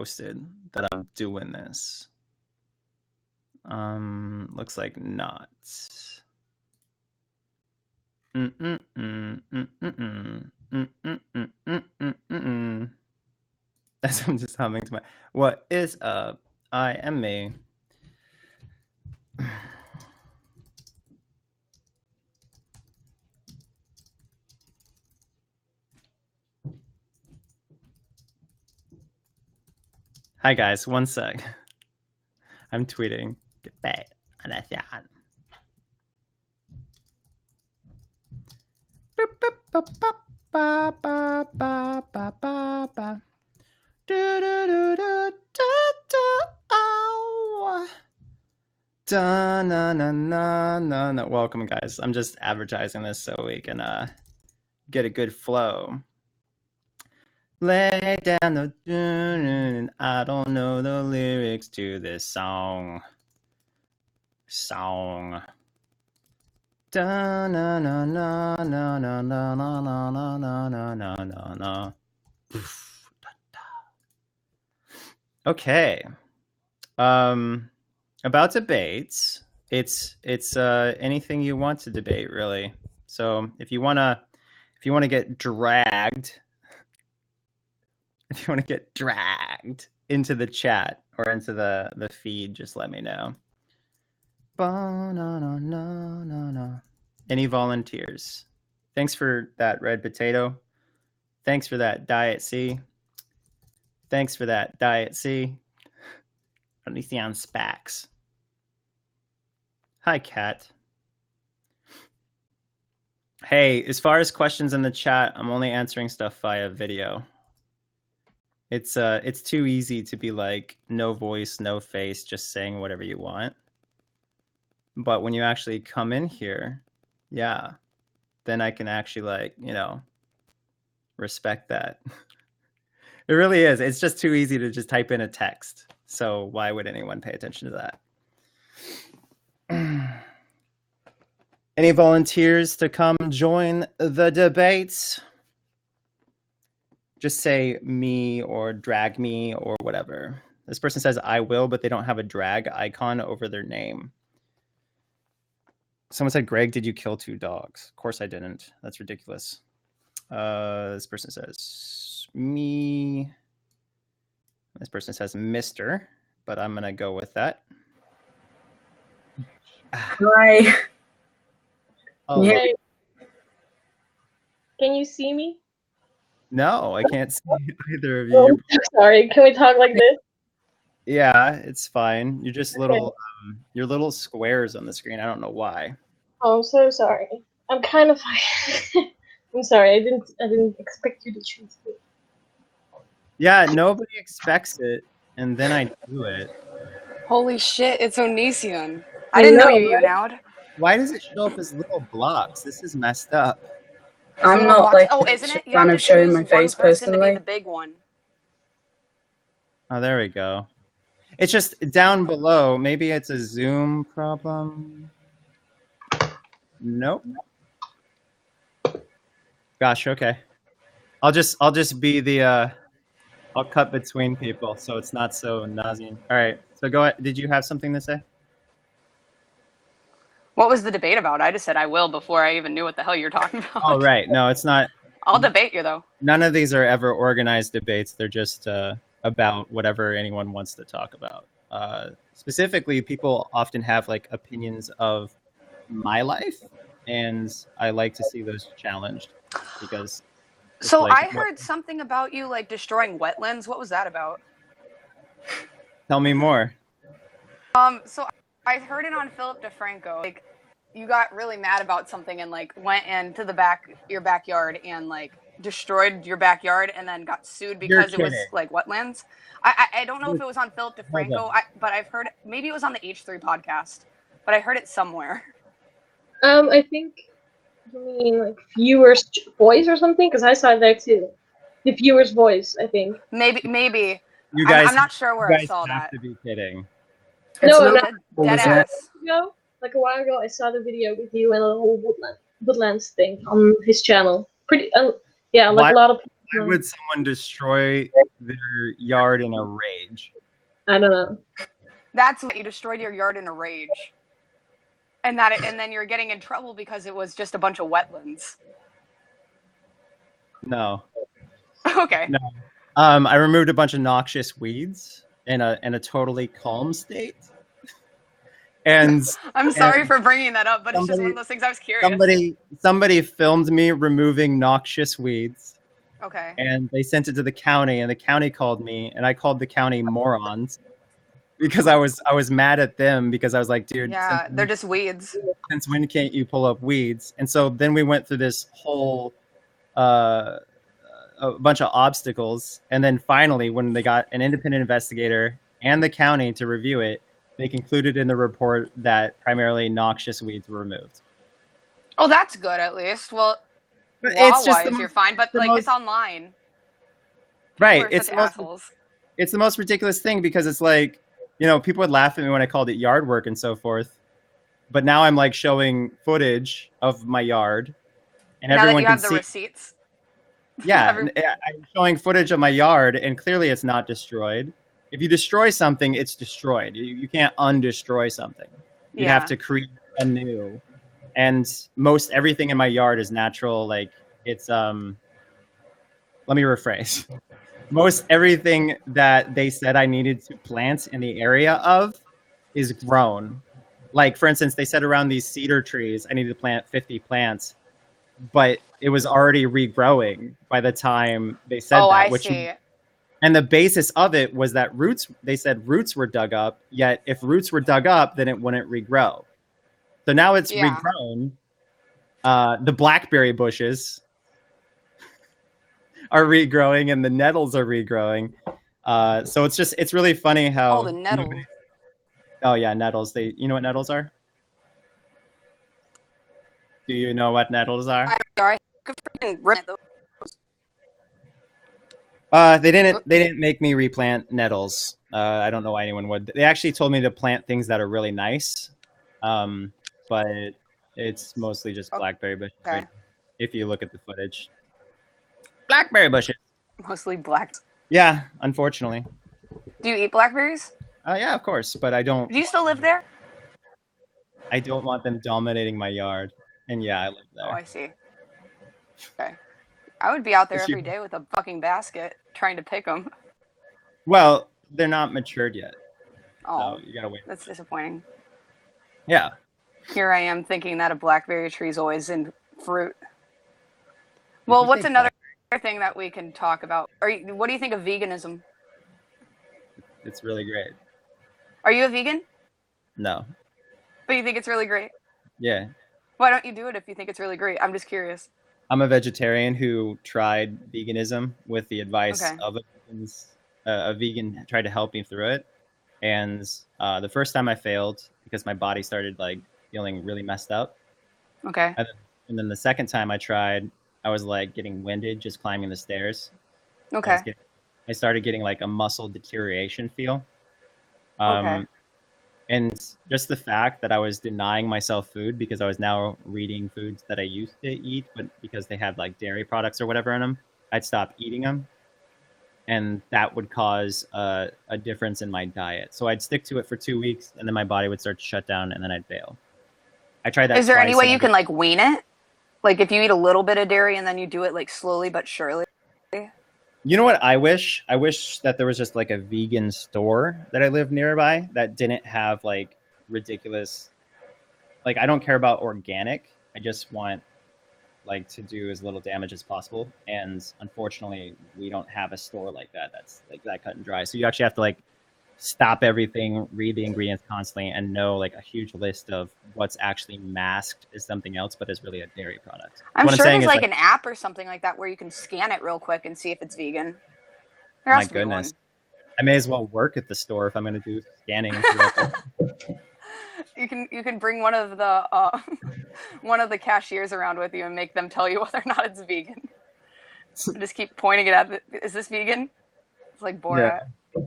posted that I'm doing this. Looks like not. That's I'm just humming to my. What is up? I am me. Hi guys, one sec. I'm tweeting. Get back on that. Welcome guys. I'm just advertising this so we can get a good flow. Lay down the tune. I don't know the lyrics to this song. Da na na na na na na na na na na na na na. Okay. About debates, it's anything you want to debate, really. So if you wanna get dragged. If you want to get dragged into the chat or into the feed, just let me know. Any volunteers? Thanks for that, Red Potato. Thanks for that, Diet C. Thanks for that, Diet C. Onision Spax. Hi, Kat. Hey, as far as questions in the chat, I'm only answering stuff via video. It's too easy to be like no voice, no face, just saying whatever you want. But when you actually come in here, yeah, then I can actually like, respect that. It really is. It's just too easy to just type in a text. So why would anyone pay attention to that? Any volunteers to come join the debates? Just say me or drag me or whatever. This person says I will, but they don't have a drag icon over their name. Someone said, Greg, did you kill 2 dogs? Of course I didn't. That's ridiculous. This person says me. This person says Mr., but I'm going to go with that. Hi. Oh, Yeah. Can you see me? No, I can't see either of you. Oh, sorry. Can we talk like this? Yeah, it's fine. You're just little, you're little squares on the screen. I don't know why. Oh, I'm so sorry. I'm kind of. I'm sorry. I didn't expect you to choose me. Yeah, nobody expects it, and then I do it. Holy shit! It's Onision. I didn't know you even out. Why does it show up as little blocks? This is messed up. I'm not like isn't it? You fan have of to showing choose my face one person personally. to be the big one. Oh, there we go. It's just down below. Maybe it's a Zoom problem. Nope. Gosh, okay. I'll just be the I'll cut between people so it's not so nauseating. All right. So go ahead. Did you have something to say? What was the debate about? I just said I will before I even knew what the hell you're talking about. Oh, right. No, it's not. I'll debate you, though. None of these are ever organized debates. They're just about whatever anyone wants to talk about. Specifically, people often have like opinions of my life, and I like to see those challenged because. So like, I heard something about you like destroying wetlands. What was that about? Tell me more. So I heard it on Philip DeFranco. Like, you got really mad about something and like went into your backyard and like destroyed your backyard and then got sued because it was like wetlands. I don't know if it was on Philip DeFranco, but I've heard maybe it was on the H3 podcast, but I heard it somewhere. I think you mean like viewer's voice or something, because I saw it there too. The viewer's voice, I think. Maybe. You guys, I'm not sure where I saw that. To be kidding. No, dead ass. Like a while ago, I saw the video with you and the whole woodlands thing on his channel. Pretty, yeah, like a lot of people Why would someone destroy their yard in a rage? I don't know. That's what you destroyed your yard in a rage, and then you're getting in trouble because it was just a bunch of wetlands. No. Okay. No. I removed a bunch of noxious weeds in a totally calm state. And I'm sorry for bringing that up, but it's just one of those things I was curious. Somebody filmed me removing noxious weeds. Okay. And they sent it to the county, and the county called me, and I called the county morons because I was mad at them because I was like, dude, yeah, they're just weeds. Since when can't you pull up weeds? And so then we went through this whole a bunch of obstacles, and then finally, when they got an independent investigator and the county to review it, they concluded in the report that primarily noxious weeds were removed. Oh, that's good at least. Well, it's just you're fine, but like it's online. Right. It's the most ridiculous thing because it's like, you know, people would laugh at me when I called it yard work and so forth. But now I'm like showing footage of my yard, and now everyone that you have can the see. Receipts. Yeah, I'm showing footage of my yard, and clearly it's not destroyed. If you destroy something, it's destroyed. You can't undestroy something. You have to create anew. And most everything in my yard is natural. Like it's let me rephrase. Most everything that they said I needed to plant in the area of is grown. Like for instance, they said around these cedar trees I needed to plant 50 plants, but it was already regrowing by the time they said that. I see. And the basis of it was that they said roots were dug up, yet if roots were dug up, then it wouldn't regrow. So now it's regrown. The blackberry bushes are regrowing and the nettles are regrowing. So it's really funny how... Oh, the nettles. Oh yeah, nettles. You know what nettles are? Do you know what nettles are? I could freaking rip those. They didn't make me replant nettles. I don't know why anyone would. They actually told me to plant things that are really nice. But it's mostly just blackberry bushes. Okay. Right? If you look at the footage. Blackberry bushes. Mostly black. Yeah, unfortunately. Do you eat blackberries? Yeah, of course, but I don't. Do you still live there? I don't want them dominating my yard. And yeah, I live there. Oh, I see. Okay. I would be out there every day with a fucking basket trying to pick them. Well, they're not matured yet. Oh, so you gotta wait. That's disappointing. Yeah. Here I am thinking that a blackberry tree is always in fruit. Well, what's another thing that we can talk about? What do you think of veganism? It's really great. Are you a vegan? No. But you think it's really great? Yeah. Why don't you do it if you think it's really great? I'm just curious. I'm a vegetarian who tried veganism with the advice of a vegan tried to help me through it. And the first time I failed because my body started like feeling really messed up. Okay. And then the second time I tried, I was like getting winded just climbing the stairs. Okay. I started getting like a muscle deterioration feel. Okay. And just the fact that I was denying myself food because I was now reading foods that I used to eat, but because they had like dairy products or whatever in them, I'd stop eating them. And that would cause a difference in my diet. So I'd stick to it for 2 weeks, and then my body would start to shut down, and then I'd fail. I tried that. Is there any way you can like wean it? Like if you eat a little bit of dairy and then you do it like slowly but surely? You know what I wish? I wish that there was just like a vegan store that I live nearby that didn't have like ridiculous, like I don't care about organic. I just want like to do as little damage as possible. And unfortunately, we don't have a store like that that's like that cut and dry. So you actually have to like stop everything, read the ingredients constantly, and know like a huge list of what's actually masked as something else, but is really a dairy product. I'm sure there's like an app or something like that where you can scan it real quick and see if it's vegan. My goodness. I may as well work at the store if I'm going to do scanning. You can bring one of the cashiers around with you and make them tell you whether or not it's vegan. Just keep pointing it at. Is this vegan? It's like Borat. Yeah.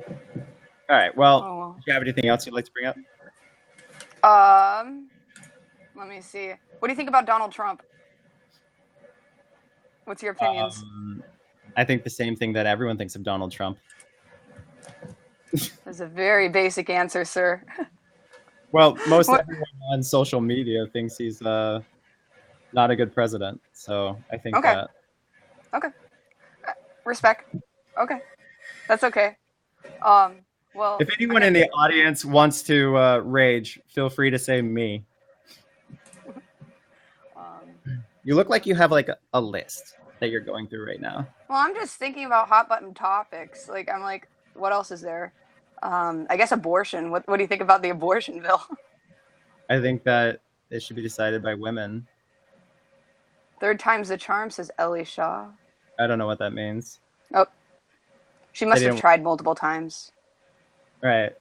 All right. Well, do you have anything else you'd like to bring up? Let me see. What do you think about Donald Trump? What's your opinions? I think the same thing that everyone thinks of Donald Trump. That's a very basic answer, sir. Well, most What- everyone on social media thinks he's not a good president. So I think Okay. that. Okay. Respect. Okay. That's okay. Well, If anyone in the audience wants to rage, feel free to say me. You look like you have like a list that you're going through right now. well, I'm just thinking about hot button topics. Like, I'm like, what else is there? I guess abortion. What do you think about the abortion bill? I think that it should be decided by women. Third time's the charm, says Ellie Shaw. I don't know what that means. Oh, she must have didn't- tried multiple times. Right.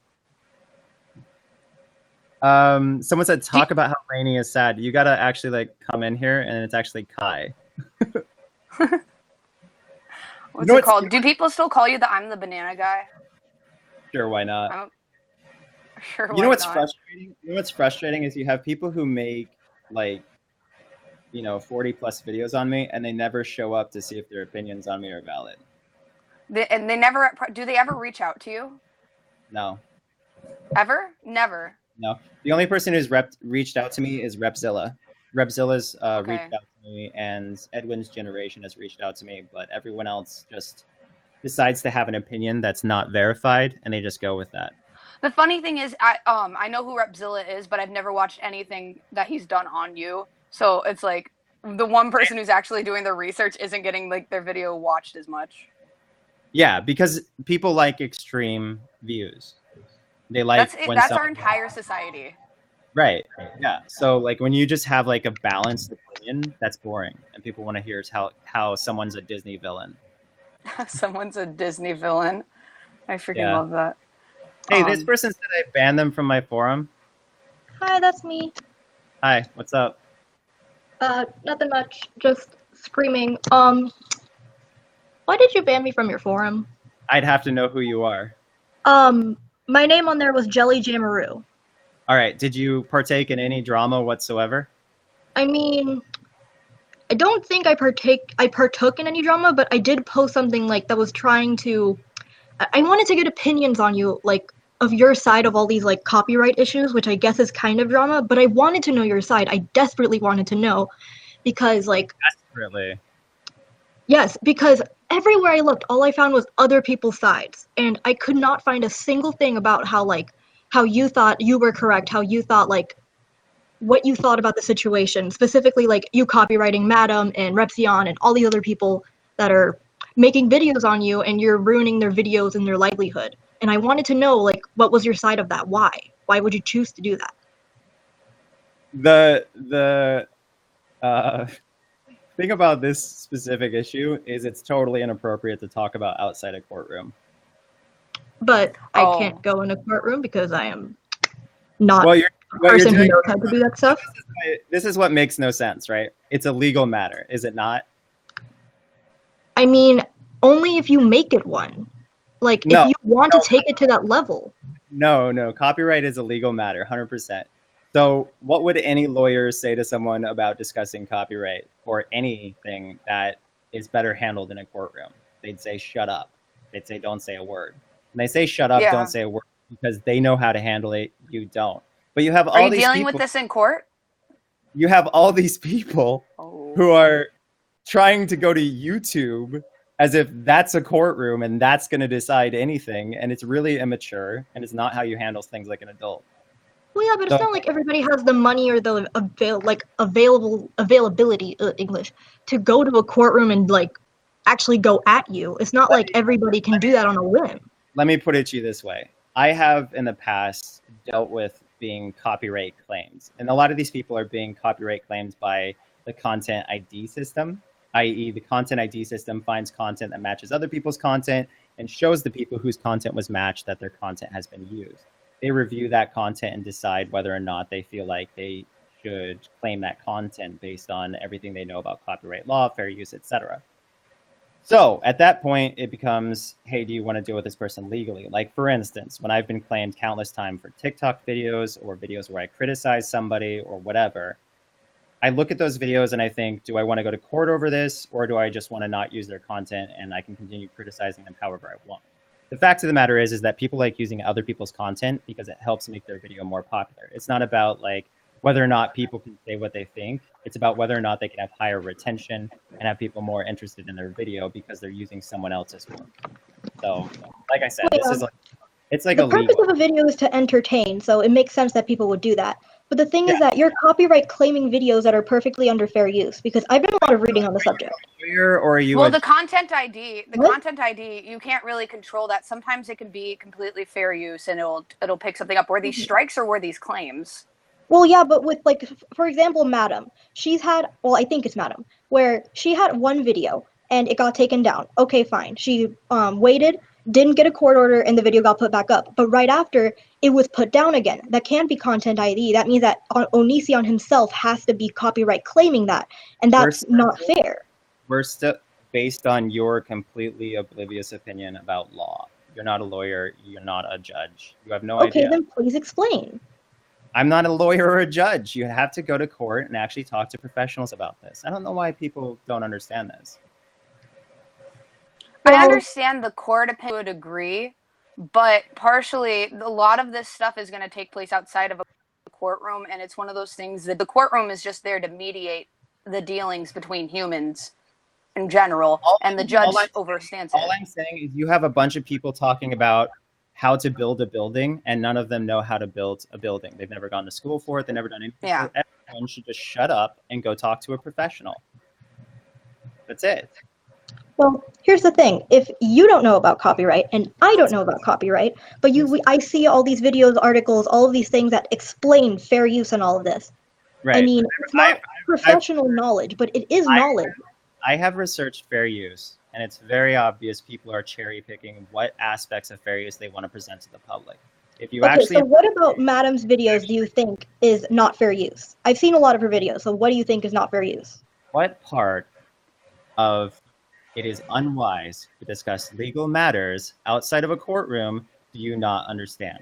Someone said talk about how Lainey is sad. You gotta actually like come in here, and it's actually Kai. What's know it what's- called? Do people still call you the I'm the banana guy? Sure, why not? I'm sure. You know why what's not? frustrating? You know what's frustrating is you have people who make like, 40 plus videos on me, and they never show up to see if their opinions on me are valid. And they never do. They ever reach out to you? No, Ever? Never. no. The only person who's reached out to me is Repzilla. Repzilla's reached out to me, and Edwin's generation has reached out to me, but everyone else just decides to have an opinion that's not verified, and they just go with that. The funny thing is, I know who Repzilla is, but I've never watched anything that he's done on you. So it's like the one person who's actually doing the research isn't getting like their video watched as much. Yeah, because people like extreme views. They like That's our entire society. Right. Yeah. So like when you just have like a balanced opinion, that's boring, and people want to hear is how someone's a Disney villain. Someone's a Disney villain. I freaking love that. Hey, this person said I banned them from my forum. Hi, that's me. Hi, what's up? Nothing much. Just screaming. Why did you ban me from your forum? I'd have to know who you are. My name on there was Jelly Jamaru. All right. Did you partake in any drama whatsoever? I mean, I don't think I partook in any drama, but I did post something like that was trying to. I wanted to get opinions on you, like of your side of all these like copyright issues, which I guess is kind of drama. But I wanted to know your side. I desperately wanted to know, because like. Desperately. Yes, because everywhere I looked, all I found was other people's sides, and I could not find a single thing about how you thought you were correct, how you thought like what you thought about the situation, specifically like you copywriting Madam and Repsion and all these other people that are making videos on you, and you're ruining their videos and their livelihood. And I wanted to know like what was your side of that? Why would you choose to do that? The thing about this specific issue is it's totally inappropriate to talk about outside a courtroom. But I can't go in a courtroom because I am not Well, a person who knows how to do that stuff. This is what makes no sense, right? It's a legal matter, is it not? I mean, only if you make it one. Like, if you want to take it to that level. No. Copyright is a legal matter, 100%. So what would any lawyer say to someone about discussing copyright or anything that is better handled in a courtroom? They'd say, shut up. They'd say, don't say a word. And they say, shut up, don't say a word, because they know how to handle it. You don't. But you have all these people. Are you dealing with this in court? You have all these people who are trying to go to YouTube as if that's a courtroom and that's going to decide anything. And it's really immature, and it's not how you handle things like an adult. Well, yeah, but it's not like everybody has the money or the availability English to go to a courtroom and like actually go at you. It's not like everybody can do that on a whim. Let me put it to you this way. I have in the past dealt with being copyright claims, and a lot of these people are being copyright claimed by the content ID system, i.e. the content ID system finds content that matches other people's content and shows the people whose content was matched that their content has been used. They review that content and decide whether or not they feel like they should claim that content based on everything they know about copyright law, fair use, etc. So at that point, it becomes, hey, do you want to deal with this person legally? Like, for instance, when I've been claimed countless times for TikTok videos or videos where I criticize somebody or whatever, I look at those videos and I think, do I want to go to court over this, or do I just want to not use their content and I can continue criticizing them however I want? The fact of the matter is that people like using other people's content because it helps make their video more popular. It's not about like whether or not people can say what they think. It's about whether or not they can have higher retention and have people more interested in their video because they're using someone else's work. So, like I said, this is like, it's like the purpose of a video is to entertain, so it makes sense that people would do that. But the thing is that you're copyright claiming videos that are perfectly under fair use, because I've done a lot of reading on the subject. Or are you well, the content ID, you can't really control that. Sometimes it can be completely fair use, and it'll pick something up. Were these strikes or were these claims? Well, yeah, but with, like, for example, Madam, she's had, well, I think it's Madam, where she had one video and it got taken down. Okay, fine. She waited, didn't get a court order, and the video got put back up. But right after, it was put down again. That can't be content ID. That means that Onision himself has to be copyright claiming that, and that's not fair. We're still based on your completely oblivious opinion about law. You're not a lawyer. You're not a judge. You have no idea. Okay, then please explain. I'm not a lawyer or a judge. You have to go to court and actually talk to professionals about this. I don't know why people don't understand this. I understand the court opinion to a degree, but partially, a lot of this stuff is going to take place outside of a courtroom, and it's one of those things that the courtroom is just there to mediate the dealings between humans in general, and the judge overstands it. All I'm saying is you have a bunch of people talking about how to build a building, and none of them know how to build a building. They've never gone to school for it. They've never done anything. Yeah. Everyone should just shut up and go talk to a professional. That's it. Well, here's the thing. If you don't know about copyright, and I don't know about copyright, but I see all these videos, articles, all of these things that explain fair use and all of this. Right. I mean, it's not professional knowledge, but it is knowledge. I have researched fair use, and it's very obvious people are cherry picking what aspects of fair use they want to present to the public. If you so what about Madam's videos do you think is not fair use? I've seen a lot of her videos, so what do you think is not fair use? What part of it is unwise to discuss legal matters outside of a courtroom do you not understand?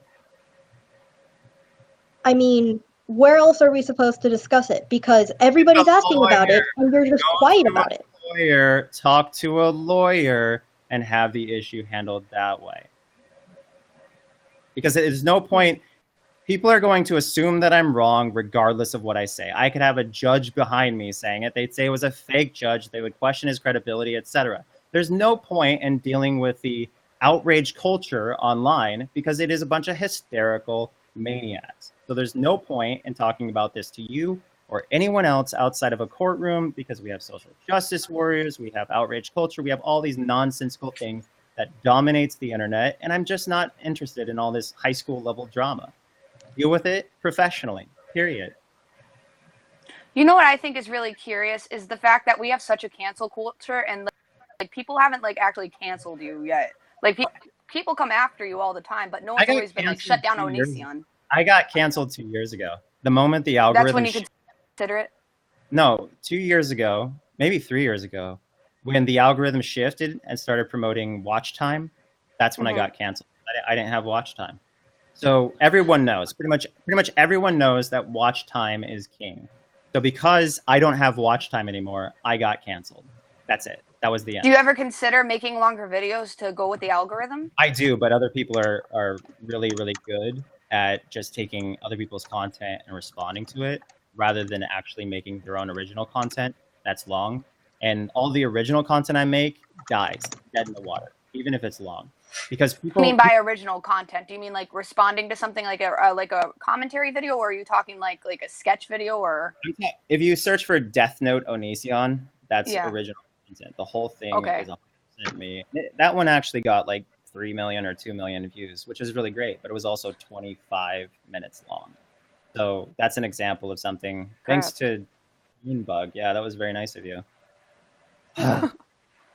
I mean, where else are we supposed to discuss it? Because everybody's asking about it, and you're just quiet about it. Talk to a lawyer and have the issue handled that way. Because there's no point. People are going to assume that I'm wrong regardless of what I say. I could have a judge behind me saying it. They'd say it was a fake judge. They would question his credibility, etc. There's no point in dealing with the outrage culture online because it is a bunch of hysterical maniacs. So there's no point in talking about this to you or anyone else outside of a courtroom because we have social justice warriors, we have outrage culture, we have all these nonsensical things that dominates the internet, and I'm just not interested in all this high school level drama. Deal with it professionally, period. You know what I think is really curious is the fact that we have such a cancel culture, and like people haven't like actually canceled you yet. Like people come after you all the time, but no one's always been like shut down Onision. I got canceled 2 years ago. The moment the algorithm. That's when you consider it? No, 2 years ago, maybe 3 years ago, when the algorithm shifted and started promoting watch time, that's when I got canceled. I didn't have watch time. So everyone knows, pretty much everyone knows that watch time is king. So because I don't have watch time anymore, I got canceled. That's it. That was the end. Do you ever consider making longer videos to go with the algorithm? I do, but other people are really, really good at just taking other people's content and responding to it rather than actually making their own original content that's long. And all the original content I make dies dead in the water, even if it's long. Because people. What do you mean by original content? Do you mean like responding to something like a commentary video, or are you talking like a sketch video, or? If you search for Death Note Onision, that's original content. The whole thing is 100% me. That one actually got like 3 million or 2 million views, which is really great, but it was also 25 minutes long. So that's an example of something. Thanks to Moonbug. Yeah, that was very nice of you.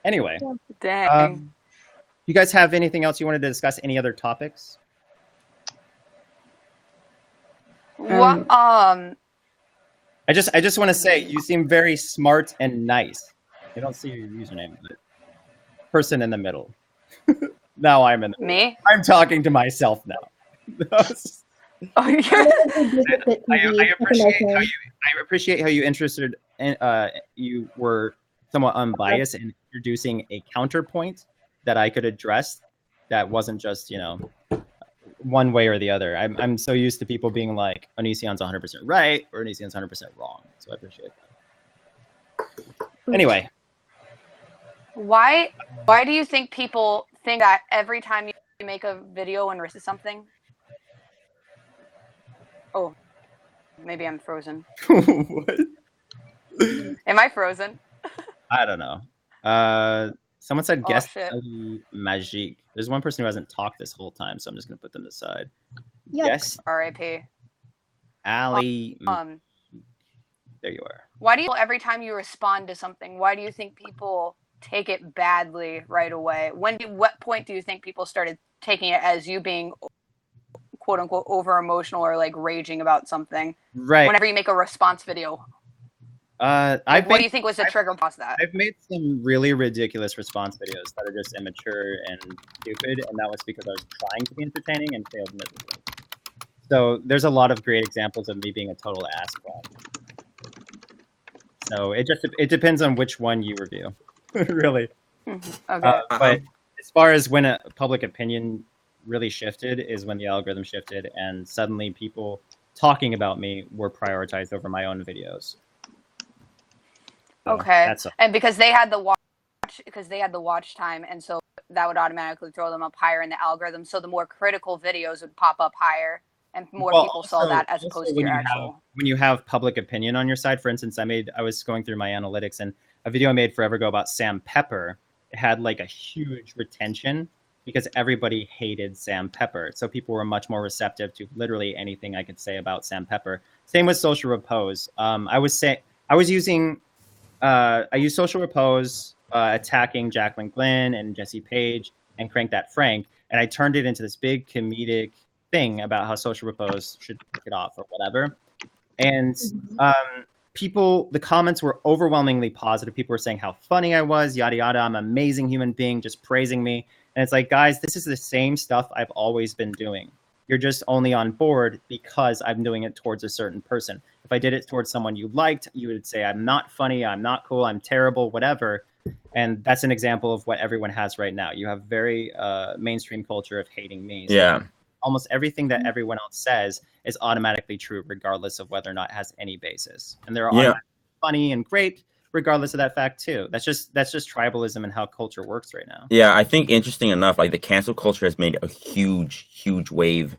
Anyway. Dang. You guys have anything else you wanted to discuss? Any other topics? What? I just want to say you seem very smart and nice. I don't see your username, but person in the middle. Now I'm in. Me? I'm talking to myself now. Oh, yeah. I appreciate how you interested in, you were somewhat unbiased in introducing a counterpoint that I could address that wasn't just, you know, one way or the other. I'm so used to people being like, Onision's 100% right or Onision's 100% wrong. So I appreciate that. Anyway. Why do you think people think that every time you make a video and risk something? Oh, maybe I'm frozen. What? Am I frozen? I don't know. Someone said guess magique. There's one person who hasn't talked this whole time, so I'm just gonna put them aside. Yep. Yes. R.I.P. Ali. There you are. Why do you every time you respond to something? Why do you think people take it badly right away? What point do you think people started taking it as you being quote unquote over emotional or like raging about something? Right. Whenever you make a response video. What do you think was the trigger past that? I've made some really ridiculous response videos that are just immature and stupid, and that was because I was trying to be entertaining and failed miserably. So there's a lot of great examples of me being a total assball. So it depends on which one you review, really. Okay. But as far as when a public opinion really shifted is when the algorithm shifted, and suddenly people talking about me were prioritized over my own videos. So okay, and because they had the watch time, and so that would automatically throw them up higher in the algorithm. So the more critical videos would pop up higher, and more people saw that as opposed to your actual. When you have public opinion on your side, for instance, I was going through my analytics, and a video I made forever ago about Sam Pepper, it had like a huge retention because everybody hated Sam Pepper. So people were much more receptive to literally anything I could say about Sam Pepper. Same with Social Repose. I used Social Repose attacking Jacqueline Glynn and Jesse Page and Crank That Frank, and I turned it into this big comedic thing about how Social Repose should kick it off or whatever. And the comments were overwhelmingly positive. People were saying how funny I was, yada yada. I'm an amazing human being, just praising me. And it's like, guys, this is the same stuff I've always been doing. You're just only on board because I'm doing it towards a certain person. If I did it towards someone you liked, you would say, I'm not funny, I'm not cool, I'm terrible, whatever. And that's an example of what everyone has right now. You have very mainstream culture of hating me. So yeah. Almost everything that everyone else says is automatically true, regardless of whether or not it has any basis. And they're all funny and great, regardless of that fact too. That's just tribalism and how culture works right now. Yeah, I think interesting enough, like the cancel culture has made a huge wave.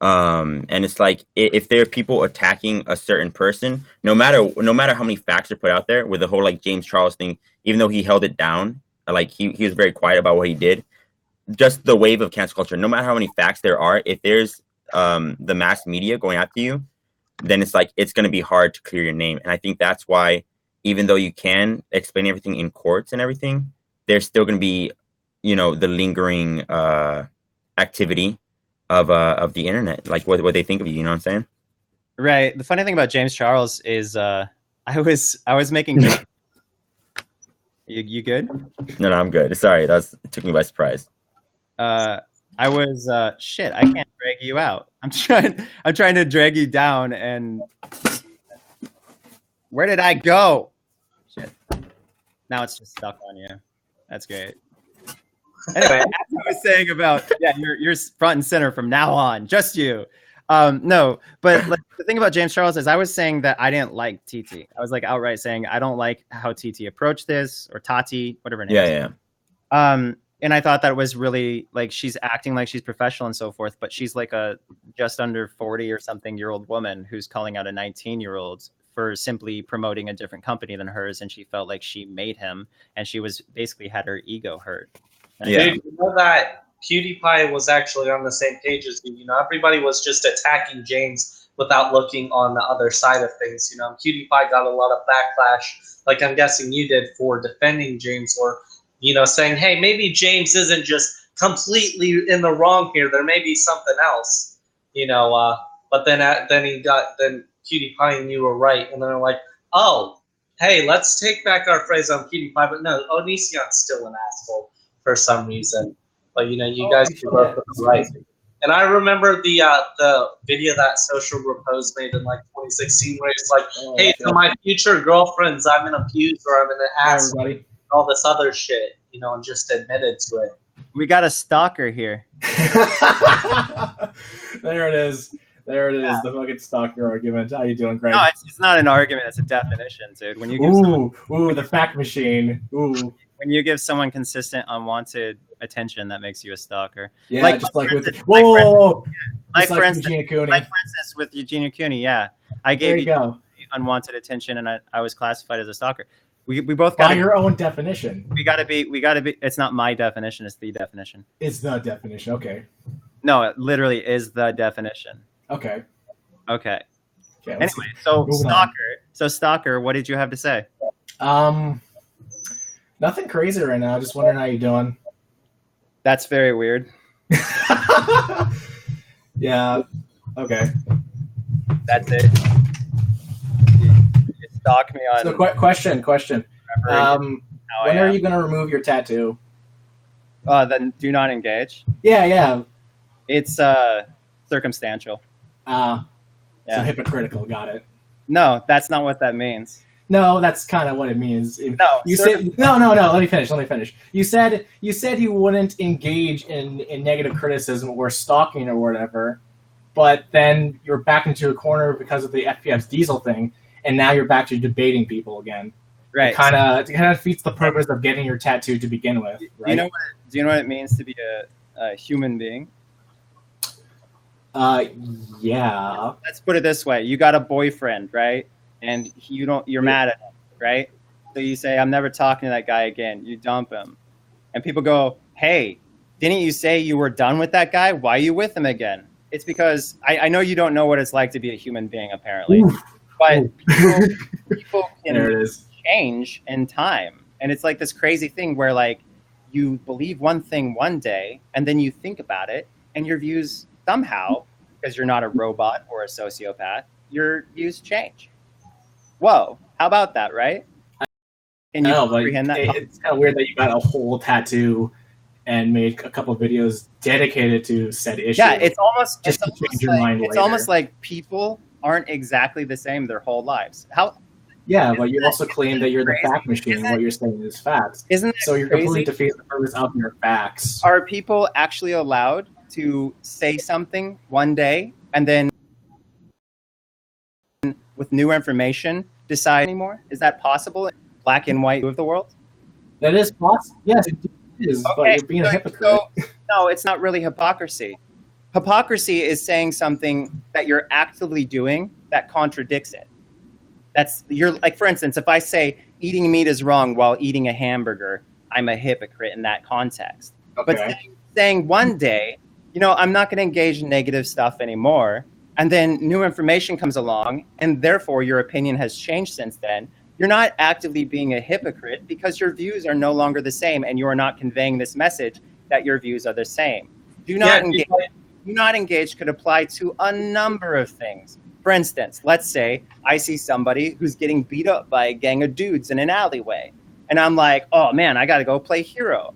And it's like if there are people attacking a certain person, no matter how many facts are put out there, with the whole like James Charles thing, even though he held it down, like he was very quiet about what he did. Just the wave of cancel culture, no matter how many facts there are, if there's the mass media going after you, then it's like it's going to be hard to clear your name. And I think that's why, even though you can explain everything in courts and everything, there's still going to be, the lingering activity of the internet, like what they think of you. You know what I'm saying? Right. The funny thing about James Charles is I was making. You good? No, I'm good. Sorry, it took me by surprise. I was shit. I can't drag you out. I'm trying to drag you down, and where did I go? Shit. Now it's just stuck on you. That's great. Anyway, as I was saying about you're front and center from now on, just you. No, but like, the thing about James Charles is I was saying that I didn't like TT. I was like outright saying I don't like how TT approached this, or Tati, whatever her name is. Yeah. And I thought that it was really like she's acting like she's professional and so forth, but she's like a just under 40 or something year old woman who's calling out a 19-year-old for simply promoting a different company than hers, and she felt like she made him, and she was basically had her ego hurt. Yeah. Dude, you know that PewDiePie was actually on the same page as you. Everybody was just attacking James without looking on the other side of things. PewDiePie got a lot of backlash, like I'm guessing you did, for defending James, or saying, hey, maybe James isn't just completely in the wrong here. There may be something else, But then PewDiePie and you were right, and they're like, oh, hey, let's take back our phrase on PewDiePie, but no, Onision's still an asshole for some reason. But you guys are both right. And I remember the video that Social Repose made in like 2016, where it's like, "Hey, to my future girlfriends, I'm gonna abuse or I'm gonna ask all this other shit," you know, and just admitted to it. We got a stalker here. There it is. There it is. Yeah. The fucking stalker argument. How you doing, Greg? No, it's not an argument. It's a definition, dude. When you give the fact machine. Ooh. When you give someone consistent, unwanted attention, that makes you a stalker. Yeah, like, just like with for instance, with Eugenia Cooney, yeah, I gave you unwanted attention, and I was classified as a stalker. We both got your own definition. We gotta be. It's not my definition. It's the definition. It's the definition. Okay. No, it literally is the definition. Okay. Anyway, so stalker. What did you have to say? Nothing crazy right now. Just wondering how you're doing. That's very weird. Yeah. Okay. That's it. You stalk me on. So question. When are you gonna remove your tattoo? The do not engage. Yeah. It's circumstantial. So hypocritical. Got it. No, that's not what that means. No, that's kind of what it means. No. Let me finish. You said you wouldn't engage in negative criticism or stalking or whatever, but then you're back into a corner because of the FPF's diesel thing, and now you're back to debating people again. Right. It kind of defeats the purpose of getting your tattoo to begin with. Right? Do you know what it means to be a human being? Yeah. Let's put it this way: you got a boyfriend, right? And you're mad at him, right? So you say, "I'm never talking to that guy again." You dump him, and people go, "Hey, didn't you say you were done with that guy? Why are you with him again?" It's because I know you don't know what it's like to be a human being, apparently, but people can change in time, and it's like this crazy thing where like you believe one thing one day, and then you think about it, and your views somehow, because you're not a robot or a sociopath, your views change. Whoa, how about that, right? Can you comprehend that? It's kind of weird that you got a whole tattoo and made a couple of videos dedicated to said issue. Yeah, it's almost like people aren't exactly the same their whole lives. But you also claim that you're the fact machine. What you're saying is facts. So you're completely defeating the purpose of your facts. Are people actually allowed to say something one day and then with new information decide anymore? Is that possible in black and white of the world? That is possible. Yes, it is. Okay, but you're being a hypocrite. No, it's not really hypocrisy. Hypocrisy is saying something that you're actively doing that contradicts it. You're like, for instance, if I say eating meat is wrong while eating a hamburger, I'm a hypocrite in that context. Okay. But saying one day, I'm not going to engage in negative stuff anymore, and then new information comes along, and therefore your opinion has changed since then, you're not actively being a hypocrite because your views are no longer the same, and you are not conveying this message that your views are the same. Do not engage could apply to a number of things. For instance, let's say I see somebody who's getting beat up by a gang of dudes in an alleyway, and I'm like, oh man, I got to go play hero.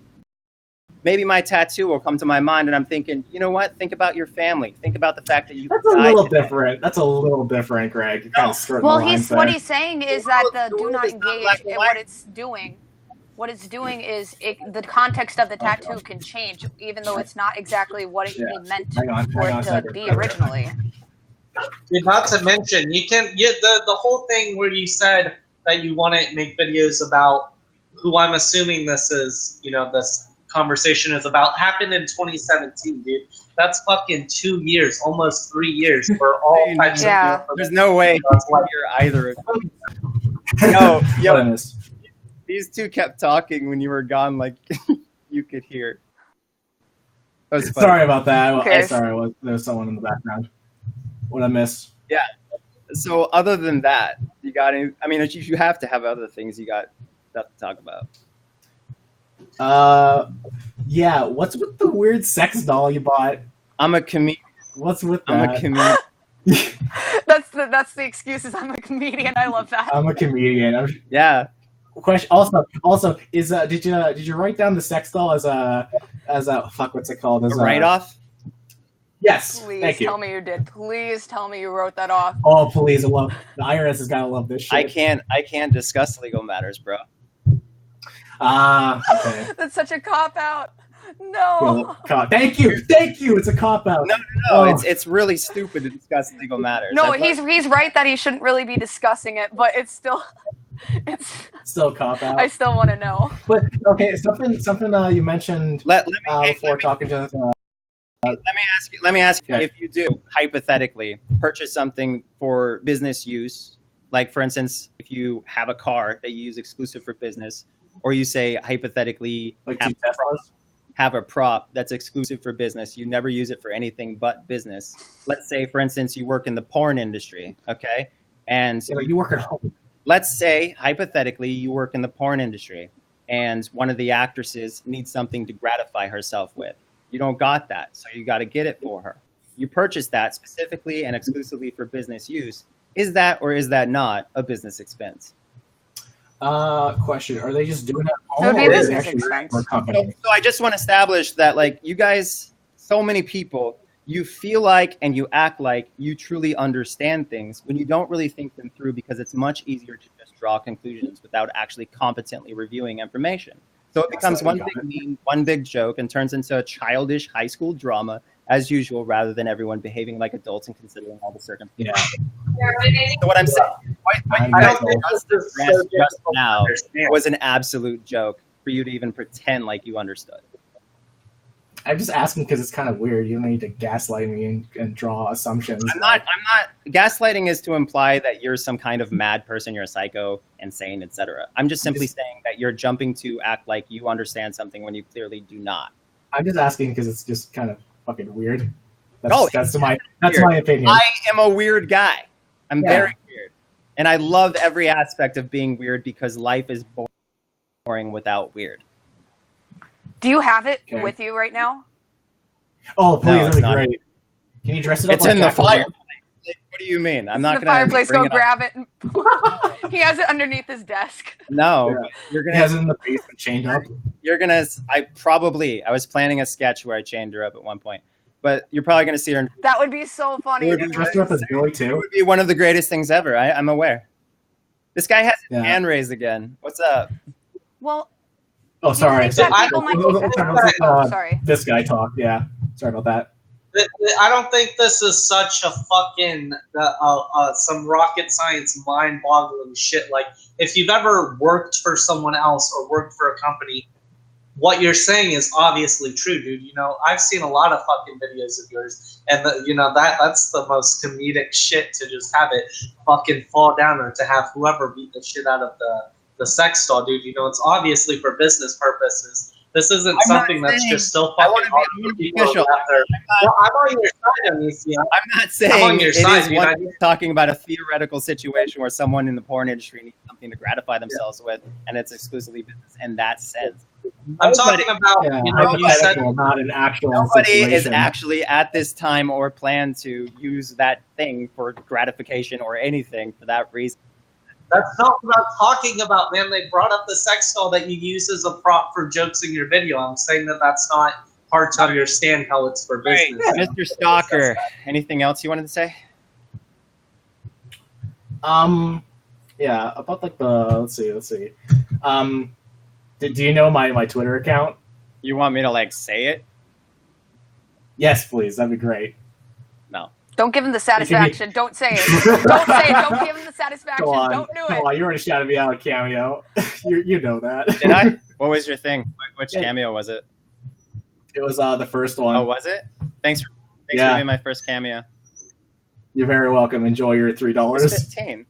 Maybe my tattoo will come to my mind, and I'm thinking, you know what? Think about your family. Think about the fact that you. That's a little different. That's a little different, Greg. What he's saying is that the do not engage, and what it's doing is the context of the tattoo can change, even though it's not exactly what it meant for it to be originally. Not to mention, the whole thing where you said that you want to make videos about who I'm assuming this is, this conversation is about, happened in 2017, dude. That's fucking 2 years, almost 3 years for all types of people. There's no way you're either of them. Yo, these two kept talking when you were gone, like you could hear. Sorry about that. There was someone in the background. What I missed. Yeah. So other than that, you got any? I mean, you have to have other things you got stuff to talk about. Yeah. What's with the weird sex doll you bought? I'm a comedian. What's with that? I'm a comedian. That's the excuses. I'm a comedian. I love that. I'm a comedian. Yeah. Question. Also, is did you write down the sex doll as a fuck? What's it called? As a write-off? Yes. Please Thank you. tell me you did. Please tell me you wrote that off. Oh, please! I love the IRS has gotta love this shit. I can't discuss legal matters, bro. Okay. That's such a cop out. No. Thank you. It's a cop out. No, it's really stupid to discuss legal matters. No, he's right that he shouldn't really be discussing it, but it's still still a cop out. I still want to know. But okay, something you mentioned before talking to. Let me ask you, if you do hypothetically purchase something for business use, like for instance, if you have a car that you use exclusive for business, or you say hypothetically like have a prop that's exclusive for business, you never use it for anything but business. Let's say, for instance, you work in the porn industry, okay? And you work at home. Let's say hypothetically you work in the porn industry, and one of the actresses needs something to gratify herself with. You don't got that, so you got to get it for her. You purchase that specifically and exclusively for business use. Is that or is that not a business expense? Question: are they just doing it at home, It would be or a is it business actually expense. for a company? So I just want to establish that, like, you guys, so many people, you feel like and you act like you truly understand things when you don't really think them through, because it's much easier to just draw conclusions without actually competently reviewing information. So it becomes one big meme, one big joke, and turns into a childish high school drama as usual, rather than everyone behaving like adults and considering all the circumstances. So what I'm saying, what you guys just now was an absolute joke for you to even pretend like you understood. I'm just asking because it's kind of weird. You don't need to gaslight me and draw assumptions. I'm not. Gaslighting is to imply that you're some kind of mad person, you're a psycho, insane, etc. I'm just simply saying that you're jumping to act like you understand something when you clearly do not. I'm just asking because it's just kind of fucking weird. That's my opinion. I am a weird guy. I'm very weird, and I love every aspect of being weird because life is boring without weird. Do you have it with you right now? Oh, please, No, that'd be great. Can you dress it up? It's like in the Jack-o'-lantern? fireplace. What do you mean? I'm not the gonna fireplace. bring Go it grab it. He has it underneath his desk. No, you're He gonna. has it in the basement chained up. You're gonna. I was planning a sketch where I chained her up at one point, but you're probably gonna see her. That would be so funny. You dressed her up as Billy It too. would be one of the greatest things ever. I'm aware. This guy has his hand raised again. What's up? Well. Oh, sorry. Sorry. This guy talked. Yeah. Sorry about that. I don't think this is such a fucking some rocket science mind-boggling shit. Like, if you've ever worked for someone else or worked for a company, what you're saying is obviously true, dude. You know, I've seen a lot of fucking videos of yours, and that's the most comedic shit, to just have it fucking fall down, or to have whoever beat the shit out of the sex doll, dude. You know, it's obviously for business purposes. This isn't something that's just still fucking official. Well, I'm on your side, Onision. I'm not saying I'm on your side, dude. I'm talking about a theoretical situation where someone in the porn industry needs something to gratify themselves with, and it's exclusively business in that sense. I'm talking about, you said not an actual nobody situation. is actually at this time or plan to use that thing for gratification or anything for that reason. That's not what I'm talking about, man. They brought up the sex doll that you use as a prop for jokes in your video. I'm saying that that's not hard to understand how it's for business. Right. Mr. Stalker, anything else you wanted to say? Yeah, about like let's see. Do you know my Twitter account? You want me to like say it? Yes, please. That'd be great. No. Don't give him the satisfaction. Don't say it. Don't say it. Don't give him the satisfaction. Don't do it. Come on, you already shouted me out of Cameo. you know that. Did I? What was your thing? Which cameo was it? It was the first one. Oh, was it? Thanks for being my first cameo. You're very welcome. Enjoy your $3. 15.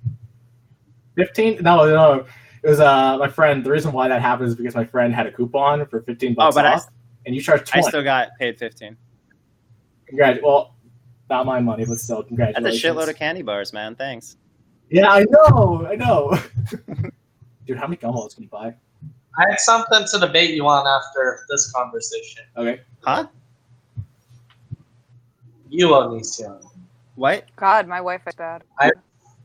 15? No. It was my friend. The reason why that happened is because my friend had a coupon for $15 off, and you charged $20. I still got paid 15. Well, not my money, but still, congratulations. That's a shitload of candy bars, man. Thanks. Yeah, I know. Dude, how many gumballs can you buy? I had something to debate you on after this conversation. Okay. Huh? You, Onision. What? God, my wife is bad. I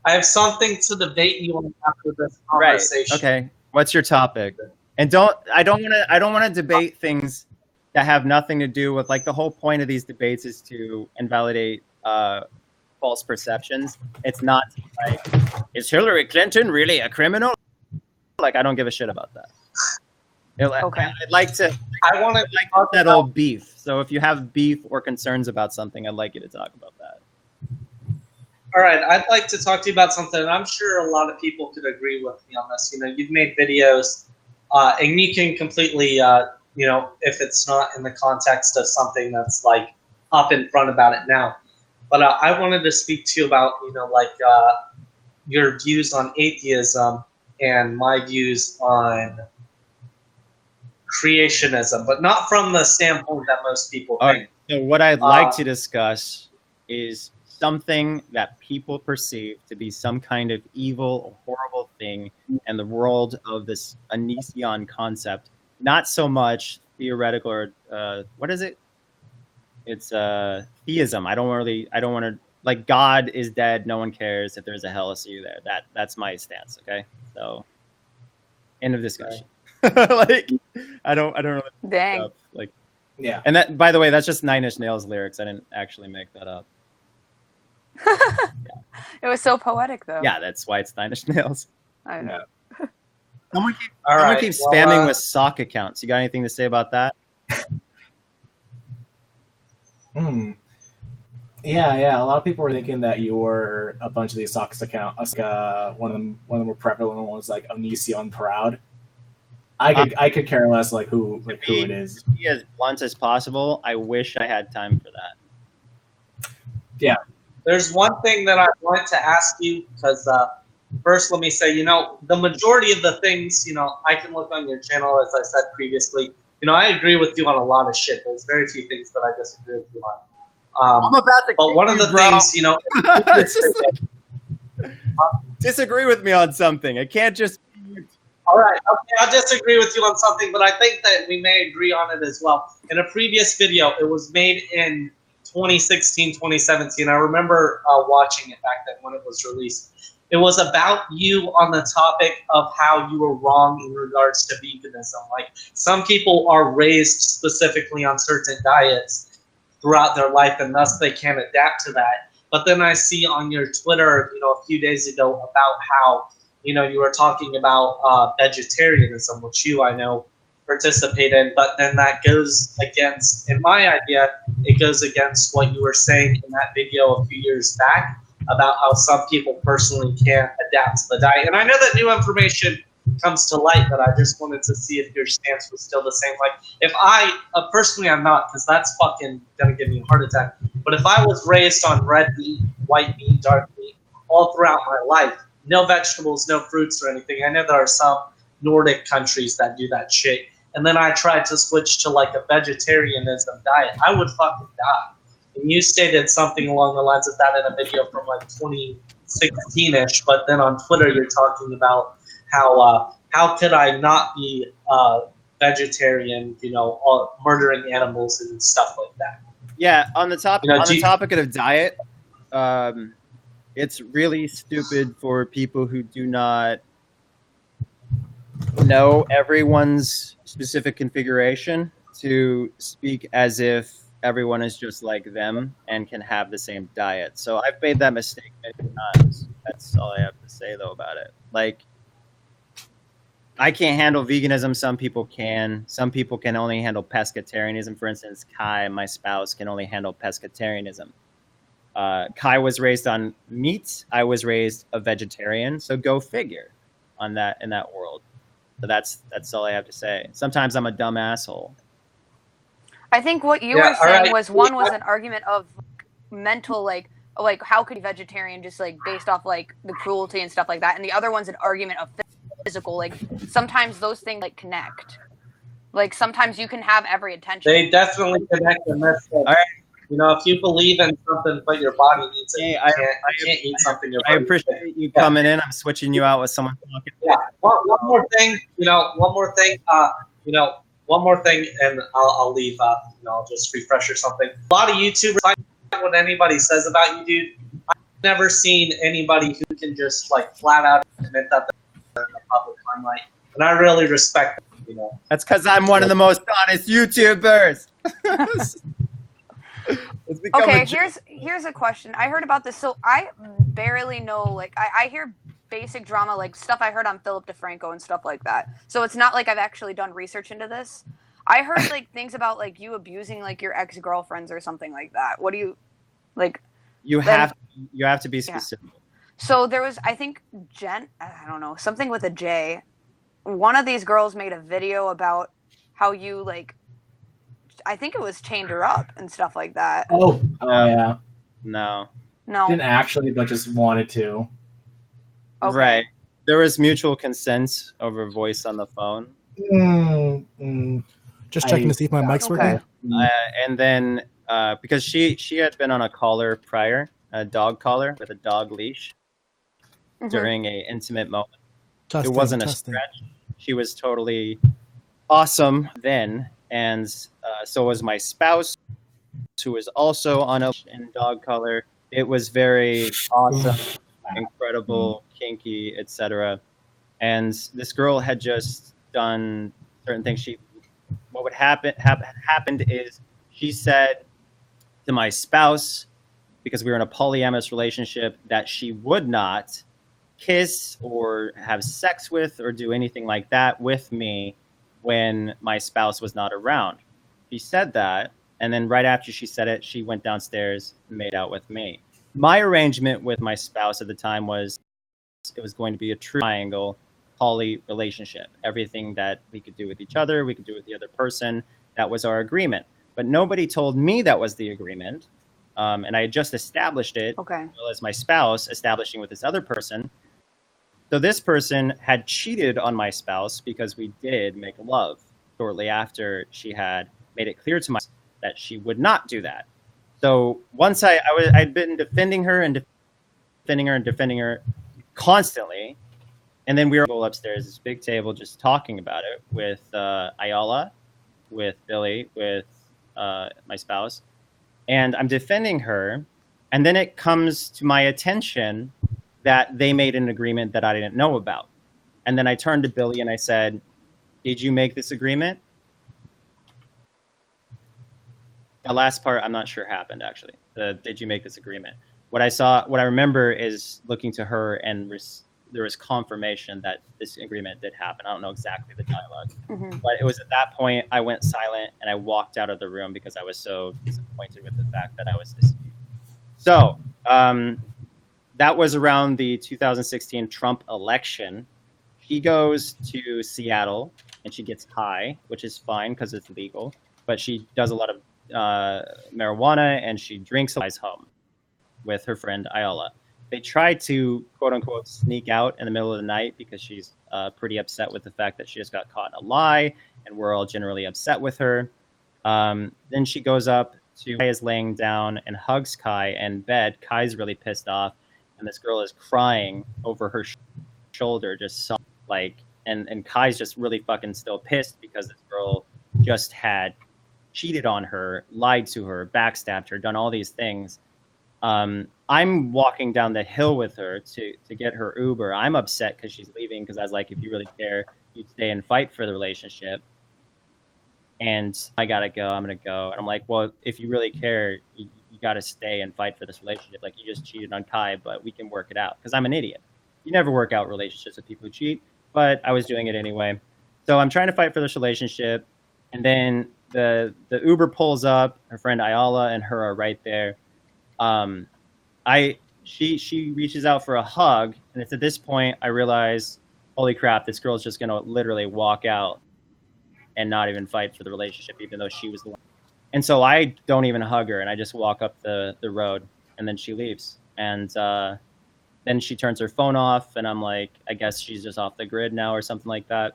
have something to debate you on after this conversation. Right. Okay. What's your topic? And I don't want to debate things that have nothing to do with, like, the whole point of these debates is to invalidate false perceptions. It's not like, is Hillary Clinton really a criminal? Like, I don't give a shit about that. Okay. I'd like to settle beef. So if you have beef or concerns about something, I'd like you to talk about that. All right, I'd like to talk to you about something, and I'm sure a lot of people could agree with me on this. You know, you've made videos, and you can completely, you know, if it's not in the context of something that's like up in front about it now. But I wanted to speak to you about, you know, like your views on atheism and my views on creationism, but not from the standpoint that most people think. So what I'd like to discuss is something that people perceive to be some kind of evil or horrible thing in the world of this Onision concept. Not so much theoretical or what is it? It's theism. I don't want to, like, God is dead. No one cares. If there's a hell, I'll see you there. That's my stance. Okay, so end of discussion. Like, I don't really. Dang. Like, Yeah. And that, by the way, that's just Nine Inch Nails lyrics. I didn't actually make that up. It was so poetic, though. Yeah, that's why it's Nine Inch Nails. I know. Someone keeps spamming with sock accounts. You got anything to say about that? Yeah. A lot of people were thinking that you were a bunch of these socks accounts. One of them more prevalent ones, like Onision Proud. I could care less who it is. Be as blunt as possible. I wish I had time for that. Yeah. There's one thing that I wanted to ask you, because first let me say, you know, the majority of the things, you know, I can look on your channel, as I said previously. You know, I agree with you on a lot of shit. There's very few things that I disagree with you on. I'm about to. But one of the things, you know, disagree with me on something. It can't just. All right, okay, I'll disagree with you on something, but I think that we may agree on it as well. In a previous video, it was made in 2016, 2017. I remember watching it back then when it was released. It was about you on the topic of how you were wrong in regards to veganism. Like, some people are raised specifically on certain diets throughout their life, and thus they can't adapt to that. But then I see on your Twitter, you know, a few days ago about how, you know, you were talking about vegetarianism, which you, I know, participate in, but then that goes against, in my idea, it goes against what you were saying in that video a few years back about how some people personally can't adapt to the diet. And I know that new information comes to light, but I just wanted to see if your stance was still the same. Like, if I, personally I'm not, because that's fucking gonna give me a heart attack, but if I was raised on red meat, white meat, dark meat, all throughout my life, no vegetables, no fruits or anything. I know there are some Nordic countries that do that shit. And then I tried to switch to like a vegetarianism diet. I would fucking die. And you stated something along the lines of that in a video from like 2016-ish. But then on Twitter, you're talking about how could I not be vegetarian, you know, murdering animals and stuff like that. Yeah, on the topic of diet, it's really stupid for people who do not know everyone's specific configuration to speak as if everyone is just like them and can have the same diet. So I've made that mistake many times. That's all I have to say, though, about it. Like, I can't handle veganism. Some people can. Some people can only handle pescatarianism. For instance, Kai, my spouse, can only handle pescatarianism. Kai was raised on meat. I was raised a vegetarian. So go figure on that in that world. So that's all I have to say. Sometimes I'm a dumb asshole. I think what you were saying was one was an argument of mental, like how could a vegetarian just like based off like the cruelty and stuff like that, and the other one's an argument of physical. Like sometimes those things like connect. Like sometimes you can have every intention. They definitely connect in this. All right. You know, if you believe in something but your body needs it, you can't eat something your body needs. I appreciate you coming in. I'm switching you out with someone talking. Yeah. One more thing, one more thing, and I'll leave. You know, I'll just refresh or something. A lot of YouTubers, I don't know what anybody says about you, dude. I've never seen anybody who can just like flat out admit that they're in the public limelight, and I really respect them. You know. That's because I'm one of the most honest YouTubers. It's become Okay, a joke. here's a question. I heard about this, so I barely know. Like, I hear basic drama, like stuff I heard on Philip DeFranco and stuff like that. So it's not like I've actually done research into this. I heard like things about like you abusing like your ex-girlfriends or something like that. What do you like? You have to be specific. So there was, I think, I don't know, something with a J. One of these girls made a video about how you like, I think it was chained her up and stuff like that. Oh yeah. No. Didn't actually, but just wanted to. Okay. Right. There was mutual consent over voice on the phone. Just checking to see if my mic's working. And then because she had been on a collar prior, a dog collar with a dog leash during a intimate moment. It wasn't a stretch. She was totally awesome then, and so was my spouse, who was also on a dog collar. It was very awesome, incredible, kinky, etc. And this girl had just done certain things. What would happened is she said to my spouse, because we were in a polyamorous relationship, that she would not kiss or have sex with or do anything like that with me when my spouse was not around. She said that, and then right after she said it, she went downstairs and made out with me. My arrangement with my spouse at the time was it was going to be a true triangle poly relationship. Everything that we could do with each other, we could do with the other person. That was our agreement. But nobody told me that was the agreement. And I had just established it, as well as my spouse establishing with this other person. So this person had cheated on my spouse because we did make love shortly after she had made it clear to me that she would not do that. So once I'd been defending her and defending her constantly. And then we were upstairs, this big table, just talking about it with Ayala, with Billy, with my spouse. And I'm defending her. And then it comes to my attention that they made an agreement that I didn't know about. And then I turned to Billy and I said, did you make this agreement? The last part, I'm not sure happened, actually. Did you make this agreement? What I remember is looking to her, and there was confirmation that this agreement did happen. I don't know exactly the dialogue. But it was at that point I went silent and I walked out of the room because I was so disappointed with the fact that I was deceived. So that was around the 2016 Trump election. She goes to Seattle and she gets high, which is fine because it's legal. But she does a lot of marijuana and she drinks home with her friend Ayala. They try to, quote unquote, sneak out in the middle of the night because she's pretty upset with the fact that she just got caught in a lie, and we're all generally upset with her. Then she goes up to Kai is laying down and hugs Kai in bed. Kai's really pissed off, and this girl is crying over her shoulder, just like, and Kai's just really fucking still pissed because this girl just had cheated on her, lied to her, backstabbed her, done all these things. I'm walking down the hill with her to get her Uber. I'm upset because she's leaving because I was like, if you really care, you'd stay and fight for the relationship. And I gotta go. I'm gonna go. And I'm like, well, if you really care, you gotta stay and fight for this relationship. Like, you just cheated on Kai, but we can work it out. Because I'm an idiot. You never work out relationships with people who cheat, but I was doing it anyway. So I'm trying to fight for this relationship, and then the Uber pulls up. Her friend Ayala and her are right there. She reaches out for a hug, and it's at this point I realize, holy crap, this girl's just gonna literally walk out and not even fight for the relationship, even though she was the one. And so I don't even hug her, and I just walk up the road, and then she leaves. And then she turns her phone off, and I'm like, I guess she's just off the grid now or something like that.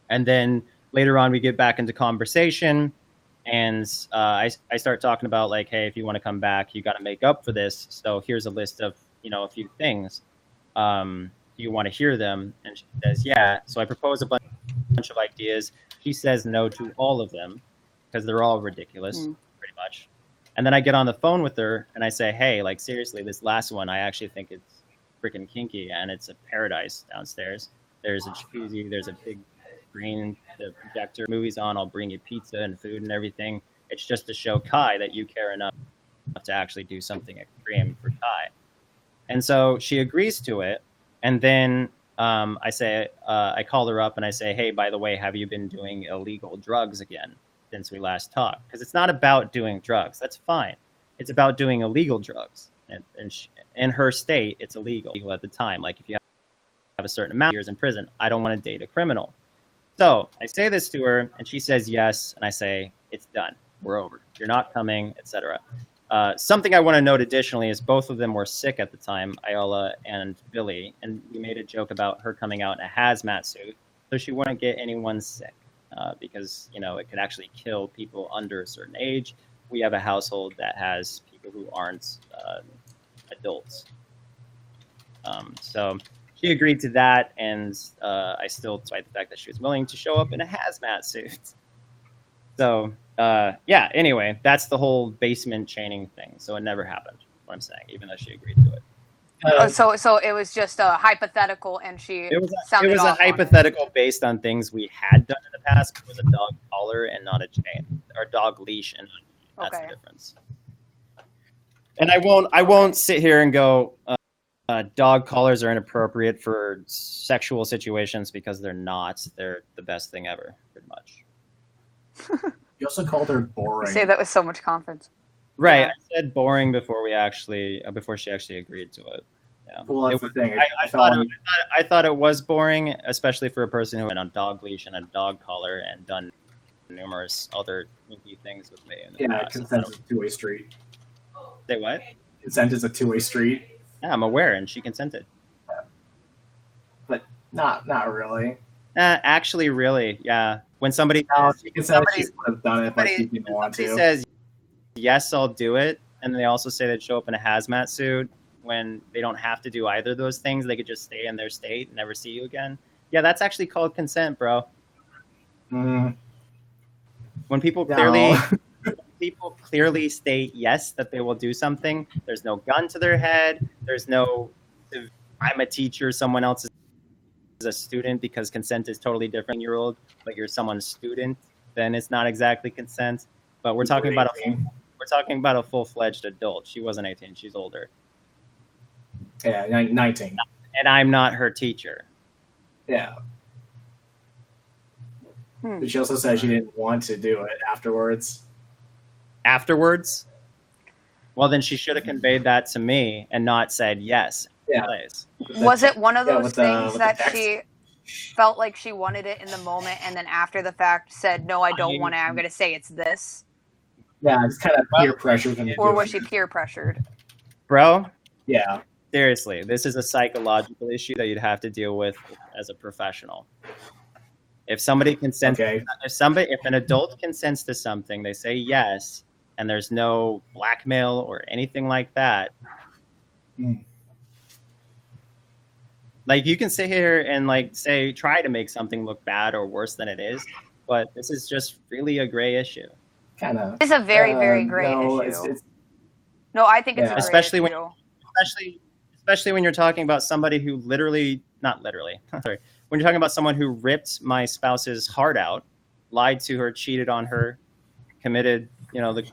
And then later on, we get back into conversation, and I start talking about, like, hey, if you want to come back, you got to make up for this. So here's a list of, a few things. Do you want to hear them? And she says, yeah. So I propose a bunch of ideas. She says no to all of them because they're all ridiculous, pretty much. And then I get on the phone with her and I say, hey, like, seriously, this last one, I actually think it's freaking kinky, and it's a paradise downstairs. There's a jacuzzi, there's a big screen, the projector, movies on. I'll bring you pizza and food and everything. It's just to show Kai that you care enough to actually do something extreme for Kai. And so she agrees to it. And then I call her up and I say, hey, by the way, have you been doing illegal drugs again since we last talked? Because it's not about doing drugs. That's fine. It's about doing illegal drugs. And in her state, it's illegal at the time. Like if you have a certain amount of years in prison, I don't want to date a criminal. So I say this to her and she says yes. And I say, it's done. We're over. You're not coming, etc. Something I want to note additionally is both of them were sick at the time, Iola and Billy, and we made a joke about her coming out in a hazmat suit so she wouldn't get anyone sick because, you know, it could actually kill people under a certain age. We have a household that has people who aren't adults. So she agreed to that, and I still, despite the fact that she was willing to show up in a hazmat suit. So, yeah, anyway, that's the whole basement chaining thing. So it never happened, what I'm saying, even though she agreed to it. So it was just a hypothetical, and it was a hypothetical based on things we had done in the past. It was a dog collar and not a chain, or dog leash, and that's the difference. And I won't sit here and go, dog collars are inappropriate for sexual situations, because they're not. They're the best thing ever, pretty much. You also called her boring. You say that with so much confidence. Right, Yeah. I said boring before she actually agreed to it. Yeah. Well, that's the thing. I thought it was boring, especially for a person who went on dog leash and a dog collar and done numerous other kinky things with me. Yeah, consent is a two-way street. Say what? Consent is a two-way street. Yeah, I'm aware, and she consented. Yeah. But not really. Actually, really, yeah. When somebody she would have done it, but she didn't want to. Says, yes, I'll do it, and they also say they'd show up in a hazmat suit when they don't have to do either of those things. They could just stay in their state and never see you again. Yeah, that's actually called consent, bro. Mm. When people clearly state yes, that they will do something, there's no gun to their head. There's no, I'm a teacher, someone else is a student, because consent is totally different. Year-old, but you're someone's student, then it's not exactly consent. But we're talking about a full-fledged adult. She wasn't 18; she's older. Yeah, 19. And I'm not her teacher. Yeah. But she also said she didn't want to do it afterwards. Afterwards? Well, then she should have conveyed that to me and not said yes. Yeah. Was it one of those things that she felt like she wanted it in the moment, and then after the fact said, no, I don't want it, I'm going to say it's this? Yeah, it's kind of peer pressure. Or was she peer pressured? Bro? Yeah. Seriously, this is a psychological issue that you'd have to deal with as a professional. If somebody consents, if an adult consents to something, they say yes, and there's no blackmail or anything like that. Like, you can sit here and try to make something look bad or worse than it is, but this is just really a gray issue. Kind of. It's a very, very gray issue. No, I think it's a gray issue. Especially when you're talking about somebody who when you're talking about someone who ripped my spouse's heart out, lied to her, cheated on her, committed, the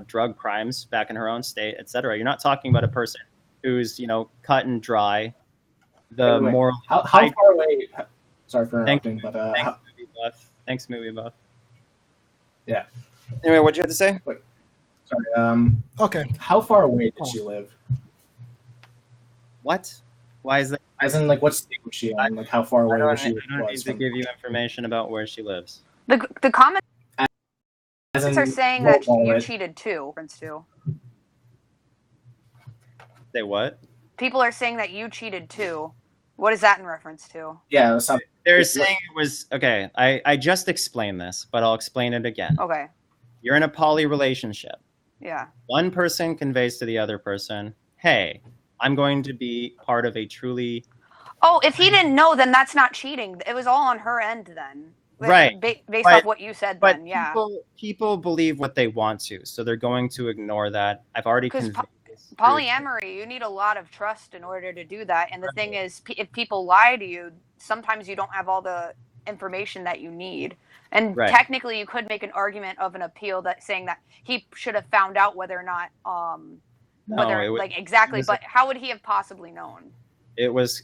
drug crimes back in her own state, etc. You're not talking about a person who's, cut and dry. The moral. How far away? Sorry for interrupting, thanks, movie buff. Yeah. Anyway, what'd you have to say? Wait. Sorry. Okay. How far away did she live? What? Why is that? As in, what state was she in? How far away was she? I don't need to give you information about where she lives. The comments are saying that you cheated too. Say what? People are saying that you cheated too. What is that in reference to? Yeah, they're saying it was okay. I just explained this, but I'll explain it again. Okay. You're in a poly relationship. Yeah. One person conveys to the other person, "Hey, I'm going to be part of a truly." Oh, if he didn't know, then that's not cheating. It was all on her end then. Right. Based off what you said then, yeah. People believe what they want to, so they're going to ignore that. I've already conveyed this. Polyamory, you need a lot of trust in order to do that. And the thing is, if people lie to you, sometimes you don't have all the information that you need. And Right. technically, you could make an argument of an appeal that saying that he should have found out whether or not, exactly. But how would he have possibly known? It was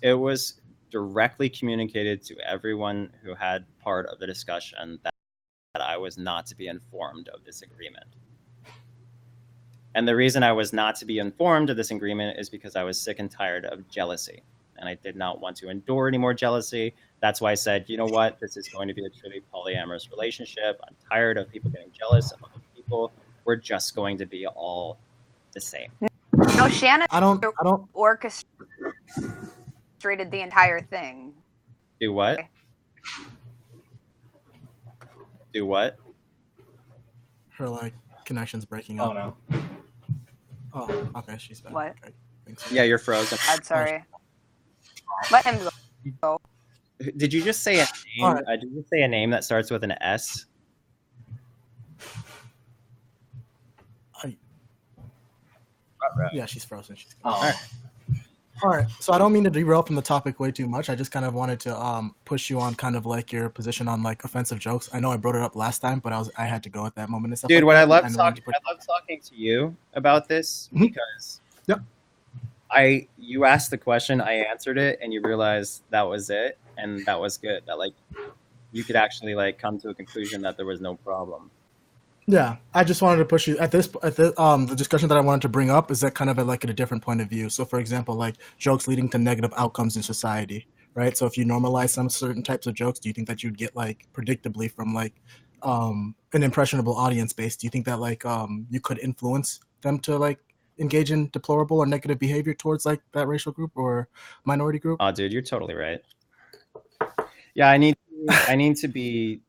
directly communicated to everyone who had part of the discussion that I was not to be informed of this agreement. And the reason I was not to be informed of this agreement is because I was sick and tired of jealousy. And I did not want to endure any more jealousy. That's why I said, you know what? This is going to be a truly polyamorous relationship. I'm tired of people getting jealous of other people. We're just going to be all the same. No, Shannon I don't orchestrated the entire thing. Do what? Do what? Her like connection's breaking Oh up. no. Oh, okay, she's back. What? Okay, thanks. Yeah, you're frozen. I'm sorry. Let him go. Did you just say a name? All right. Did you say a name that starts with an S? Yeah, she's frozen. She's Oh. All right, so I don't mean to derail from the topic way too much. I just kind of wanted to push you on kind of like your position on like offensive jokes. I know I brought it up last time, but I had to go at that moment and stuff. Dude, like what that. I love And talking to you about this Mhm. because Yep. you asked the question, I answered it, and you realized that was it, and that was good. That like you could actually like come to a conclusion that there was no problem. Yeah, I just wanted to push you the discussion that I wanted to bring up is that kind of at a different point of view. So, for example, like jokes leading to negative outcomes in society, right? So, if you normalize some certain types of jokes, do you think that you'd get like predictably from like an impressionable audience base? Do you think that like you could influence them to like engage in deplorable or negative behavior towards like that racial group or minority group? Oh, dude, you're totally right. Yeah, I need to be.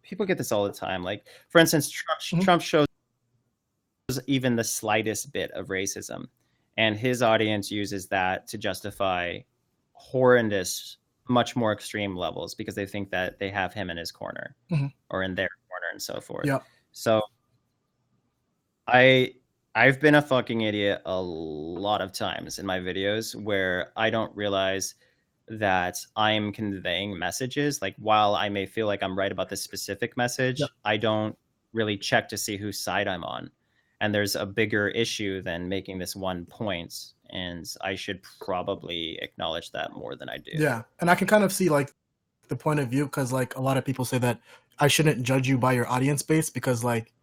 People get this all the time. Like, for instance, Trump shows even the slightest bit of racism, and his audience uses that to justify horrendous, much more extreme levels because they think that they have him in his corner or in their corner and so forth. Yep. So I've been a fucking idiot a lot of times in my videos where I don't realize that I'm conveying messages. Like, while I may feel like I'm right about this specific message, Yep. I don't really check to see whose side I'm on. And there's a bigger issue than making this one point. And I should probably acknowledge that more than I do. Yeah, and I can kind of see like the point of view because like a lot of people say that I shouldn't judge you by your audience base because like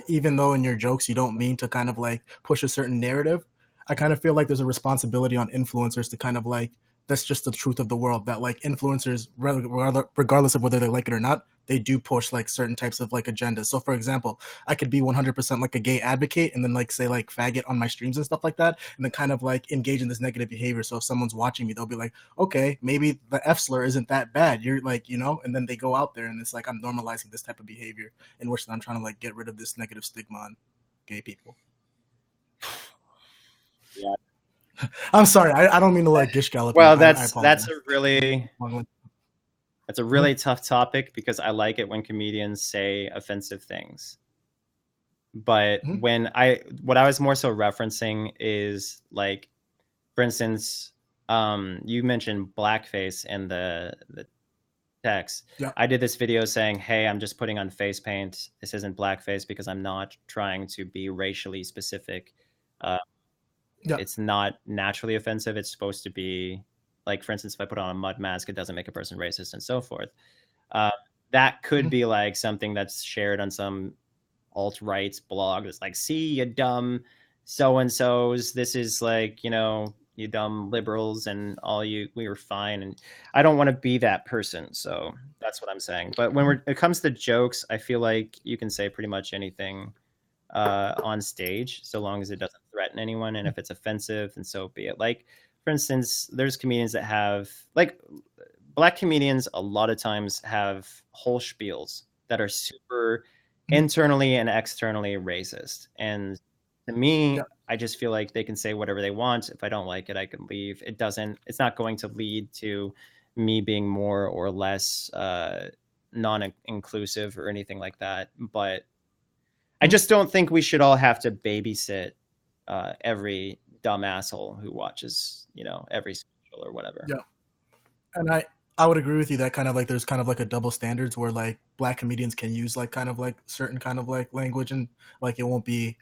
even though in your jokes you don't mean to kind of like push a certain narrative, I kind of feel like there's a responsibility on influencers to kind of like that's just the truth of the world that like influencers regardless of whether they like it or not, they do push like certain types of like agendas. So for example, I could be 100% like a gay advocate and then like say like faggot on my streams and stuff like that and then kind of like engage in this negative behavior. So if someone's watching me, they'll be like, okay, maybe the F slur isn't that bad. You're like, you know, and then they go out there and it's like I'm normalizing this type of behavior in which I'm trying to like get rid of this negative stigma on gay people. Yeah. I'm sorry, I don't mean to like gish gallop. Well, that's a really tough topic because I like it when comedians say offensive things. But what I was more so referencing is like, for instance, you mentioned blackface in the text. Yeah. I did this video saying, hey, I'm just putting on face paint. This isn't blackface because I'm not trying to be racially specific. It's not naturally offensive. It's supposed to be like, for instance, if I put on a mud mask, it doesn't make a person racist and so forth. That could be like something that's shared on some alt-right blog. It's like, see, you dumb so-and-sos. This is like, you know, you dumb liberals and all you, we were fine. And I don't want to be that person. So that's what I'm saying. But when it comes to jokes, I feel like you can say pretty much anything on stage, so long as it doesn't threaten anyone. And if it's offensive, then so be it. Like, for instance, there's comedians that have, like, black comedians a lot of times have whole spiels that are super internally and externally racist. And to me, I just feel like they can say whatever they want. If I don't like it, I can leave. It's not going to lead to me being more or less non-inclusive or anything like that. But I just don't think we should all have to babysit every dumb asshole who watches, you know, every special or whatever. Yeah. And I would agree with you that kind of like there's kind of like a double standards where like black comedians can use like kind of like certain kind of like language and like it won't be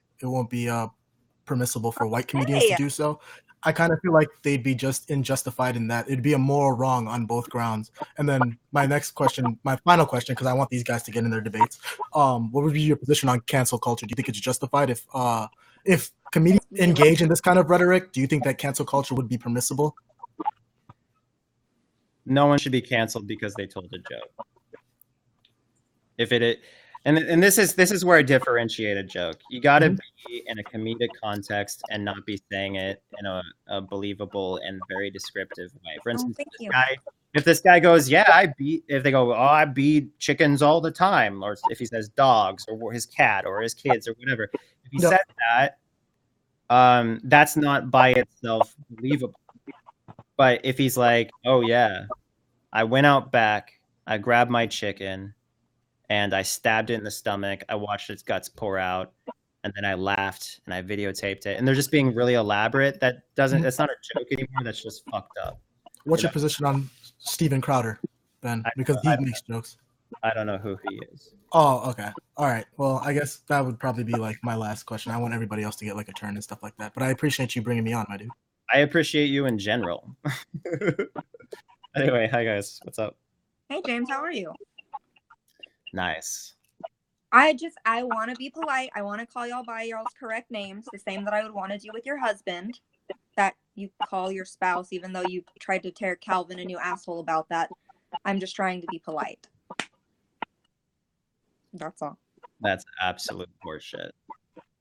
permissible for white comedians to do so. I kind of feel like they'd be just unjustified in that. It'd be a moral wrong on both grounds. And then my next question, my final question, because I want these guys to get in their debates. What would be your position on cancel culture? Do you think it's justified if comedians engage in this kind of rhetoric? Do you think that cancel culture would be permissible? No one should be canceled because they told a joke. If it, and this is where I differentiate a joke. You got to be in a comedic context and not be saying it in a believable and very descriptive way. For instance, if this guy goes, yeah, if they go, oh, I beat chickens all the time, or if he says dogs or his cat or his kids or whatever, if he said that, that's not by itself believable. But if he's like, oh yeah, I went out back, I grabbed my chicken, and I stabbed it in the stomach, I watched its guts pour out, and then I laughed and I videotaped it, and they're just being really elaborate, that's not a joke anymore, that's just fucked up. What's your position on Steven Crowder, Ben? Because he makes jokes. I don't know who he is. Oh, okay. All right. Well, I guess that would probably be like my last question. I want everybody else to get like a turn and stuff like that. But I appreciate you bringing me on, my dude. I appreciate you in general. Anyway, hi guys. What's up? Hey James, how are you? Nice. I want to be polite. I want to call y'all by y'all's correct names, the same that I would want to do with your husband, that you call your spouse, even though you tried to tear Calvin a new asshole about that. I'm just trying to be polite. That's all. That's absolute horseshit.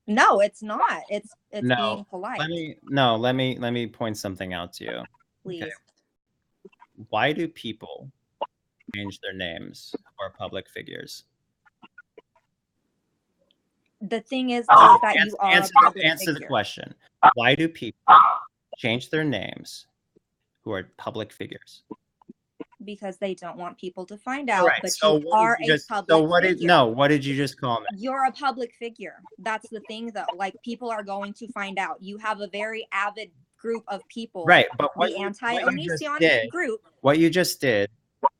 No, it's not. It's being polite. Let me point something out to you. Please. Okay. Why do people change their names or public figures? The thing is that you are answer the question. Why do people change their names who are public figures? Because they don't want people to find out. Right. But so you are a public figure. What did you just call me? You're a public figure. That's the thing, though. Like, people are going to find out. You have a very avid group of people. Right, but the anti-Onision group. What you just did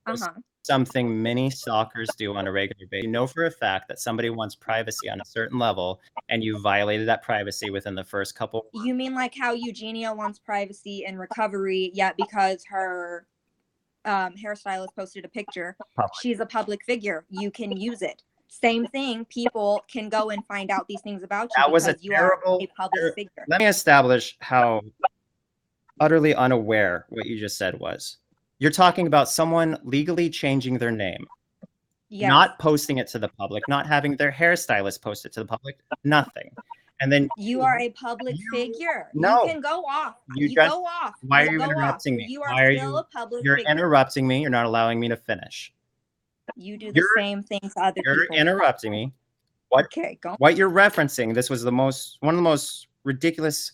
was something many stalkers do on a regular basis. You know for a fact that somebody wants privacy on a certain level, and you violated that privacy within the first couple. You mean like how Eugenia wants privacy in recovery, yet because her hairstylist posted a picture, she's a public figure. You can use it. Same thing. People can go and find out these things about you because you are a public figure. Let me establish how utterly unaware what you just said was. You're talking about someone legally changing their name, not posting it to the public, not having their hairstylist post it to the public, nothing. And then you are a public figure. No, you can go off. Go off. Why are you interrupting me? You are still a public figure. You're interrupting me. You're not allowing me to finish. You do the same thing to other people. You're interrupting me. What you're referencing, this was one of the most ridiculous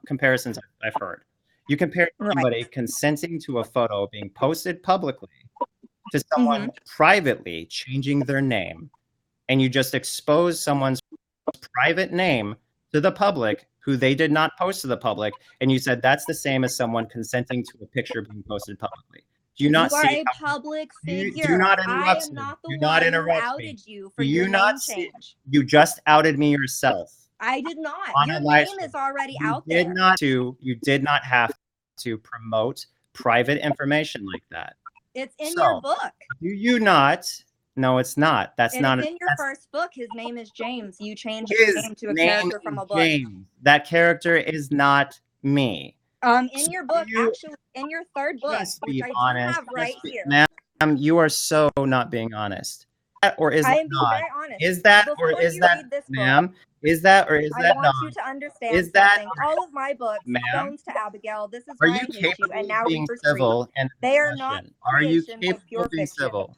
comparisons I've heard. You compared somebody consenting to a photo being posted publicly to someone privately changing their name, and you just exposed someone's private name to the public who they did not post to the public, and you said that's the same as someone consenting to a picture being posted publicly. Do you not see? You are a public figure. Do not interrupt me. I am not the one who outed you for your name change. You just outed me yourself. I did not. Your name is already out there. You did not have to promote private information like that. It's in your book. Do you not? No, it's not. That's not in your first book. His name is James. You changed his name to a character from a book. James. That character is not me. In your book, actually, in your third book, which I do have right here. Ma'am, you are so not being honest. Or is I it am not? Being very honest. Is that or is that, ma'am? Is that or is that not? I want you to understand something. All of my books, Stones to Abigail, this is why I hate you, and now being civil and they are not. Are you capable of being civil?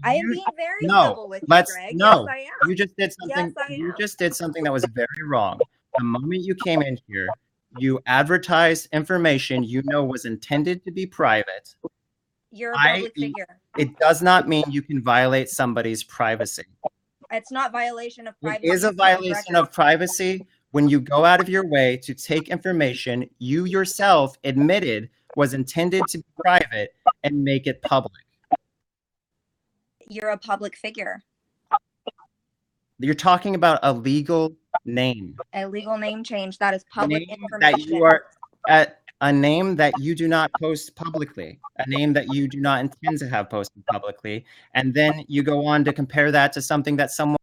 I am being very civil with you, Greg. No, yes, I am. You just did something. Yes, you just did something that was very wrong. The moment you came in here, you advertised information you know was intended to be private. You're a public figure. It does not mean you can violate somebody's privacy. It's not violation of privacy. It is a violation of privacy when you go out of your way to take information you yourself admitted was intended to be private and make it public? You're a public figure. You're talking about a legal name. A legal name change that is public information. That you are at a name that you do not post publicly, a name that you do not intend to have posted publicly, and then you go on to compare that to something that someone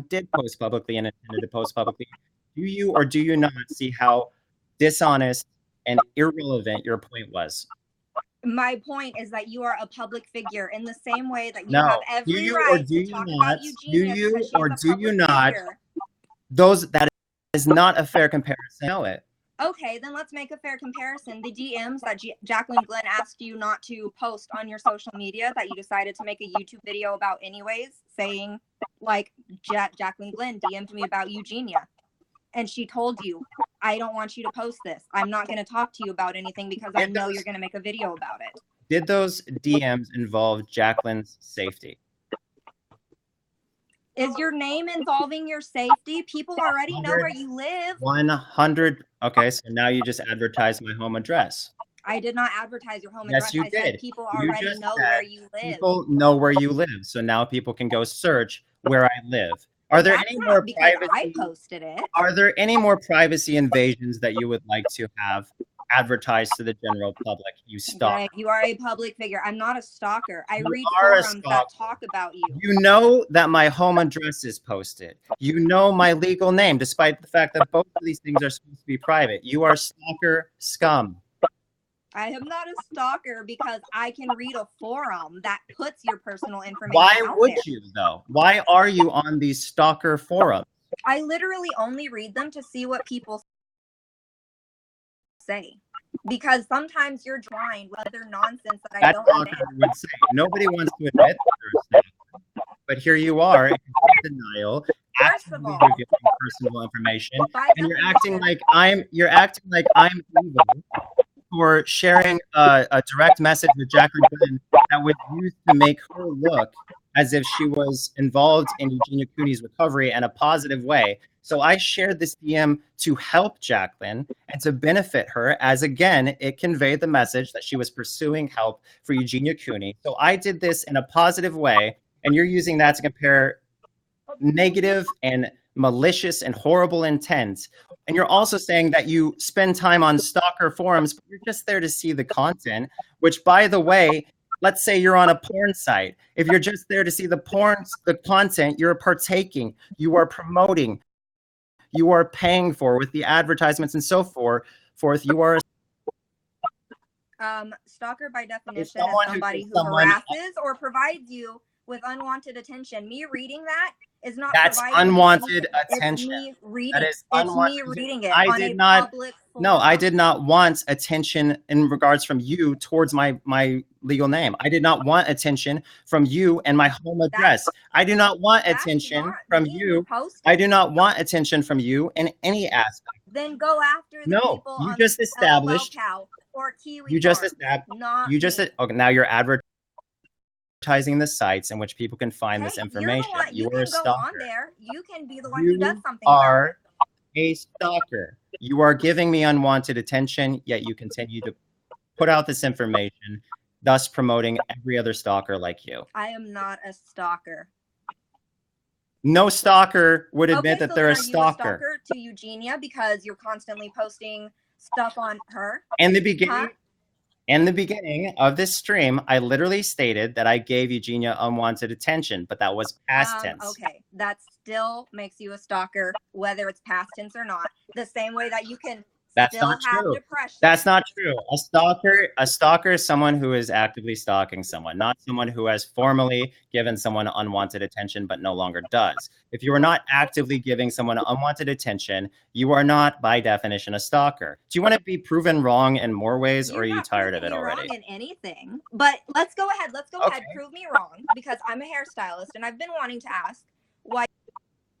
did post publicly and intended to post publicly. Do you or do you not see how dishonest and irrelevant your point was? My point is that you are a public figure in the same way that you No. have every Do you right or do to you talk not? about Eugenia Do you because she's or a do you public not? figure. That is not a fair comparison. Know it. Okay, then let's make a fair comparison. The DMs that Jacqueline Glenn asked you not to post on your social media that you decided to make a YouTube video about anyways, saying like Jacqueline Glenn DM'd me about Eugenia. And she told you, I don't want you to post this. I'm not going to talk to you about anything because I know you're going to make a video about it. Did those DMs involve Jacqueline's safety? Is your name involving your safety? People already know where you live. 100. Okay, so now you just advertised my home address. I did not advertise your home Yes, address. you I did. said people You already just know said where you live. People know where you live, so now people can go search where I live. Are there That's any not more because privacy? I posted it. Are there any more privacy invasions that you would like to have advertised to the general public? You stalker. Greg, you are a public figure. I'm not a stalker. I read are a forums that stalker. talk about you. You know that my home address is posted. You know my legal name, despite the fact that both of these things are supposed to be private. You are stalker scum. I am not a stalker because I can read a forum that puts your personal information Why out would there. you, though? Why are you on these stalker forums? I literally only read them to see what people say. Because sometimes you're drawing with other nonsense that I That's don't what understand. I would say. Nobody wants to admit that they're a stalker, but here you are in denial, First of actively all, revealing personal information, by and you're definition, acting like I'm evil for sharing a direct message with Jacqueline Glenn that was used to make her look as if she was involved in Eugenia Cooney's recovery in a positive way. So I shared this DM to help Jacqueline and to benefit her, as again, it conveyed the message that she was pursuing help for Eugenia Cooney. So I did this in a positive way, and you're using that to compare negative and malicious and horrible intent. And you're also saying that you spend time on stalker forums, but you're just there to see the content, which, by the way, let's say you're on a porn site. If you're just there to see the content, you're partaking, you are promoting, you are paying for with the advertisements and so forth. You are stalker by definition is somebody who harasses or provides you with unwanted attention. Me reading that is not. That's unwanted attention. It's me reading. That is It's unwanted. me reading it. I on did a not. Public No, I forum. did not want attention in regards from you towards my legal name. I did not want attention from you and my home address. I do not want attention from you. I do not want attention from you in any aspect. Then go after the No, people you on just established. LOL Cow or Kiwi You just Farm, established. not You just me. okay. Now you're advertising the sites in which people can find this Hey, information. You You are a can go on stalker. there. You can be the one who does You something about are it. a stalker. You are giving me unwanted attention, yet you continue to put out this information, thus promoting every other stalker like you. I am not a stalker. No stalker would admit Okay, that so they're then a are you stalker. To Eugenia because you're constantly posting stuff on her? In the beginning, Huh? in the beginning of this stream, I literally stated that I gave Eugenia unwanted attention, but that was past tense. Okay, that still makes you a stalker, whether it's past tense or not. The same way that you can That's still not have true. depression. That's not true. A stalker is someone who is actively stalking someone, not someone who has formally given someone unwanted attention but no longer does. If you are not actively giving someone unwanted attention, you are not, by definition, a stalker. Do you want to be proven wrong in more ways, or are you tired of it already? Wrong in anything, but let's go ahead. Let's go Okay. ahead. Prove me wrong, because I'm a hairstylist and I've been wanting to ask why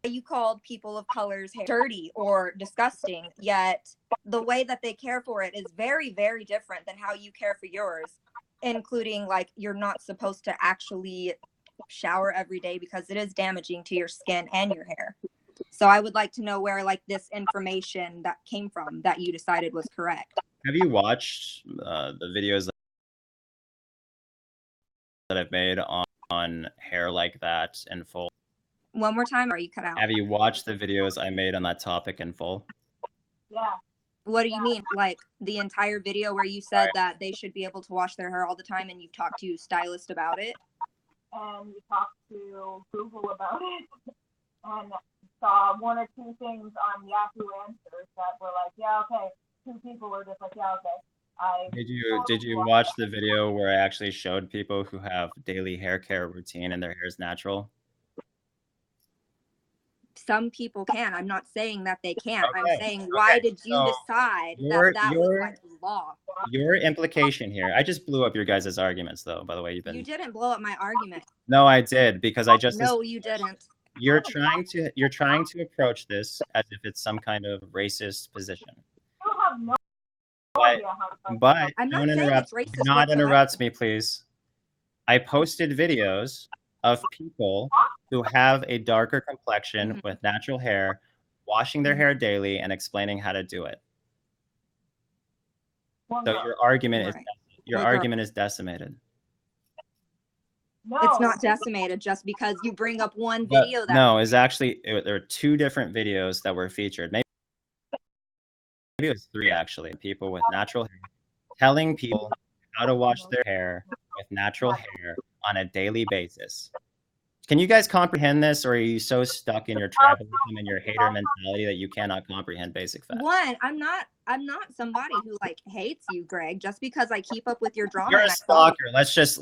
you called people of color's hair dirty or disgusting, yet the way that they care for it is very, very different than how you care for yours, including like you're not supposed to actually shower every day because it is damaging to your skin and your hair. So I would like to know where like this information that came from that you decided was correct. Have you watched the videos that I've made on hair like that in full. One more time, or are you cut out? Have you watched the videos I made on that topic in full? Yeah. What do you mean? Like the entire video where you said that they should be able to wash their hair all the time, and you've talked to stylist about it? And we talked to Google about it and saw one or two things on Yahoo Answers that were like, yeah, okay. Two people were just like, yeah, okay. Did you watch the video where I actually showed people who have daily hair care routine and their hair is natural? Some people can. I'm not saying that they can't. Okay. I'm saying, why did you decide that was like law? Your implication here. I just blew up your guys' arguments, though. By the way, You didn't blow up my argument. No, I did, because I just. No, you didn't. You're trying to approach this as if it's some kind of racist position. You have no idea how but don't interrupt me, please. I posted videos of people who have a darker complexion with natural hair, washing their hair daily and explaining how to do it. So your argument is decimated. No. It's not decimated just because you bring up one video. It's actually there are two different videos that were featured. Maybe it was three actually. People with natural hair telling people how to wash their hair with natural hair on a daily basis. Can you guys comprehend this, or are you so stuck in your tribalism and your hater mentality that you cannot comprehend basic facts? One, I'm not somebody who like hates you, Greg, just because I keep up with your drama. You're a stalker. Let's just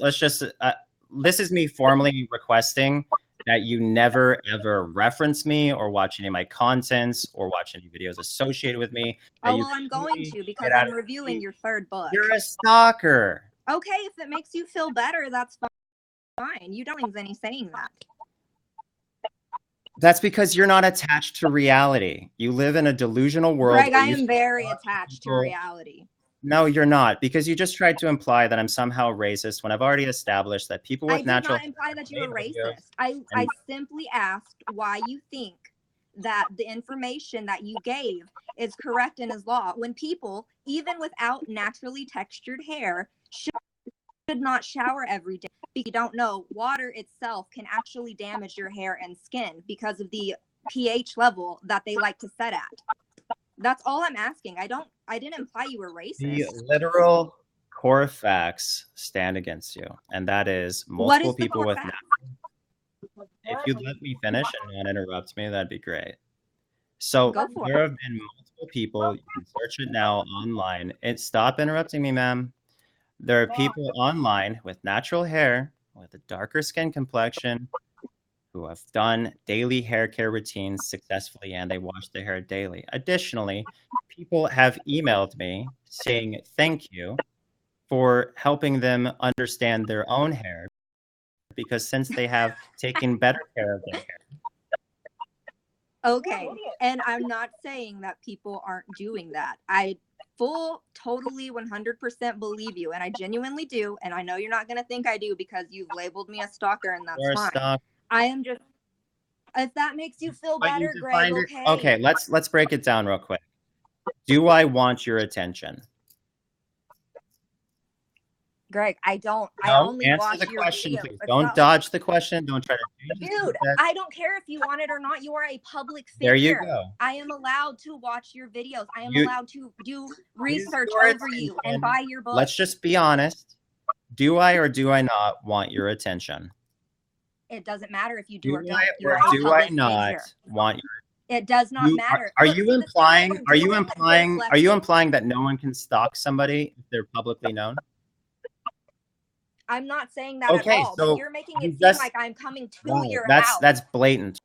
this is me formally requesting that you never ever reference me or watch any of my contents or watch any videos associated with me. Oh, well, I'm going to, because I'm reviewing your third book. You're a stalker. Okay, if it makes you feel better, that's fine. You don't think any saying that. That's because you're not attached to reality. You live in a delusional world. Greg, I am very attached to reality. No, you're not, because you just tried to imply that I'm somehow racist when I've already established that people with natural. I did not imply that you were racist. I simply asked why you think that the information that you gave is correct and is law, when people, even without naturally textured hair, should not shower every day. Because you don't know, water itself can actually damage your hair and skin because of the pH level that they like to set at. That's all I'm asking. I didn't imply you were racist. The literal core facts stand against you, and that is multiple people with natural. If you let me finish and not interrupt me, that'd be great. So there have been multiple people. You can search it now online. Stop interrupting me, ma'am. There are people online with natural hair, with a darker skin complexion, who have done daily hair care routines successfully, and they wash their hair daily. Additionally, people have emailed me saying thank you for helping them understand their own hair, because since they have taken better care of their hair. Okay, and I'm not saying that people aren't doing that. I totally 100% believe you, and I genuinely do, and I know you're not going to think I do because you've labeled me a stalker, and that's fine. I am just, if that makes you feel better, Greg, okay. Okay, let's break it down real quick. Do I want your attention? Greg, I don't. No, I only answer watch the your question, videos. please. Don't dodge the question. Don't try to. Dude, I don't care if you want it or not. You are a public figure. There you go. I am allowed to watch your videos. I am allowed to do research over you and buy your books. Let's just be honest. Do I or do I not want your attention? It doesn't matter if you do or don't. Do I not want your? It does not matter. Are you implying that no one can stalk somebody if they're publicly known? I'm not saying that at all. So but you're making it seem like I'm coming to your house. That's blatant,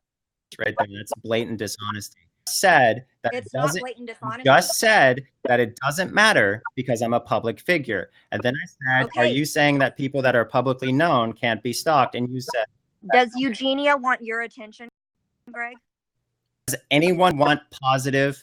right there. That's blatant dishonesty. Said that it's not blatant dishonesty. Just said that it doesn't matter because I'm a public figure, and then I said, "Are you saying that people that are publicly known can't be stalked?" And you said, "Does Eugenia want your attention, Greg? Does anyone want positive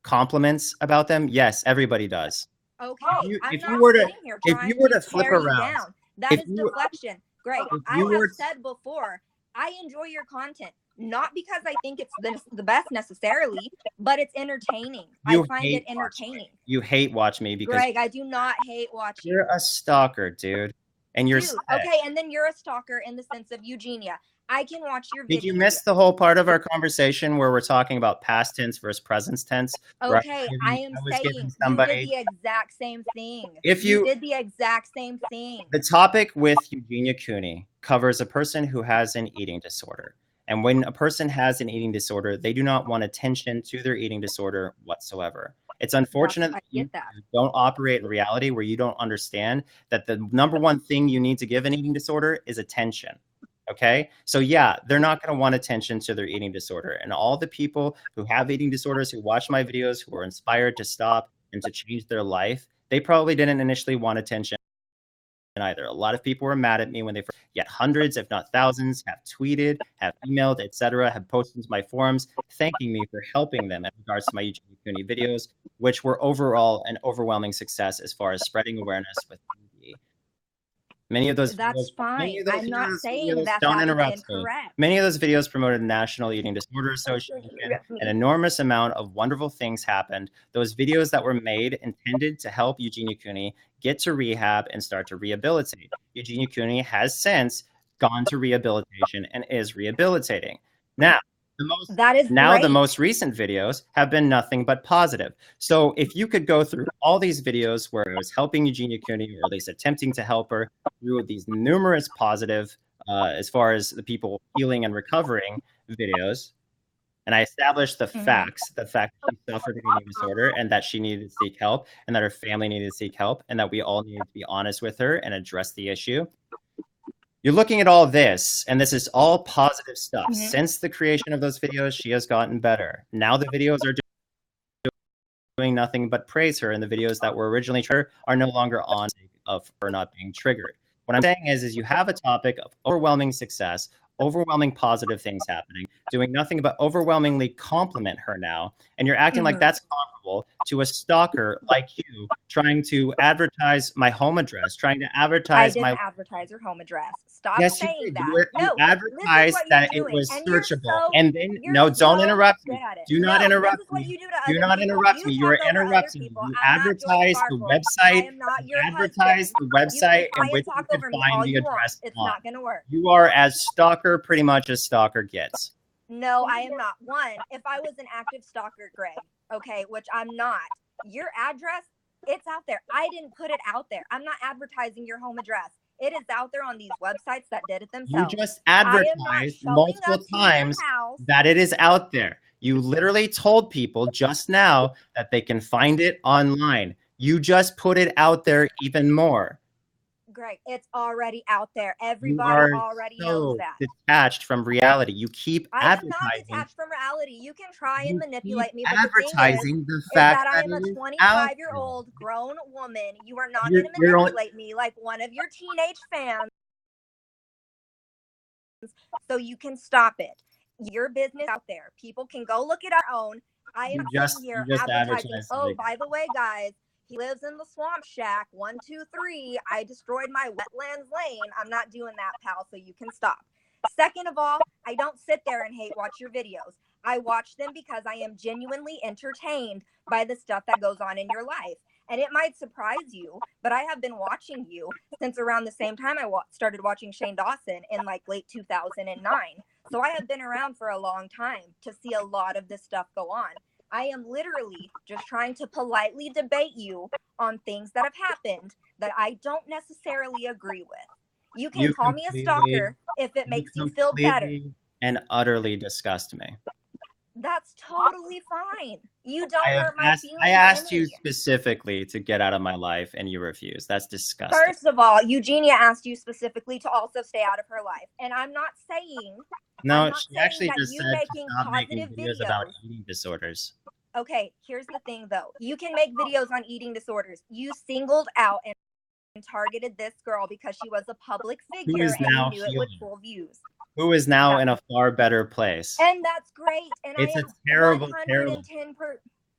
compliments about them? Yes, everybody does. Okay. If you were to flip around, that is deflection, Greg. I have said before, I enjoy your content, not because I think it's the best necessarily, but it's entertaining. I find it entertaining. You hate watch me because Greg, I do not hate watch you. You're a stalker, dude. And you're Dude, sick. okay, and then you're a stalker in the sense of Eugenia. I can watch your Did videos. you miss the whole part of our conversation where we're talking about past tense versus present tense? Okay, I am saying somebody, you did the exact same thing. If you did the exact same thing. The topic with Eugenia Cooney covers a person who has an eating disorder. And when a person has an eating disorder, they do not want attention to their eating disorder whatsoever. It's unfortunate that you don't operate in reality where you don't understand that the number one thing you need to give an eating disorder is attention. Okay. So yeah, they're not going to want attention to their eating disorder. And all the people who have eating disorders, who watch my videos, who are inspired to stop and to change their life, they probably didn't initially want attention either. A lot of people were mad at me when they first, yet hundreds, if not thousands, have tweeted, have emailed, etc., have posted to my forums thanking me for helping them in regards to my Eugenia Cooney videos, which were overall an overwhelming success as far as spreading awareness with TV. Many of those That's videos, fine. I'm not saying that don't that interrupt is me. incorrect. Many of those videos promoted National Eating Disorder Association. An enormous amount of wonderful things happened. Those videos that were made intended to help Eugenia Cooney get to rehab and start to rehabilitate. Eugenia Cooney has since gone to rehabilitation and is rehabilitating. Now, the most recent videos have been nothing but positive. So if you could go through all these videos where I was helping Eugenia Cooney, or at least attempting to help her through these numerous positive, as far as the people healing and recovering videos, and I established the facts, the fact that she suffered an eating disorder and that she needed to seek help and that her family needed to seek help and that we all needed to be honest with her and address the issue. You're looking at all this, and this is all positive stuff. Since the creation of those videos, she has gotten better. Now the videos are doing nothing but praise her, and the videos that were originally triggered are no longer on of her not being triggered. What I'm saying is you have a topic of overwhelming success, overwhelming positive things happening, doing nothing but overwhelmingly compliment her now, and you're acting like that's comparable to a stalker like you trying to advertise my home address, trying to advertise I didn't advertise your home address. Stop Yes, saying you did. that. You advertised that it was searchable. And then, no, don't interrupt me. Do not interrupt me. Do not interrupt me. You are interrupting me. You advertised the website. You advertised the website in which you could find the address. It's not going to work. You are as stalker, pretty much as stalker gets. No, I am not. One, if I was an active stalker, Greg, okay, which I'm not, your address, it's out there. I didn't put it out there. I'm not advertising your home address. It is out there on these websites that did it themselves. You just advertised multiple times that it is out there. You literally told people just now that they can find it online. You just put it out there even more. Greg, it's already out there. Everybody already knows that. Detached from reality. You keep advertising. I am not detached from reality. You can try and manipulate me, but advertising the fact that I am a 25-year-old grown woman. You are not going to manipulate me like one of your teenage fans. So you can stop it. Your business out there. People can go look at our own. I am sitting here advertising. Oh, by the way, guys. He lives in the swamp shack. 1, 2, 3. I destroyed my wetlands lane. I'm not doing that, pal, so you can stop. Second of all, I don't sit there and hate watch your videos. I watch them because I am genuinely entertained by the stuff that goes on in your life. And it might surprise you, but I have been watching you since around the same time I started watching Shane Dawson in like late 2009. So I have been around for a long time to see a lot of this stuff go on. I am literally just trying to politely debate you on things that have happened that I don't necessarily agree with. You can call me a stalker if it makes you feel better. And utterly disgust me. That's totally fine. You don't hurt my feelings. I asked you specifically to get out of my life and you refused. That's disgusting. First of all, Eugenia asked you specifically to also stay out of her life. And I'm not saying she actually just said stop making videos about eating disorders. Okay, here's the thing though. You can make videos on eating disorders. You singled out and targeted this girl because she was a public figure and you knew it would pull views. Who is now in a far better place. And that's great. And it's I am a terrible.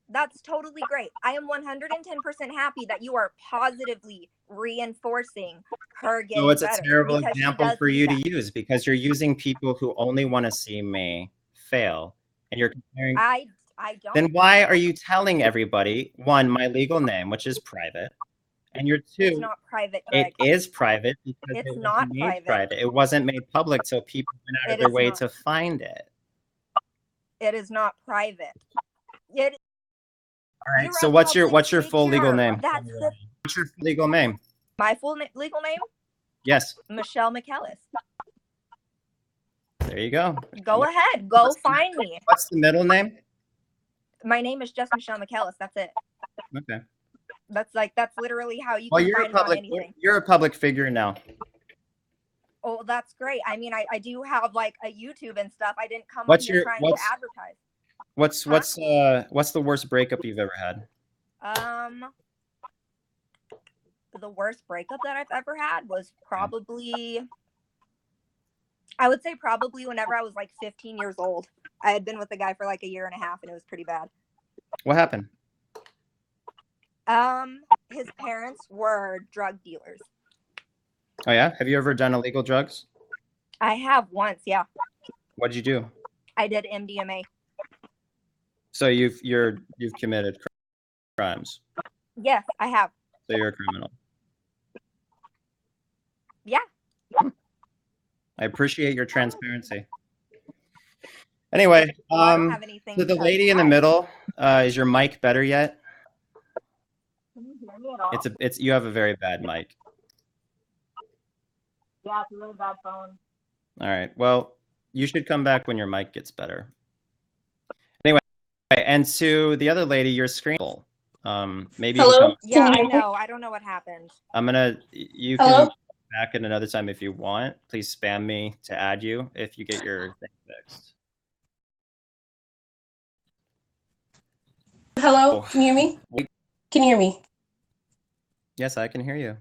That's totally great. I am 110% happy that you are positively reinforcing her getting better. So it's a terrible example for you to use because you're using people who only want to see me fail. And you're comparing. I don't. Then why are you telling everybody, one, my legal name, which is private, And you're It's two. not private, It Greg. is private because It's it was not made private. It wasn't made public, so people went out of It their is way not. to find it. It is not private. It, All right. you're So a what's your public full legal figure. name? That's the, What's your legal name? my full legal name? Yes. Michelle McKellis. There you go. Go ahead. Go find me. What's the middle name? My name is just Michelle McKellis. That's it. Okay. That's literally how you Well, can find me on anything. you're a public figure now. Oh, that's great. I mean, I do have like a YouTube and stuff. I didn't come What's on here your- trying what's- to advertise. What's the worst breakup you've ever had? The worst breakup that I've ever had was probably, I would say probably whenever I was like 15 years old. I had been with a guy for like a year and a half, and it was pretty bad. What happened? His parents were drug dealers. Oh yeah. Have you ever done illegal drugs? I have once, yeah. What'd you do? I did MDMA. So you've committed crimes. Yes, I have. So you're a criminal. Yeah. I appreciate your transparency. Anyway, Well, I don't have anything so the to lady in the hide. middle, is your mic better yet? Can you hear me at all? It's you have a very bad mic. Yeah, it's a really bad phone. All right. Well, you should come back when your mic gets better. Anyway, and to the other lady, your screen. Maybe you can Hello? come, Yeah, Can I you hear me? know. I don't know what happened. you Hello? can come back at another time if you want. Please spam me to add you if you get your thing fixed. Hello? Can you hear me? Can you hear me? Yes, I can hear you.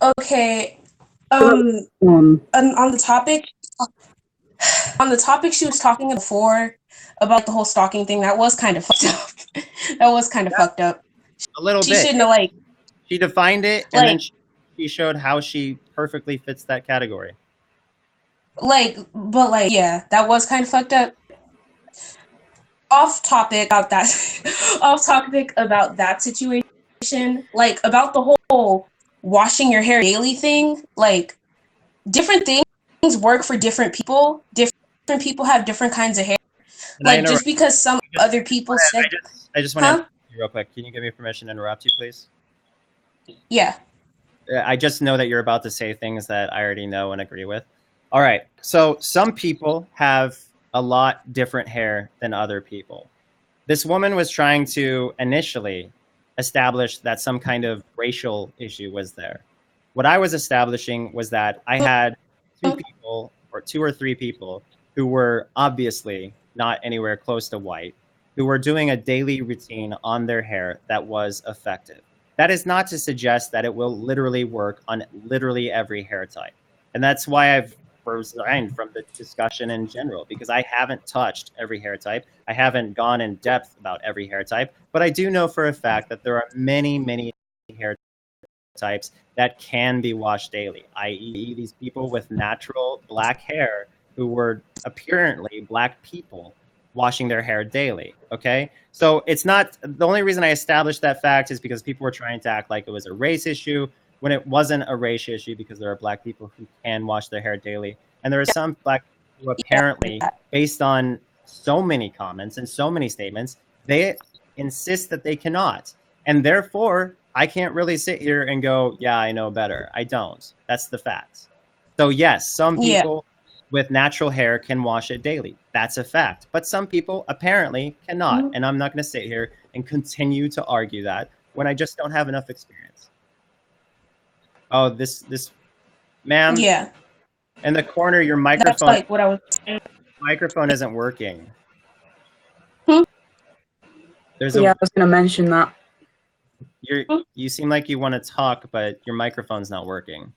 Okay. On the topic she was talking before about the whole stalking thing, that was kind of fucked up. That was kind of fucked up. A little She bit. shouldn't have like She defined it, and then Like- she showed how she perfectly fits that category. yeah, that was kind of fucked up. Off topic about that situation, like about the whole washing your hair daily thing, like different things work for different people. Different people have different kinds of hair. And I Like just because some other people said, I just want to Huh? interrupt you real quick. Can you give me permission to interrupt you, please? yeah, I just know that you're about to say things that I already know and agree with. All right. So some people have a lot different hair than other people. This woman was trying to initially establish that some kind of racial issue was there. What I was establishing was that I had two or three people who were obviously not anywhere close to white, who were doing a daily routine on their hair that was effective. That is not to suggest that it will literally work on literally every hair type. And that's why I've resigned from the discussion in general, because I haven't touched every hair type. I haven't gone in depth about every hair type, but I do know for a fact that there are many, many hair types that can be washed daily, i.e. these people with natural black hair who were apparently black people washing their hair daily. Okay. So it's not, the only reason I established that fact is because people were trying to act like it was a race issue when it wasn't a race issue, because there are black people who can wash their hair daily. And there are some black people who apparently, based on so many comments and so many statements, they insist that they cannot. And therefore, I can't really sit here and go, yeah, I know better. I don't. That's the facts. So yes, some people with natural hair can wash it daily. That's a fact. But some people apparently cannot. And I'm not going to sit here and continue to argue that when I just don't have enough experience. Oh, this ma'am. yeah. In the corner, your That's microphone like what I was saying. microphone isn't working. Hmm? There's Yeah, I was gonna mention that. you seem like you want to talk, but your microphone's not working.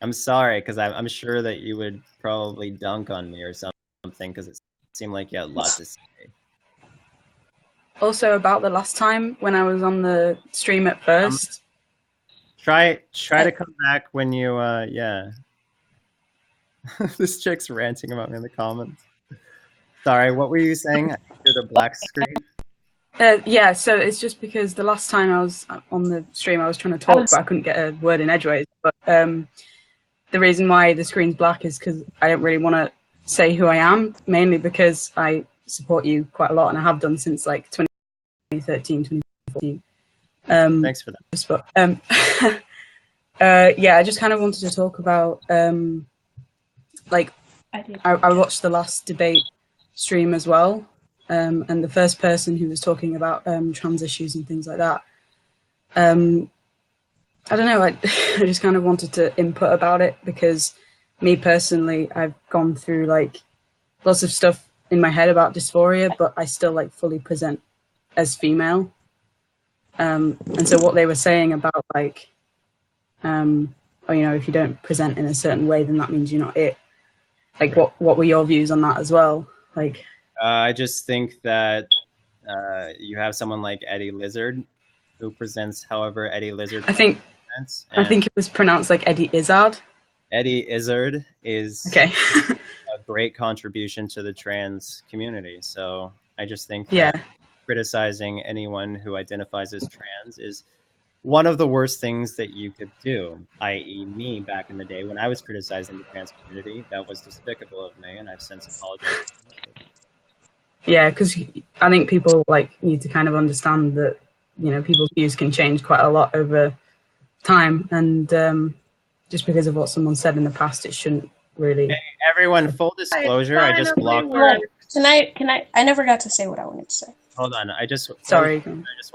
I'm sorry, because I'm sure that you would probably dunk on me or something, because it seemed like you had lots to say. Also about the last time when I was on the stream at first. Try to come back when you yeah. This chick's ranting about me in the comments. Sorry, what were you saying? the black screen? Yeah, so it's just because the last time I was on the stream, I was trying to talk, but I couldn't get a word in edgeways. But the reason why the screen's black is because I don't really want to say who I am, mainly because I support you quite a lot, and I have done since like 2013, 2014. Thanks for that. Yeah, I just kind of wanted to talk about like I watched the last debate stream as well. And the first person who was talking about trans issues and things like that, I don't know, I just kind of wanted to input about it because me personally, I've gone through like lots of stuff in my head about dysphoria, but I still like fully present as female. And so what they were saying about like, oh, you know, if you don't present in a certain way, then that means you're not it. Like, what were your views on that as well? Like, I just think that you have someone like Eddie Lizard who presents however Eddie Lizard presents. I think it was pronounced like Eddie Izzard. Eddie Izzard is okay. a great contribution to the trans community. So I just think that criticizing anyone who identifies as trans is one of the worst things that you could do, i.e. me back in the day when I was criticizing the trans community. That was despicable of me, and I've since apologized. Yeah, because I think people like need to kind of understand that, you know, people's views can change quite a lot over time, and just because of what someone said in the past, it shouldn't really. Hey, everyone, full disclosure, I just blocked. I never got to say what I wanted to say. Hold on, I just want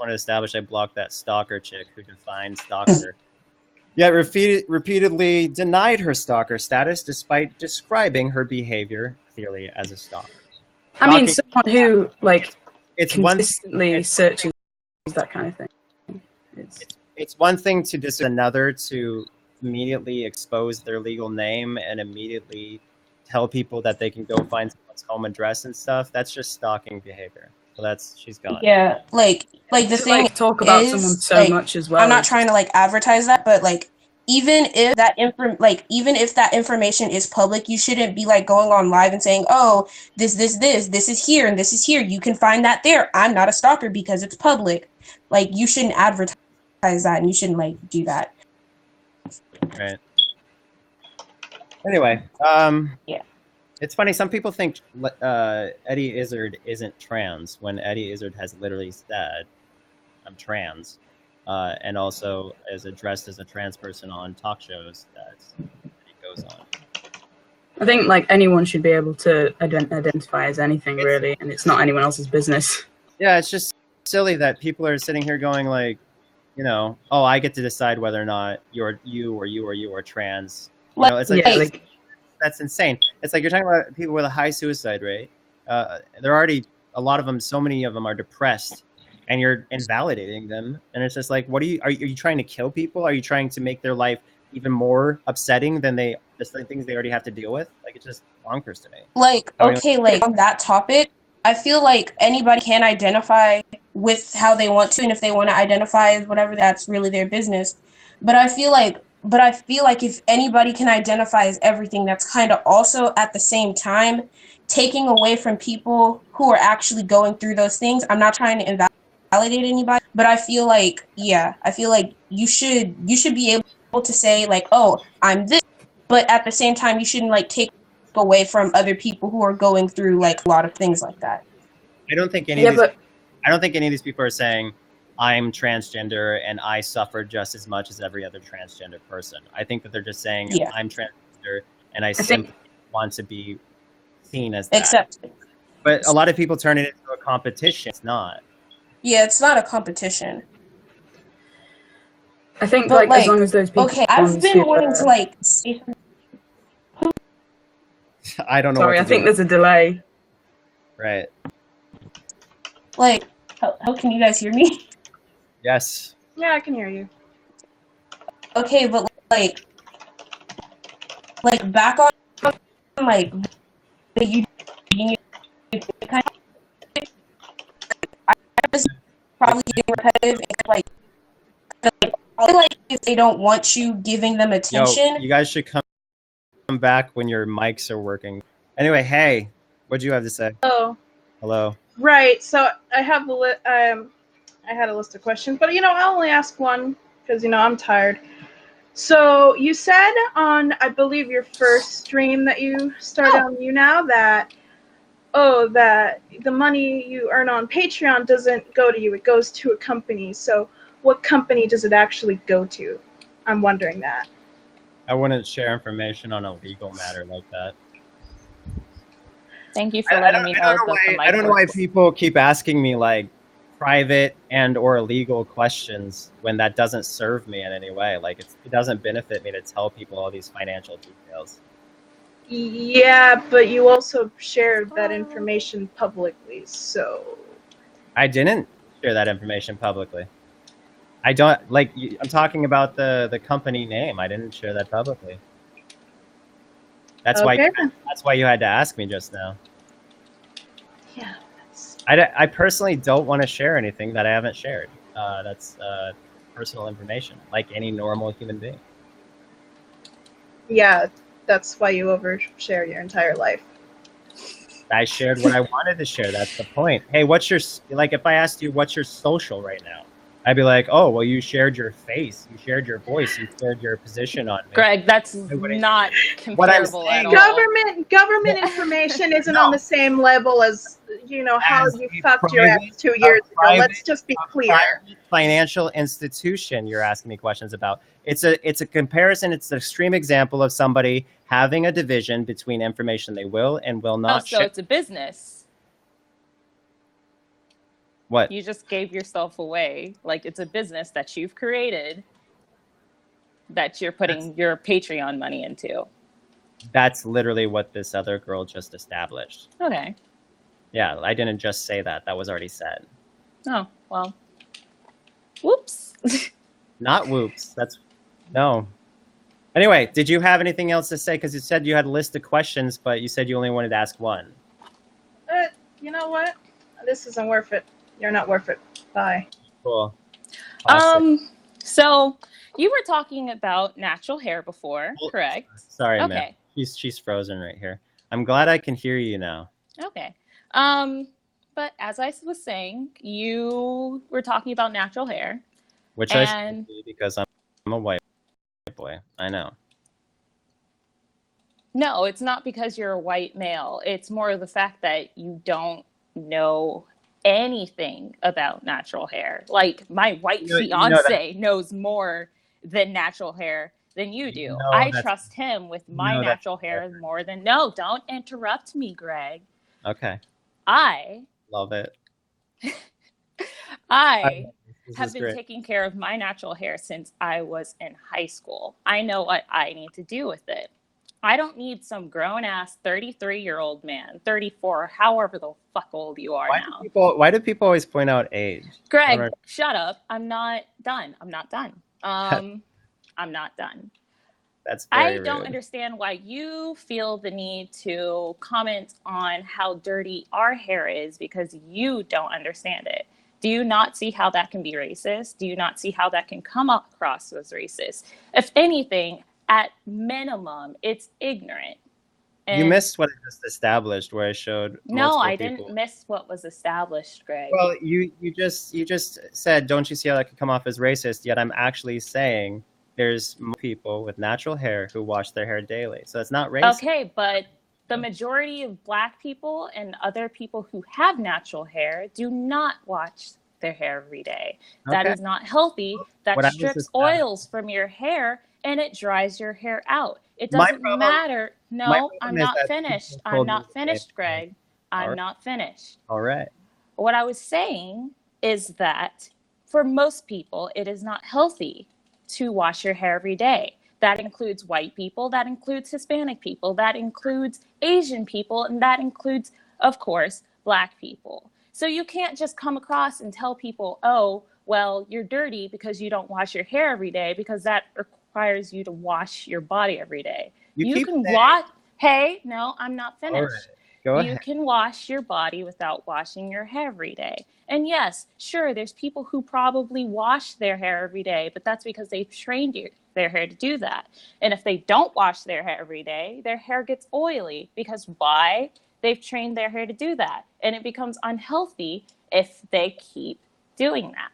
to establish I blocked that stalker chick who defined stalker. Yet repeatedly denied her stalker status despite describing her behavior clearly as a stalker. I mean, someone who like consistently searches that kind of thing. It's one thing to diss another to immediately expose their legal name and immediately tell people that they can go find someone's home address and stuff. That's just stalking behavior. So she's gone. Yeah, like the thing talk about someone so much as well. I'm not trying to like advertise that, but like even if that information is public, you shouldn't be like going on live and saying, "Oh, this is here and this is here. You can find that there." I'm not a stalker because it's public. Like you shouldn't advertise that, and you shouldn't like do that. Right. Anyway, yeah. It's funny. Some people think Eddie Izzard isn't trans when Eddie Izzard has literally said, "I'm trans," and also is addressed as a trans person on talk shows that he goes on. I think like anyone should be able to identify as anything really, and it's not anyone else's business. Yeah, it's just silly that people are sitting here going like, you know, oh, I get to decide whether or not you are trans. You know, it's like that's insane. It's like you're talking about people with a high suicide rate. They're already, a lot of them, so many of them are depressed, and you're invalidating them. And it's just like, are you trying to kill people? Are you trying to make their life even more upsetting than the things they already have to deal with? Like, it's just bonkers to me. Like, okay, like on that topic, I feel like anybody can identify with how they want to, and if they want to identify as whatever, that's really their business. But I feel like if anybody can identify as everything, that's kind of also at the same time taking away from people who are actually going through those things. I'm not trying to invalidate anybody, but I feel like you should be able to say like, oh, I'm this, but at the same time you shouldn't like take away from other people who are going through like a lot of things like that. I don't think any of these people are saying I'm transgender and I suffer just as much as every other transgender person. I think that they're just saying I'm transgender and I simply want to be seen as that. But a lot of people turn it into a competition. It's not. Yeah, it's not a competition. I think like as long as those people. Okay, I've been wanting to like say I don't know. Sorry, I think there's a delay. Right. Like, how can you guys hear me? Yes. Yeah, I can hear you. Okay, but like back on like the union kind of, I was probably getting repetitive and like I feel like if they don't want you giving them attention. Yo, you guys should come back when your mics are working. Anyway, hey, what'd you have to say? Oh, Hello. Right. So I have I had a list of questions, but I'll only ask one because I'm tired. So you said on, I believe, your first stream that you started on YouNow that that the money you earn on Patreon doesn't go to you; it goes to a company. So what company does it actually go to? I'm wondering that. I wouldn't share information on a legal matter like that. Thank you for letting me know that the mic I don't know why works. people keep asking me like private and or legal questions when that doesn't serve me in any way. Like it doesn't benefit me to tell people all these financial details. Yeah, but you also shared that information publicly, so. I didn't share that information publicly. I don't like. I'm talking about the company name. I didn't share that publicly. That's Okay. That's why you had to ask me just now. Yeah. I personally don't want to share anything that I haven't shared. That's personal information, like any normal human being. Yeah, that's why you overshare your entire life. I shared what I wanted to share. That's the point. Hey, what's your, like, if I asked you, what's your social right now? I'd be like, oh, well, you shared your face, you shared your voice, you shared your position on me. Greg, that's not comparable at all. Government information isn't on the same level as, how you fucked your ass 2 years ago. Let's just be clear. Financial institution you're asking me questions about. It's a comparison. It's an extreme example of somebody having a division between information they will and will not share. So it's a business. What? You just gave yourself away. Like, it's a business that you've created that you're putting your Patreon money into. That's literally what this other girl just established. Okay. Yeah, I didn't just say that. That was already said. Oh, well. Whoops. Not whoops. No. Anyway, did you have anything else to say? Because you said you had a list of questions, but you said you only wanted to ask one. You know what? This isn't worth it. You're not worth it. Bye. Cool. So you were talking about natural hair before, correct? Sorry, okay. Man. She's frozen right here. I'm glad I can hear you now. Okay. But as I was saying, you were talking about natural hair. Which I should be because I'm a white boy. I know. No, it's not because you're a white male. It's more of the fact that you don't know anything about natural hair. Like, my white fiance knows more than natural hair than you do. I trust him with my natural hair more than... No, don't interrupt me, Greg. Okay. I love it. I have been taking care of my natural hair since I was in high school. I know what I need to do with it. I don't need some grown-ass 33-year-old man, 34, however the fuck old you are now. Why do people always point out age? Greg, shut up. I'm not done. I'm not done. I'm not done. That's very rude. I don't understand why you feel the need to comment on how dirty our hair is because you don't understand it. Do you not see how that can be racist? Do you not see how that can come across as racist? If anything, at minimum, it's ignorant. And you missed what I just established, where I showed. No, I didn't miss what was established, Greg. Well, you just said, don't you see how that could come off as racist? Yet I'm actually saying there's more people with natural hair who wash their hair daily, so it's not racist. Okay, but the majority of Black people and other people who have natural hair do not wash their hair every day. Okay. That is not healthy. That strips oils from your hair and it dries your hair out. It doesn't matter. No, I'm not finished. I'm not finished, Greg. I'm not finished. All right. What I was saying is that for most people, it is not healthy to wash your hair every day. That includes white people, that includes Hispanic people, that includes Asian people, and that includes, of course, Black people. So you can't just come across and tell people, oh, well, you're dirty because you don't wash your hair every day, because that requires you to wash your body every day. You can wash. Hey, no, I'm not finished. Right. Go ahead. You can wash your body without washing your hair every day. And yes, sure, there's people who probably wash their hair every day, but that's because they've trained their hair to do that. And if they don't wash their hair every day, their hair gets oily. Because why? they've trained their hair to do that. And it becomes unhealthy if they keep doing that.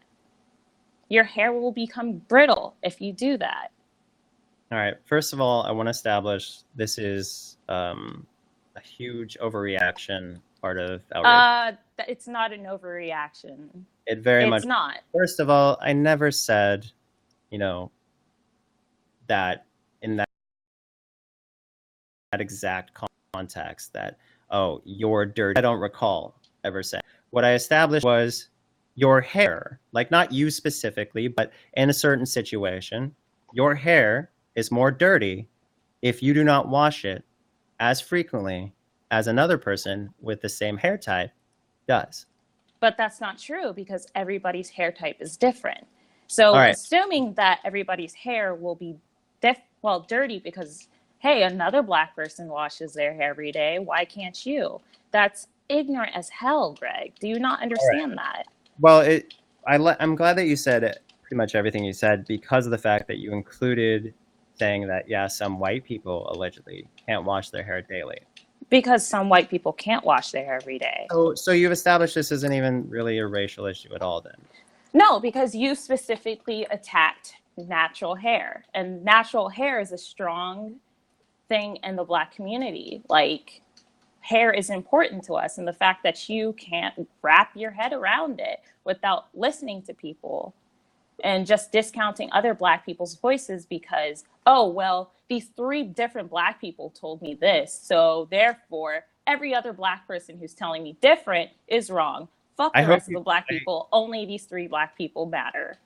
Your hair will become brittle if you do that. All right. First of all, I want to establish this is a huge overreaction part of outrage. It's not an overreaction. It very much. It's not. First of all, I never said, you know, that in that exact context that, oh, you're dirty. I don't recall ever saying. What I established was your hair, like not you specifically, but in a certain situation, your hair is more dirty if you do not wash it as frequently as another person with the same hair type does. But that's not true because everybody's hair type is different. So assuming that everybody's hair will be dirty because, hey, another Black person washes their hair every day, why can't you? That's ignorant as hell, Greg. Do you not understand that? Well, I'm glad that you said it, pretty much everything you said, because of the fact that you included saying that, yeah, some white people allegedly can't wash their hair daily. Because some white people can't wash their hair every day. So you've established this isn't even really a racial issue at all then? No, because you specifically attacked natural hair. And natural hair is a strong thing in the Black community. Like, hair is important to us. And the fact that you can't wrap your head around it without listening to people and just discounting other Black people's voices because, oh, well, these 3 different Black people told me this. So therefore, every other Black person who's telling me different is wrong. Fuck the rest of the Black people. Only these 3 Black people matter.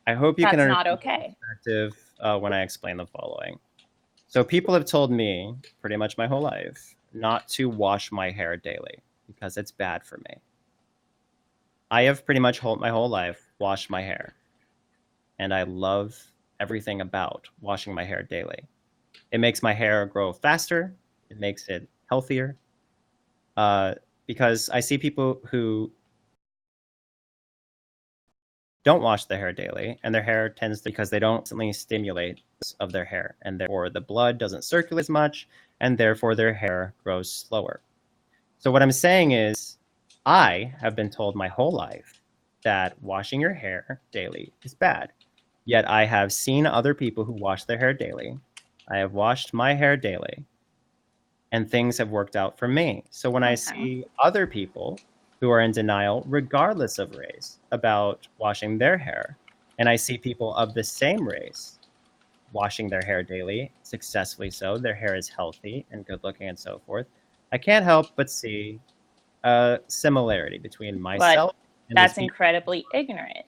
I hope you That's can not understand okay. perspective when I explain the following. So people have told me pretty much my whole life not to wash my hair daily because it's bad for me. I have pretty much my whole life washed my hair. And I love everything about washing my hair daily. It makes my hair grow faster. It makes it healthier. Because I see people who don't wash their hair daily, and their hair tends to, because they don't constantly stimulate of their hair, and therefore the blood doesn't circulate as much, and therefore their hair grows slower. So what I'm saying is, I have been told my whole life that washing your hair daily is bad. Yet I have seen other people who wash their hair daily. I have washed my hair daily, and things have worked out for me. So when I see other people who are in denial, regardless of race, about washing their hair, and I see people of the same race washing their hair daily, successfully so, their hair is healthy and good looking and so forth, I can't help but see a similarity between myself and that's these people. incredibly ignorant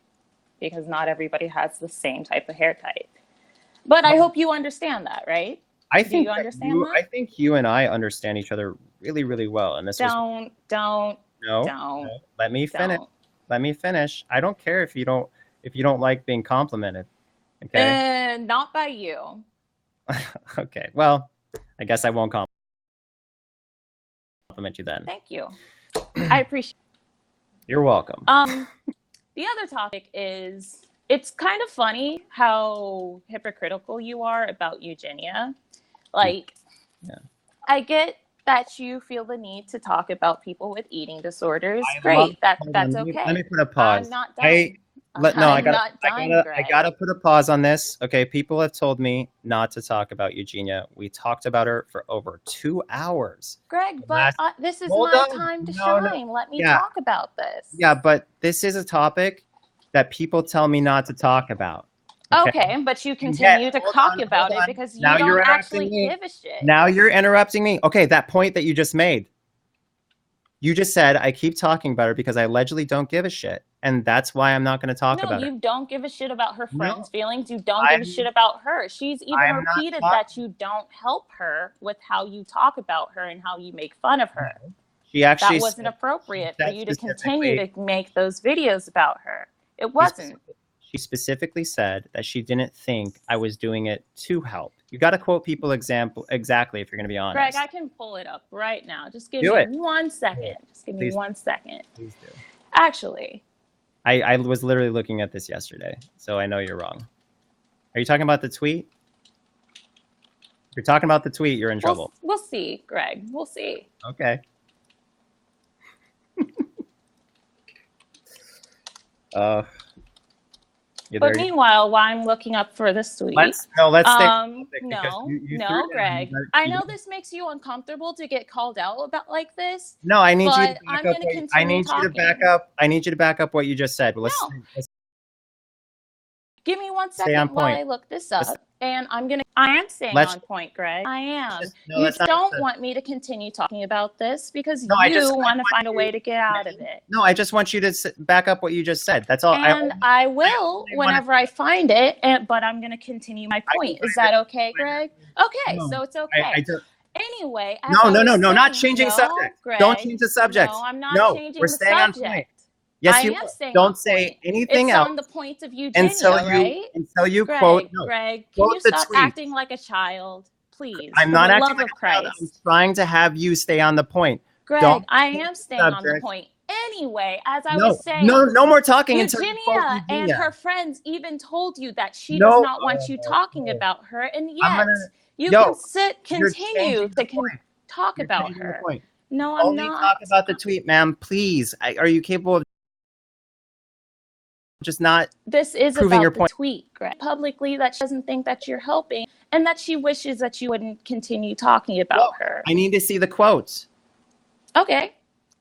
because not everybody has the same type of hair type. But I hope you understand that, right? I think Do you understand that? I think you and I understand each other really, really well. And this don't. No. Let me finish. Let me finish. I don't care if you don't like being complimented. Okay. Not by you. Okay. Well, I guess I won't compliment you then. Thank you. I appreciate it. You're welcome. The other topic is, it's kind of funny how hypocritical you are about Eugenia. Like, yeah. I get that you feel the need to talk about people with eating disorders. Great. That's okay. Let me put a pause. I'm not done. I gotta put a pause on this. Okay, people have told me not to talk about Eugenia. We talked about her for over 2 hours. Greg, but this is my time to shine. Let me talk about this. Yeah, but this is a topic that people tell me not to talk about. Okay, but you continue to talk about it because you don't actually give a shit. Now you're interrupting me. Okay, that point that you just made. You just said I keep talking about her because I allegedly don't give a shit. And that's why I'm not going to talk about her. No, you don't give a shit about her friends' feelings. You don't give a shit about her. She's even repeated that you don't help her with how you talk about her and how you make fun of her. She actually that wasn't appropriate for you to continue to make those videos about her. It wasn't. She specifically said that she didn't think I was doing it to help. You got to quote people exactly if you're going to be honest. Greg, I can pull it up right now. Just give me 1 second. Just give me 1 second. Please do. Actually, I was literally looking at this yesterday, so I know you're wrong. Are you talking about the tweet? If you're talking about the tweet, you're in trouble. We'll see, Greg. We'll see. Okay. But meanwhile, while I'm looking up for this tweet, let's stay no, Greg. I know this makes you uncomfortable to get called out about like this. No, I need you to back up. I need you to back up. I need you to back up what you just said. Let's give me 1 second while I look this up. And I am staying on point, Greg. I am. You don't want me to continue talking about this because you want to find a way to get out of it. No, I just want you to back up what you just said. That's all. And I will whenever I find it, but I'm going to continue my point. Is that okay, Greg? Okay, so it's okay. Anyway. No, not changing subject. Greg, don't change the subject. No, I'm not changing the subject. On point. Yes, you don't say anything else. It's on the point of Eugenia, right? Until you Greg, quote. No, Greg, can you stop acting like a child, please? I'm not acting like a child. I'm trying to have you stay on the point. Greg, I am staying on the point. Anyway, as I was saying, no more talking. Eugenia and her friends even told you that she does not want you talking about her, and yet you continue to talk about her. No, I'm not. Talk about the tweet, ma'am. Please, are you capable of just not? This is proving about your the point tweet, Greg. Publicly, that she doesn't think that you're helping, and that she wishes that you wouldn't continue talking about her. I need to see the quotes. Okay,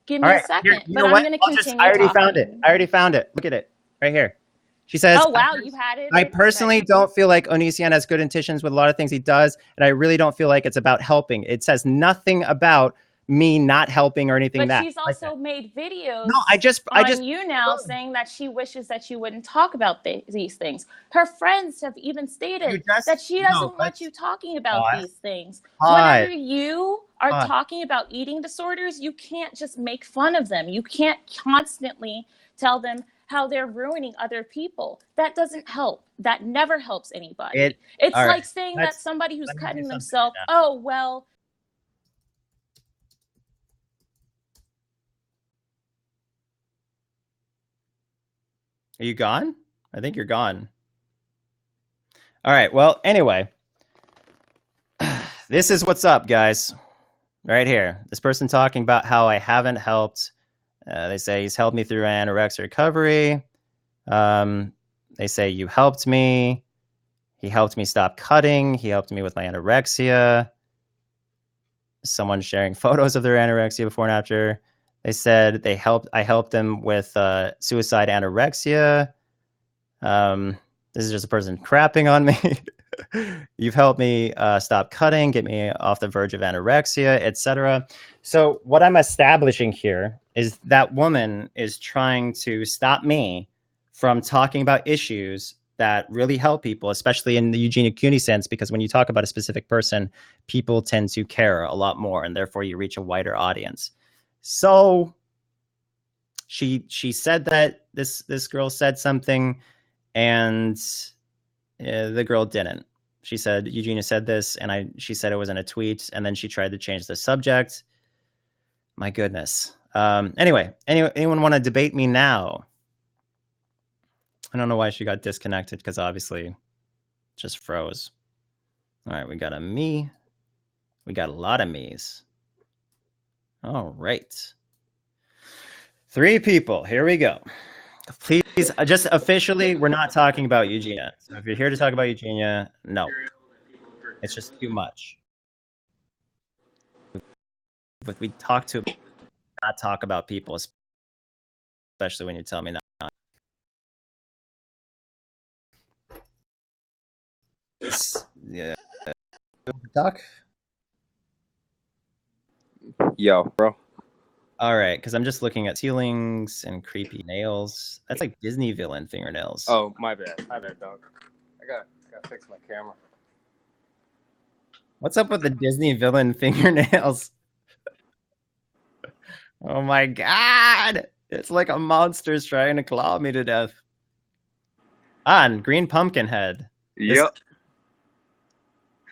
give me a second. Here, but I'm going to continue. I already found it. I already found it. Look at it right here. She says, "Oh wow, you've had it." I personally don't feel like Onision has good intentions with a lot of things he does, and I really don't feel like it's about helping. It says nothing about me not helping or anything. But she's also made videos. No, I just you now saying that she wishes that you wouldn't talk about these things. Her friends have even stated that she doesn't want you talking about these things. Whenever you are talking about eating disorders, you can't just make fun of them. You can't constantly tell them how they're ruining other people. That doesn't help. That never helps anybody. It's like saying that somebody who's cutting themselves, oh, well, are you gone? I think you're gone. All right. Well, anyway, this is what's up, guys. Right here. This person talking about how I haven't helped. They say he's helped me through anorexia recovery. They say you helped me. He helped me stop cutting. He helped me with my anorexia. Someone sharing photos of their anorexia before and after. They said I helped them with suicide anorexia. This is just a person crapping on me. You've helped me stop cutting, get me off the verge of anorexia, etc. So what I'm establishing here is that woman is trying to stop me from talking about issues that really help people, especially in the Eugenia CUNY sense, because when you talk about a specific person, people tend to care a lot more, and therefore you reach a wider audience. So she said that this girl said something, and the girl didn't. She said Eugenia said this, and she said it was in a tweet, and then she tried to change the subject. My goodness. Anyway, anyone want to debate me now? I don't know why she got disconnected, because obviously it just froze. All right, we got a me. We got a lot of me's. All right. 3 people. Here we go. Please, just officially, we're not talking about Eugenia. So if you're here to talk about Eugenia, no. It's just too much. If we not talk about people, especially when you tell me not. Yeah. Doc? Yo, bro. All right, because I'm just looking at ceilings and creepy nails. That's like Disney villain fingernails. Oh, my bad, dog. I gotta fix my camera. What's up with the Disney villain fingernails? Oh my god! It's like a monster's trying to claw me to death. And green pumpkin head. Yep.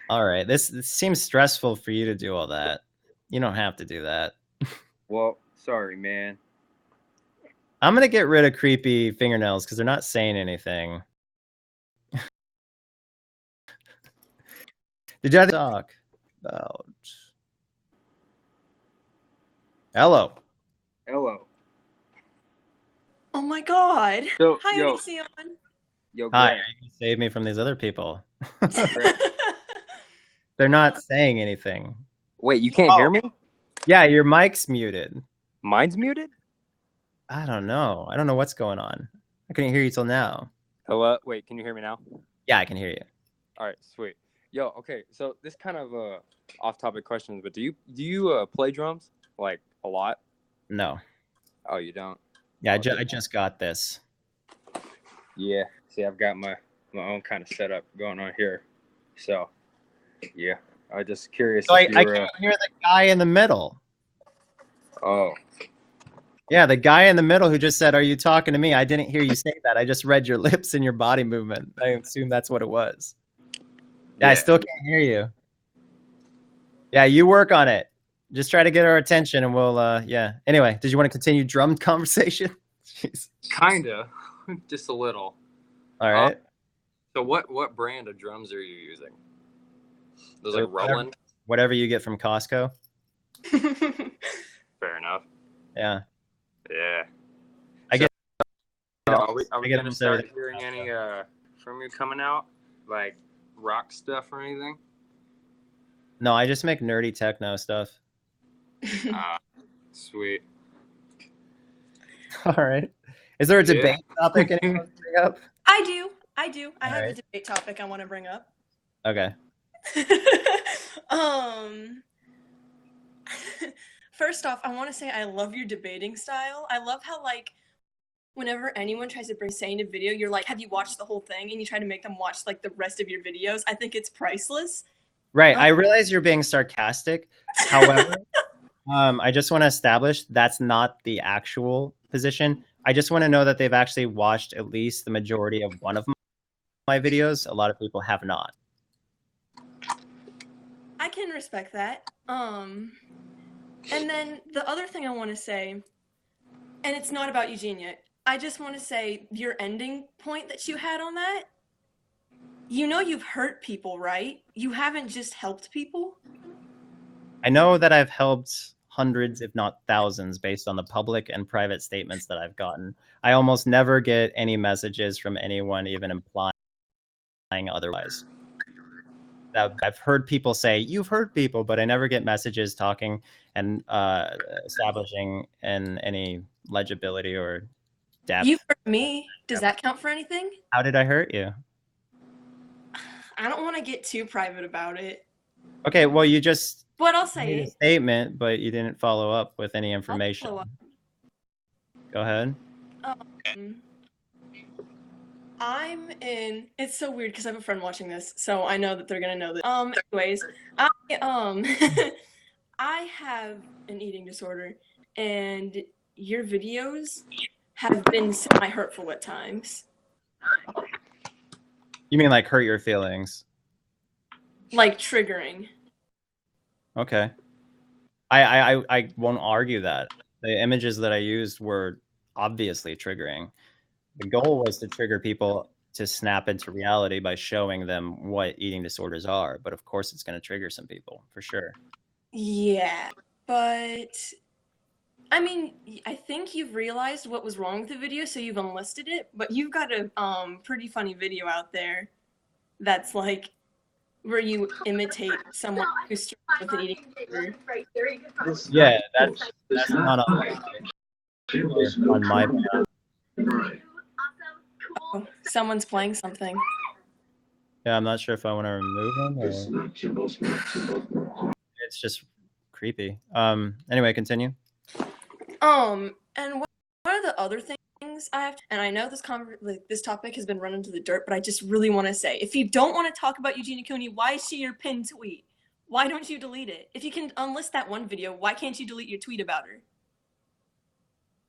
All right, this seems stressful for you to do all that. You don't have to do that. Well, sorry, man. I'm going to get rid of creepy fingernails because they're not saying anything. Did you talk about? Hello. Hello. Oh my god. So, Hi, yo. Onision. Yo, Hi, Greg. you can save me from these other people. They're not saying anything. Wait, you can't hear me? Yeah, your mic's muted. Mine's muted? I don't know. I don't know what's going on. I couldn't hear you till now. Hello? Wait, can you hear me now? Yeah, I can hear you. All right, sweet. Yo, okay, so this kind of off-topic questions, but do you play drums like a lot? No. Oh, you don't? Yeah, I just got this. Yeah. See, I've got my own kind of setup going on here. So, yeah, I just curious. So if I can't hear the guy in the middle. Oh. Yeah, the guy in the middle who just said, "Are you talking to me?" I didn't hear you say that. I just read your lips and your body movement. I assume that's what it was. Yeah, I still can't hear you. Yeah, you work on it. Just try to get our attention and we'll, yeah. Anyway, did you want to continue drum conversation? Jeez. Kinda. Just a little. All right. So what brand of drums are you using? Those like Roland? Whatever you get from Costco. Fair enough. Yeah. Yeah. I get. Are we get gonna start hearing any from you coming out, like rock stuff or anything? No, I just make nerdy techno stuff. Sweet. All right. Is there a debate topic anyone wants to bring up? I do. I have a right. debate topic I want to bring up. Okay. First off, I want to say I love your debating style. I love how, like, whenever anyone tries to say in a video, you're like, have you watched the whole thing? And you try to make them watch, like, the rest of your videos. I think it's priceless. Right. I realize you're being sarcastic. However, I just want to establish that's not the actual position. I just want to know that they've actually watched at least the majority of one of my videos. A lot of people have not. I can respect that. And then the other thing I want to say, and it's not about Eugenia, I just want to say your ending point that you had on that, you know you've hurt people, right? You haven't just helped people. I know that I've helped hundreds, if not thousands, based on the public and private statements that I've gotten. I almost never get any messages from anyone even implying otherwise. I've heard people say, you've hurt people, but I never get messages talking and establishing in any legibility or depth. You hurt me. Does that count for anything? How did I hurt you? I don't want to get too private about it. Okay, well, you just But I'll say made a it. statement, but you didn't follow up with any information. I'll follow up. Go ahead. I'm in. It's so weird because I have a friend watching this, so I know that they're gonna know this. Anyways, I have an eating disorder, and your videos have been semi-hurtful at times. You mean like hurt your feelings? Like triggering. Okay. I won't argue that. The images that I used were obviously triggering. The goal was to trigger people to snap into reality by showing them what eating disorders are. But of course, it's going to trigger some people, for sure. Yeah, but I mean, I think you've realized what was wrong with the video, so you've unlisted it. But you've got a pretty funny video out there that's like where you imitate someone who's struggling with an eating disorder. Yeah, that's not on my part. Oh, someone's playing something. Yeah, I'm not sure if I want to remove him or it's just creepy. Anyway, continue. And what are the other things I have? And I know this topic has been run into the dirt, but I just really want to say, if you don't want to talk about Eugenia Cooney, why is she your pinned tweet? Why don't you delete it? If you can unlist that one video, why can't you delete your tweet about her?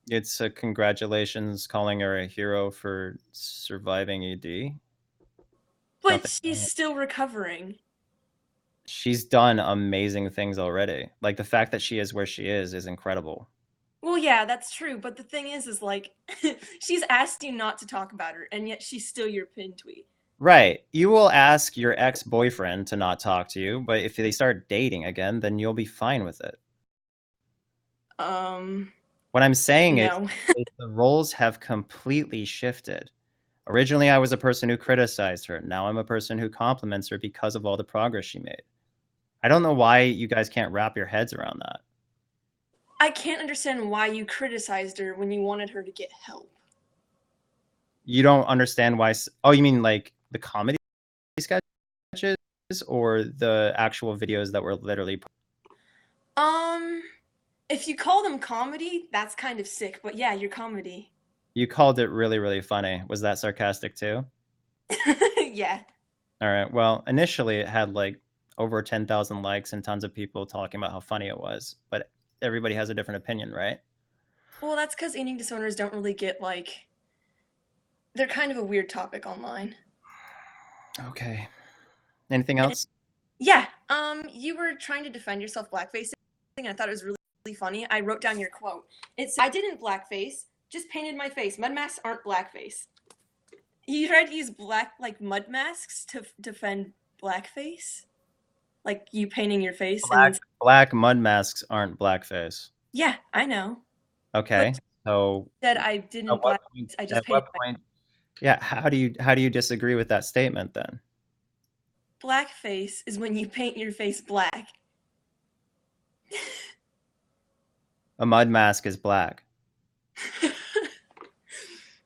It's a congratulations calling her a hero for surviving ED. But she's still recovering. She's done amazing things already. Like the fact that she is where she is incredible. Well, yeah, that's true. But the thing is like, she's asked you not to talk about her, and yet she's still your pinned tweet. Right. You will ask your ex-boyfriend to not talk to you, but if they start dating again, then you'll be fine with it. What I'm saying No. is the roles have completely shifted. Originally, I was a person who criticized her. Now I'm a person who compliments her because of all the progress she made. I don't know why you guys can't wrap your heads around that. I can't understand why you criticized her when you wanted her to get help. You don't understand why. Oh, you mean like the comedy sketches or the actual videos that were literally? If you call them comedy, that's kind of sick. But yeah, your comedy. You called it really, really funny. Was that sarcastic too? Yeah. All right. Well, initially it had like over 10,000 likes and tons of people talking about how funny it was. But everybody has a different opinion, right? Well, that's because eating disorders don't really get like. They're kind of a weird topic online. Okay. Anything else? Yeah. You were trying to defend yourself blackfacing, and I thought it was really, really funny. I wrote down your quote. It said, "I didn't blackface, just painted my face. Mud masks aren't blackface." You tried to use mud masks to defend blackface? Like you painting your face? Black mud masks aren't blackface. Yeah, I know. Okay. So Said I didn't blackface, I just painted my face. Yeah, how do you disagree with that statement then? Blackface is when you paint your face black. A mud mask is black.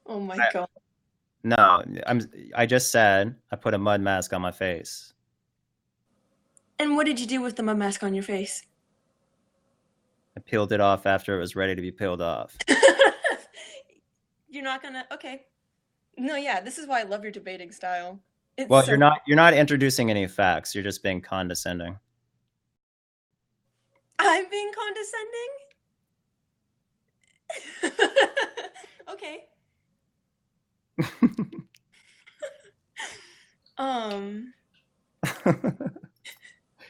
Oh my god. No, I just said I put a mud mask on my face. And what did you do with the mud mask on your face? I peeled it off after it was ready to be peeled off. You're not gonna okay. No, yeah, this is why I love your debating style. Well, so you're not introducing any facts. You're just being condescending. I'm being condescending? Okay.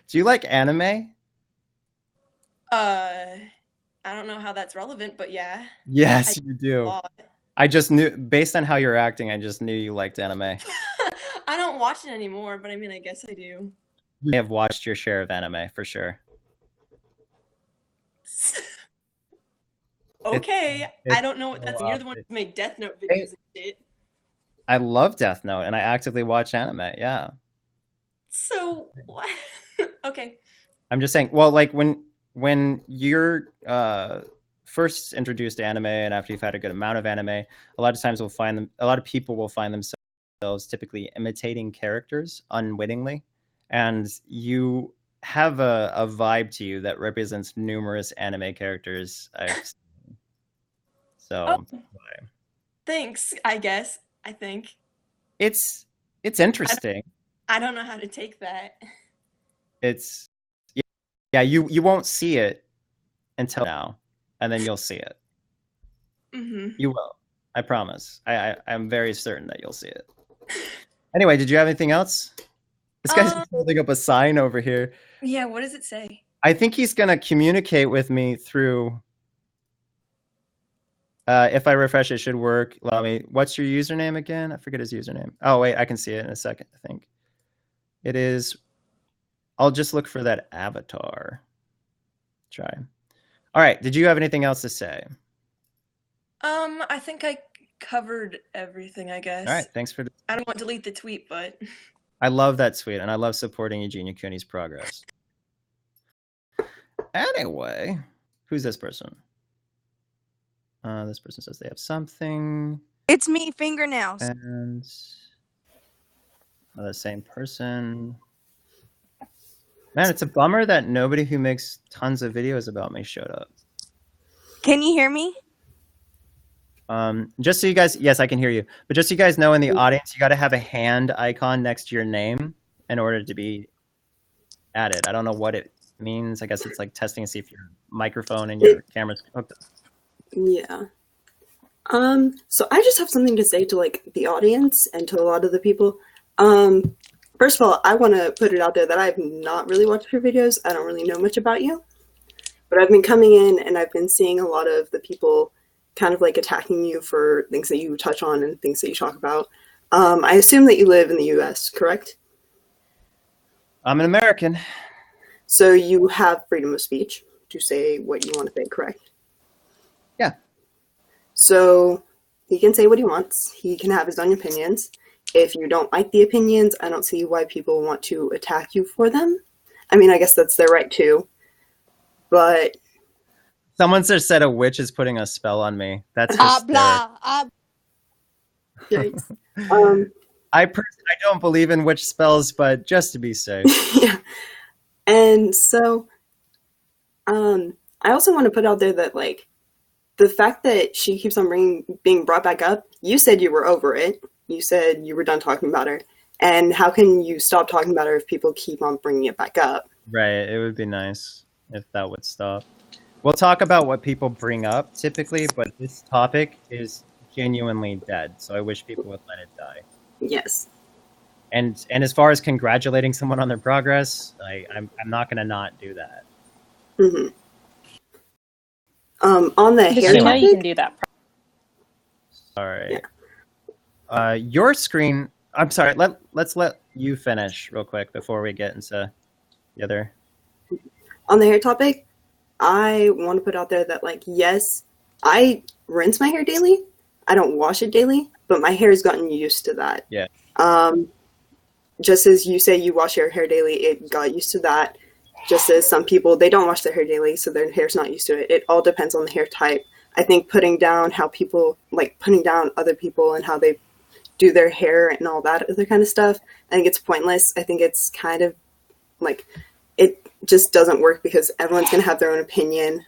Do you like anime? I don't know how that's relevant, but yeah. Yes, you do. I just knew, based on how you're acting, I just knew you liked anime. I don't watch it anymore, but I mean, I guess I do. You may have watched your share of anime, for sure. Okay, I don't know what that's. You're the one who made Death Note videos and shit. I love Death Note, and I actively watch anime, yeah. So, what? Okay. I'm just saying, well, like, when you're first introduced to anime and after you've had a good amount of anime, a lot of people will find themselves typically imitating characters unwittingly, and you have a vibe to you that represents numerous anime characters I've seen. So thanks, I guess. I think it's interesting. I don't know how to take that. It's yeah, you won't see it until now, and then you'll see it. Mm-hmm. You will. I promise. I'm very certain that you'll see it. Anyway, did you have anything else? This guy's holding up a sign over here. Yeah, what does it say? I think he's gonna communicate with me through. If I refresh, it should work. Allow me. What's your username again? I forget his username. Oh wait, I can see it in a second. I think it is. I'll just look for that avatar. Try. All right. Did you have anything else to say? I think I covered everything, I guess. All right. Thanks for. I don't want to delete the tweet, but. I love that tweet, and I love supporting Eugenia Cooney's progress. Anyway, who's this person? This person says they have something. It's me, fingernails. And the same person. Man, it's a bummer that nobody who makes tons of videos about me showed up. Can you hear me? Just so you guys, yes, I can hear you. But just so you guys know, in the audience, you got to have a hand icon next to your name in order to be added. I don't know what it means. I guess it's like testing to see if your microphone and your camera's hooked up. Yeah. So I just have something to say to like the audience and to a lot of the people. First of all, I want to put it out there that I've not really watched your videos. I don't really know much about you, but I've been coming in and I've been seeing a lot of the people kind of like attacking you for things that you touch on and things that you talk about. I assume that you live in the U.S., correct? I'm an American. So you have freedom of speech to say what you want to say, correct? Yeah. So he can say what he wants. He can have his own opinions. If you don't like the opinions, I don't see why people want to attack you for them. I mean, I guess that's their right too. But Someone just said a witch is putting a spell on me. That's hysterical. I don't believe in witch spells, but just to be safe. Yeah. And so I also want to put out there that, like, the fact that she keeps on being brought back up, you said you were over it. You said you were done talking about her. And how can you stop talking about her if people keep on bringing it back up? Right. It would be nice if that would stop. We'll talk about what people bring up typically, but this topic is genuinely dead. So I wish people would let it die. Yes. And as far as congratulating someone on their progress, I'm not going to not do that. Mm-hmm. On the hair topic, you can do that. All right. Yeah. Your screen. I'm sorry. Let's let you finish real quick before we get into the other. On the hair topic, I want to put out there that, like, yes, I rinse my hair daily. I don't wash it daily, but my hair has gotten used to that. Yeah. Just as you say you wash your hair daily, it got used to that. Just as some people, they don't wash their hair daily, so their hair's not used to it. It all depends on the hair type. I think putting down putting down other people and how they do their hair and all that other kind of stuff, I think it's pointless. I think it's kind of like, it just doesn't work because everyone's going to have their own opinion.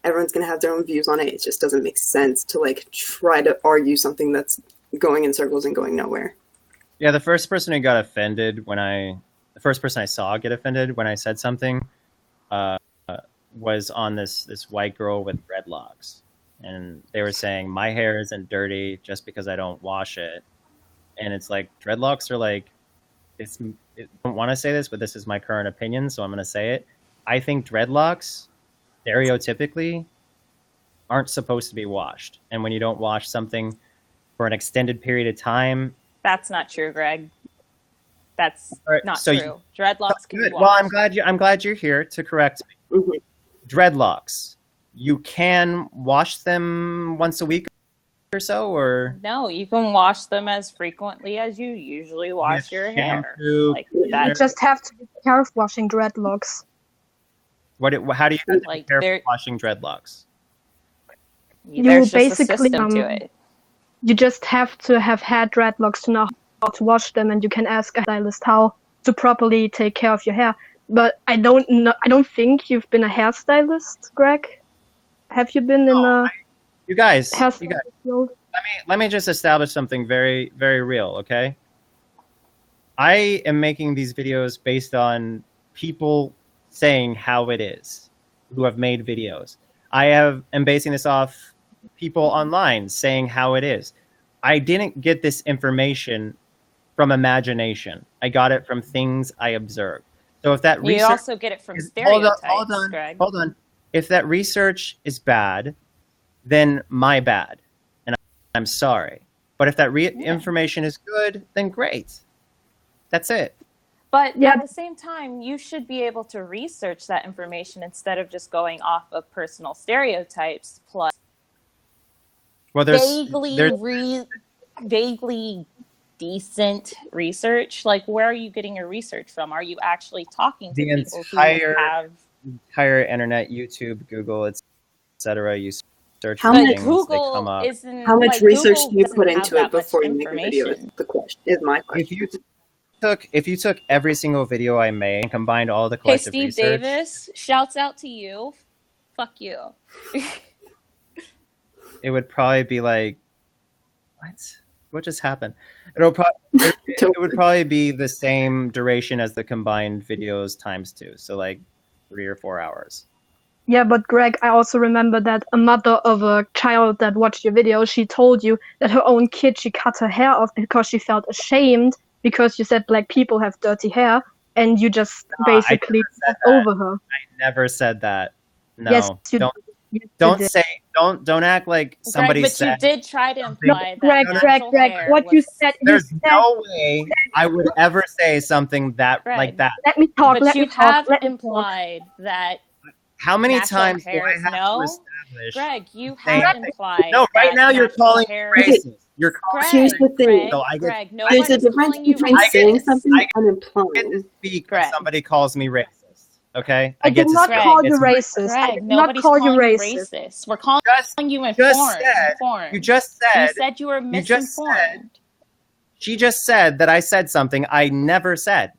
Everyone's going to have their own views on it. It just doesn't make sense to, like, try to argue something that's going in circles and going nowhere. Yeah, the first person who got offended the first person I saw get offended when I said something was on this white girl with dreadlocks. And they were saying, my hair isn't dirty just because I don't wash it. And it's like, dreadlocks are like, I don't want to say this, but this is my current opinion, so I'm going to say it. I think dreadlocks, stereotypically, aren't supposed to be washed. And when you don't wash something for an extended period of time... That's not true, Greg. That's not so true. Dreadlocks can be washed. Well, I'm glad you're here to correct me. Mm-hmm. Dreadlocks, you can wash them once a week or so, or no, you can wash them as frequently as you usually wash your hair. Like that. You just have to be careful washing dreadlocks. How do you like careful washing dreadlocks? You basically to it. You just have to have had dreadlocks to know how to wash them, and you can ask a stylist how to properly take care of your hair. But I don't think you've been a hairstylist, Greg. Have you been in a you guys field? Let me just establish something very, very real, okay? I am making these videos based on people saying how it is, who have made videos. I am basing this off people online saying how it is. I didn't get this information from imagination. I got it from things I observed. So if that you also get it from stereotypes, Greg. Hold on. If that research is bad, then my bad, and I'm sorry. But if that information is good, then great. That's it. But at the same time, you should be able to research that information instead of just going off of personal stereotypes plus vaguely decent research. Like, where are you getting your research from? Are you actually talking to people who have entire internet, YouTube, Google, etc.? You search how much Google they come up. How much like, research Google do you doesn't put have into that it before much you make a video? Is my question. If you took every single video I made and combined all the collective Steve research, Davis, shouts out to you. Fuck you. it would probably be like, what just happened? It would probably be the same duration as the combined videos times 2, so like 3 or 4 hours. Yeah, but Greg, I also remember that a mother of a child that watched your video, she told you that her own kid, she cut her hair off because she felt ashamed because you said black people have dirty hair, and you just basically over her. I never said that. No, yes, you don't. Don't say, don't act like somebody Greg, but said. you did try to something. imply that Greg, natural hair what you was. said. There's no way I would ever say something that like Greg, that. Let me talk. But Let you me talk. have Let me talk. implied that How many natural times do hair I is have to no. establish? Greg, you saying have that- implied. No, right that now you're natural calling me hair. racist. You're calling Here's the thing. Greg, So I get, Greg, There's a nobody's difference calling you between saying racist. something and I implying. get to speak when Greg. somebody calls me racist. Okay, I get did to not speak. call you It's my- racist. I Greg, did not nobody's call you calling you racist. racist. We're calling you informed. Just said. Informed. You just said. You said you were You just said. misinformed. She just said that I said something I never said.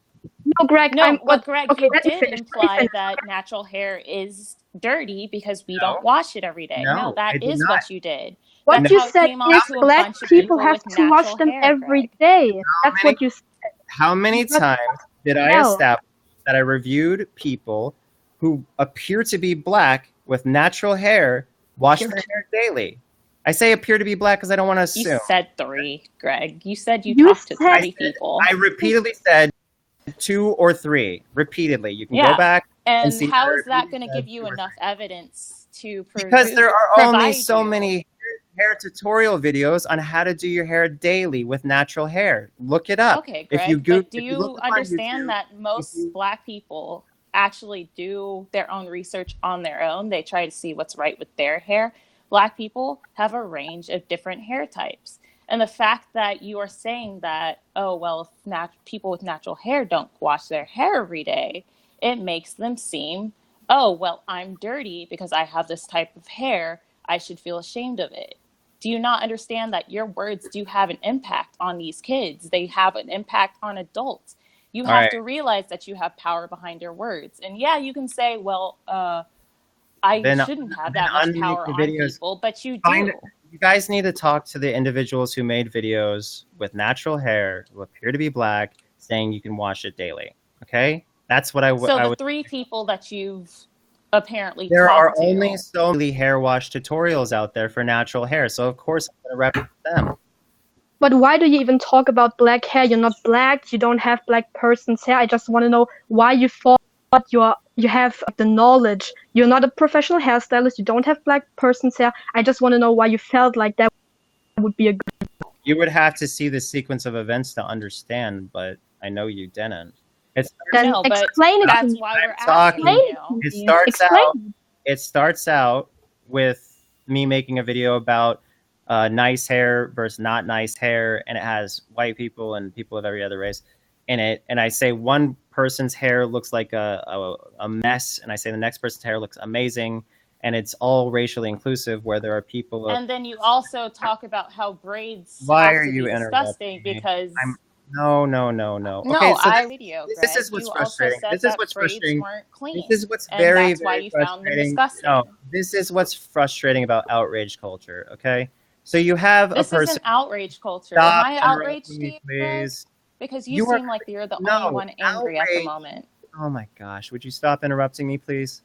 No, Greg. No, but Greg, okay, you let me did finish. imply that natural hair is dirty because we No. don't wash it every day. No, No, I that did is not. what you did. What That's you how it said came on is to a black bunch of people people have with to wash natural them hair, every Greg. day. That's what you said. How many times did I No. establish that I reviewed people who appear to be black with natural hair wash their hair daily? I say appear to be black because I don't want to assume. You said 3, Greg. You said you You talked to said- 3 people. I repeatedly said 2 or 3. Repeatedly. You can Yeah. go back and And see. how that I is that repeatedly going to said give you 2 or enough evidence to prove? Because there are only provide so you? many hair tutorial videos on how to do your hair daily with natural hair. Look it up. Okay, If Greg, you go, but do if you you look up on understand YouTube, that most black people actually do their own research on their own? They try to see what's right with their hair. Black people have a range of different hair types. And the fact that you are saying that, oh, well, if people with natural hair don't wash their hair every day, it makes them seem, oh, well, I'm dirty because I have this type of hair. I should feel ashamed of it. Do you not understand that your words do have an impact on these kids? They have an impact on adults. You have to realize that you have power behind your words. And yeah, you can say, well, I shouldn't have that much power on people, but you do. You guys need to talk to the individuals who made videos with natural hair who appear to be black saying you can wash it daily. Okay? That's what I would. So the 3 people that you've apparently There talked are to. only so many hair wash tutorials out there for natural hair, so of course I'm going to reference them. But why do you even talk about black hair? You're not black. You don't have black person's hair. I just want to know why you thought you have the knowledge. You're not a professional hairstylist. You don't have black person's hair. I just want to know why you felt like that would be a good. You would have to see the sequence of events to understand, but I know you didn't. Then explain it to me. Why we're asking you. It starts out with me making a video about nice hair versus not nice hair, and it has white people and people of every other race in it. And I say one person's hair looks like a mess, and I say the next person's hair looks amazing, and it's all racially inclusive where there are people. And then you also talk about how braids Why have are to you be disgusting interrupting me? because. No. No, Okay, so video, this is Greg. what's You frustrating. also said This is that what's braids frustrating. weren't clean, This is what's and very, that's why very you found them frustrating. disgusting. No, this is what's frustrating about outrage culture. Okay, so you have This a person. isn't outrage culture. Stop Am I outraged interrupting to me, you, Greg? please. Because you You are- seem like you're the No, only one angry at the outrage- moment. Oh my gosh, would you stop interrupting me, please?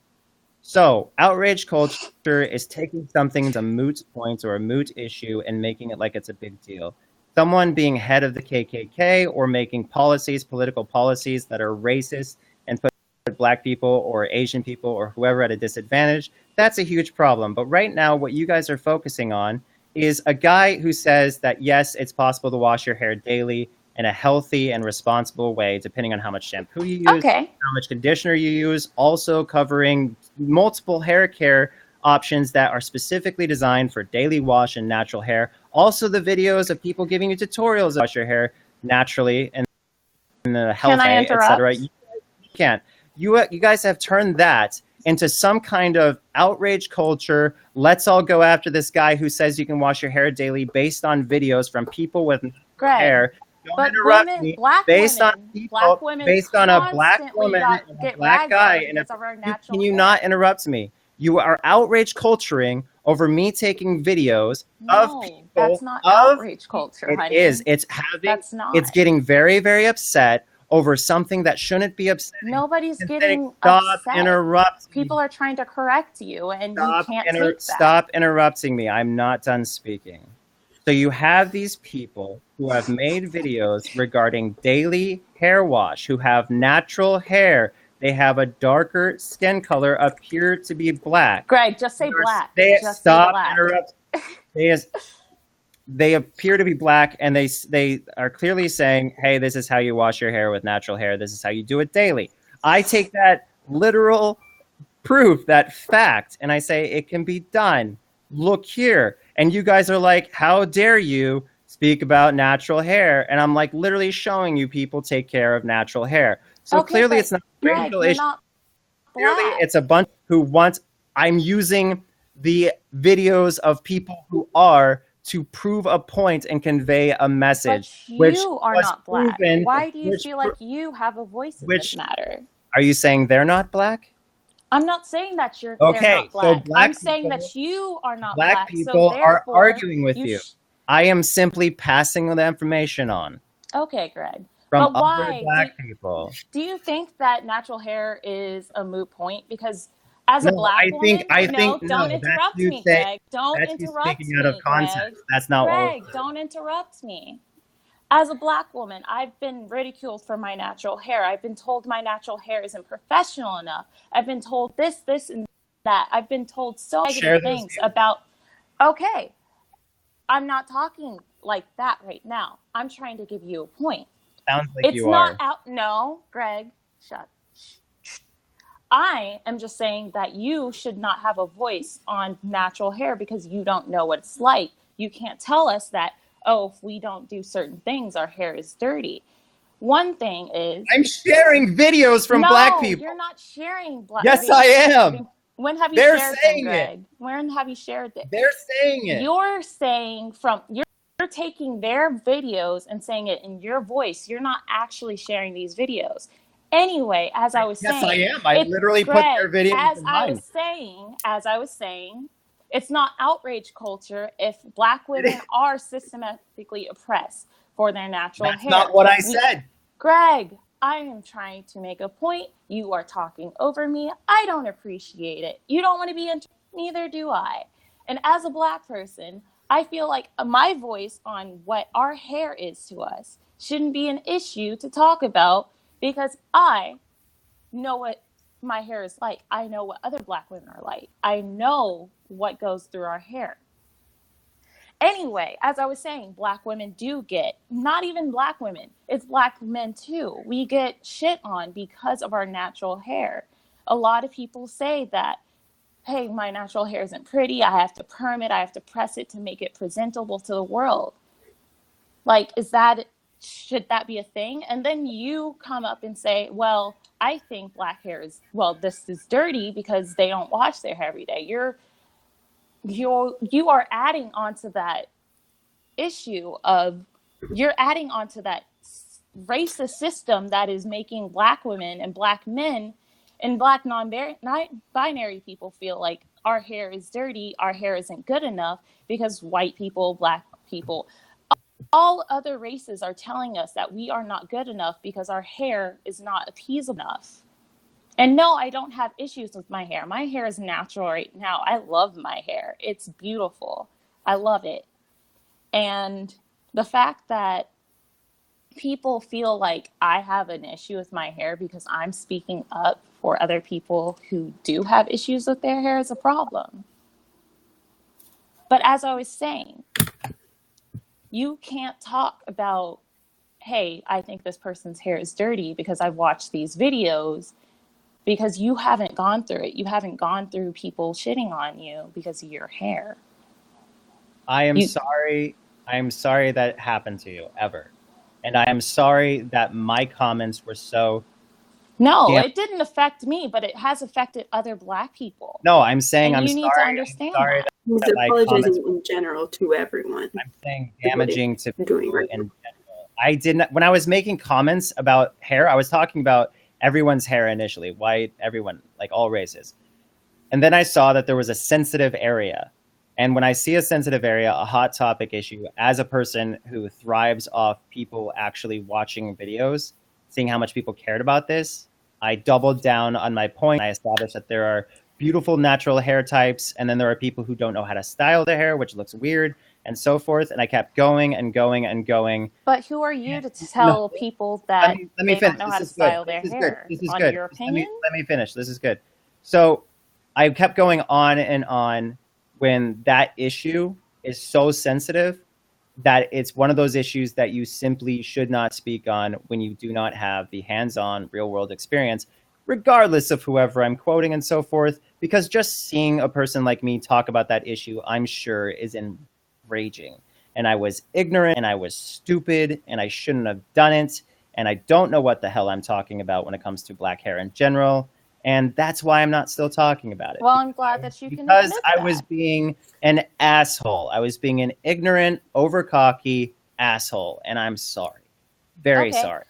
So, outrage culture is taking something to a moot point or a moot issue and making it like it's a big deal. Someone being head of the KKK or making political policies that are racist and put black people or Asian people or whoever at a disadvantage, that's a huge problem. But right now, what you guys are focusing on is a guy who says that, yes, it's possible to wash your hair daily in a healthy and responsible way, depending on how much shampoo you use, how much conditioner you use, also covering multiple hair care options that are specifically designed for daily wash and natural hair. Also the videos of people giving you tutorials to wash your hair naturally and in a healthy way, etc. You can't. You guys have turned that into some kind of outrage culture. Let's all go after this guy who says you can wash your hair daily based on videos from people with hair. Don't interrupt me. Based on people, based on a black woman and a black guy, and can you not interrupt me? You are outrage culturing over me taking videos of people. That's not outrage culture, It honey. is. That's not. It's getting very, very upset over something that shouldn't be upset. Nobody's getting Stop upset. interrupting. People are trying to correct you, and you can't take that. Stop interrupting me. I'm not done speaking. So you have these people who have made videos regarding daily hair wash, who have natural hair they have a darker skin color, appear to be black. Greg, just say black. They Just stop say black. interrupt. They appear to be black, and they are clearly saying, "Hey, this is how you wash your hair with natural hair. This is how you do it daily." I take that literal proof, that fact, and I say it can be done. Look here, and you guys are like, "How dare you speak about natural hair?" And I'm like, literally showing you people take care of natural hair. So Okay, clearly, but it's not a Greg, racial you're issue. not Clearly, black. it's a bunch who want. I'm using the videos of people who are to prove a point and convey a message. But which you are was not black. proven- Why do you which feel like you have a voice in this matter? Are you saying they're not black? I'm not saying that they're not Okay, black. so black I'm saying people- that you are not Black black. people so are therefore, arguing with you. sh- I am simply passing the information on Okay, Greg. from But other why black people. do you think that natural hair is a moot point? Because as a No, black I woman, think no, don't that's interrupt you me, say- Greg. Don't that's you interrupt speaking out of me, context. Greg. That's not all. Greg, don't interrupt me. As a black woman, I've been ridiculed for my natural hair. I've been told my natural hair isn't professional enough. I've been told this, and that. I've been told so Share negative those things about, okay, I'm not talking like that right now. I'm trying to give you a point. Sounds like It's you not are. out. No, Greg, shut. I am just saying that you should not have a voice on natural hair because you don't know what it's like. You can't tell us that, oh, if we don't do certain things, our hair is dirty. One thing is, I'm sharing videos from black people. You're not sharing black. Yes, I am. When have you They're shared them, saying Greg? When have you shared it? They're saying it. You're saying you're taking their videos and saying it in your voice. You're not actually sharing these videos. Anyway, as I was saying, Yes, I am. I literally put their videos As in I mine. was saying, it's not outrage culture if black women are systematically oppressed for their natural That's hair. not what I said. Greg, I am trying to make a point. You are talking over me. I don't appreciate it. You don't want to be neither do I. And as a black person, I feel like my voice on what our hair is to us shouldn't be an issue to talk about because I know what my hair is like. I know what other black women are like. I know what goes through our hair. Anyway, as I was saying, black women do get, not even black women, it's black men too. We get shit on because of our natural hair. A lot of people say that, hey, my natural hair isn't pretty. I have to perm it. I have to press it to make it presentable to the world. Like, should that be a thing? And then you come up and say, well, I think black hair this is dirty because they don't wash their hair every day. You are adding onto that issue of, you're adding onto that racist system that is making black women and black men and black non-binary people feel like our hair is dirty, our hair isn't good enough because white people, black people, all other races are telling us that we are not good enough because our hair is not appeasable enough. And no, I don't have issues with my hair. My hair is natural right now. I love my hair. It's beautiful. I love it. And the fact that people feel like I have an issue with my hair because I'm speaking up for other people who do have issues with their hair is a problem. But as I was saying, you can't talk about, hey, I think this person's hair is dirty because I've watched these videos, because you haven't gone through it. You haven't gone through people shitting on you because of your hair. I am sorry. I am sorry that it happened to you ever. And I am sorry that my comments were so... No, it didn't affect me, but it has affected other black people. No, I'm saying and I'm you sorry. need to understand that. He's that my apologizing comments in general to everyone. I'm saying damaging to people doing right in general. I didn't... When I was making comments about hair, I was talking about everyone's hair initially, white, everyone, like all races. And then I saw that there was a sensitive area. And when I see a sensitive area, a hot topic issue, as a person who thrives off people actually watching videos, seeing how much people cared about this, I doubled down on my point. I established that there are beautiful natural hair types, and then there are people who don't know how to style their hair, which looks weird, and so forth. And I kept going and going and going. But who are you to tell people that Let me they finish. don't know This how to is good. style their This is hair? good. This is On good. your Let opinion? me finish. This is good. So I kept going on and on when that issue is so sensitive that it's one of those issues that you simply should not speak on when you do not have the hands-on real-world experience, regardless of whoever I'm quoting and so forth, because just seeing a person like me talk about that issue, I'm sure, is enraging. And I was ignorant and I was stupid and I shouldn't have done it. And I don't know what the hell I'm talking about when it comes to black hair in general. And that's why I'm not still talking about it. Well, I'm glad that you can Because admit I that. was being an asshole. I was being an ignorant, over-cocky asshole. And I'm sorry. Very Okay. sorry.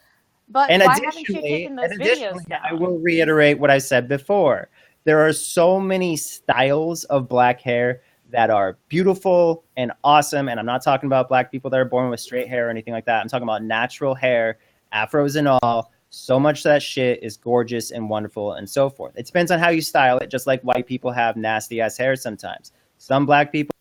But And why haven't you additionally, taken those videos down? I will reiterate what I said before. There are so many styles of black hair that are beautiful and awesome. And I'm not talking about black people that are born with straight hair or anything like that. I'm talking about natural hair, afros and all. So much of that shit is gorgeous and wonderful and so forth. It depends on how you style it, just like white people have nasty ass hair sometimes. Some black people,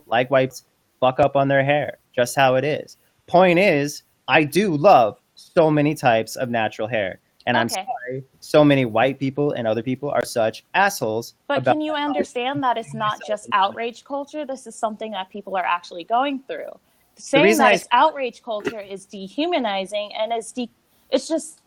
like whites, fuck up on their hair, just how it is. Point is, I do love so many types of natural hair. And I'm Okay. sorry, so many white people and other people are such assholes. But about can you understand that it's not just outrage culture? This is something that people are actually going through. Saying reason that I- it's outrage culture is dehumanizing, and it's just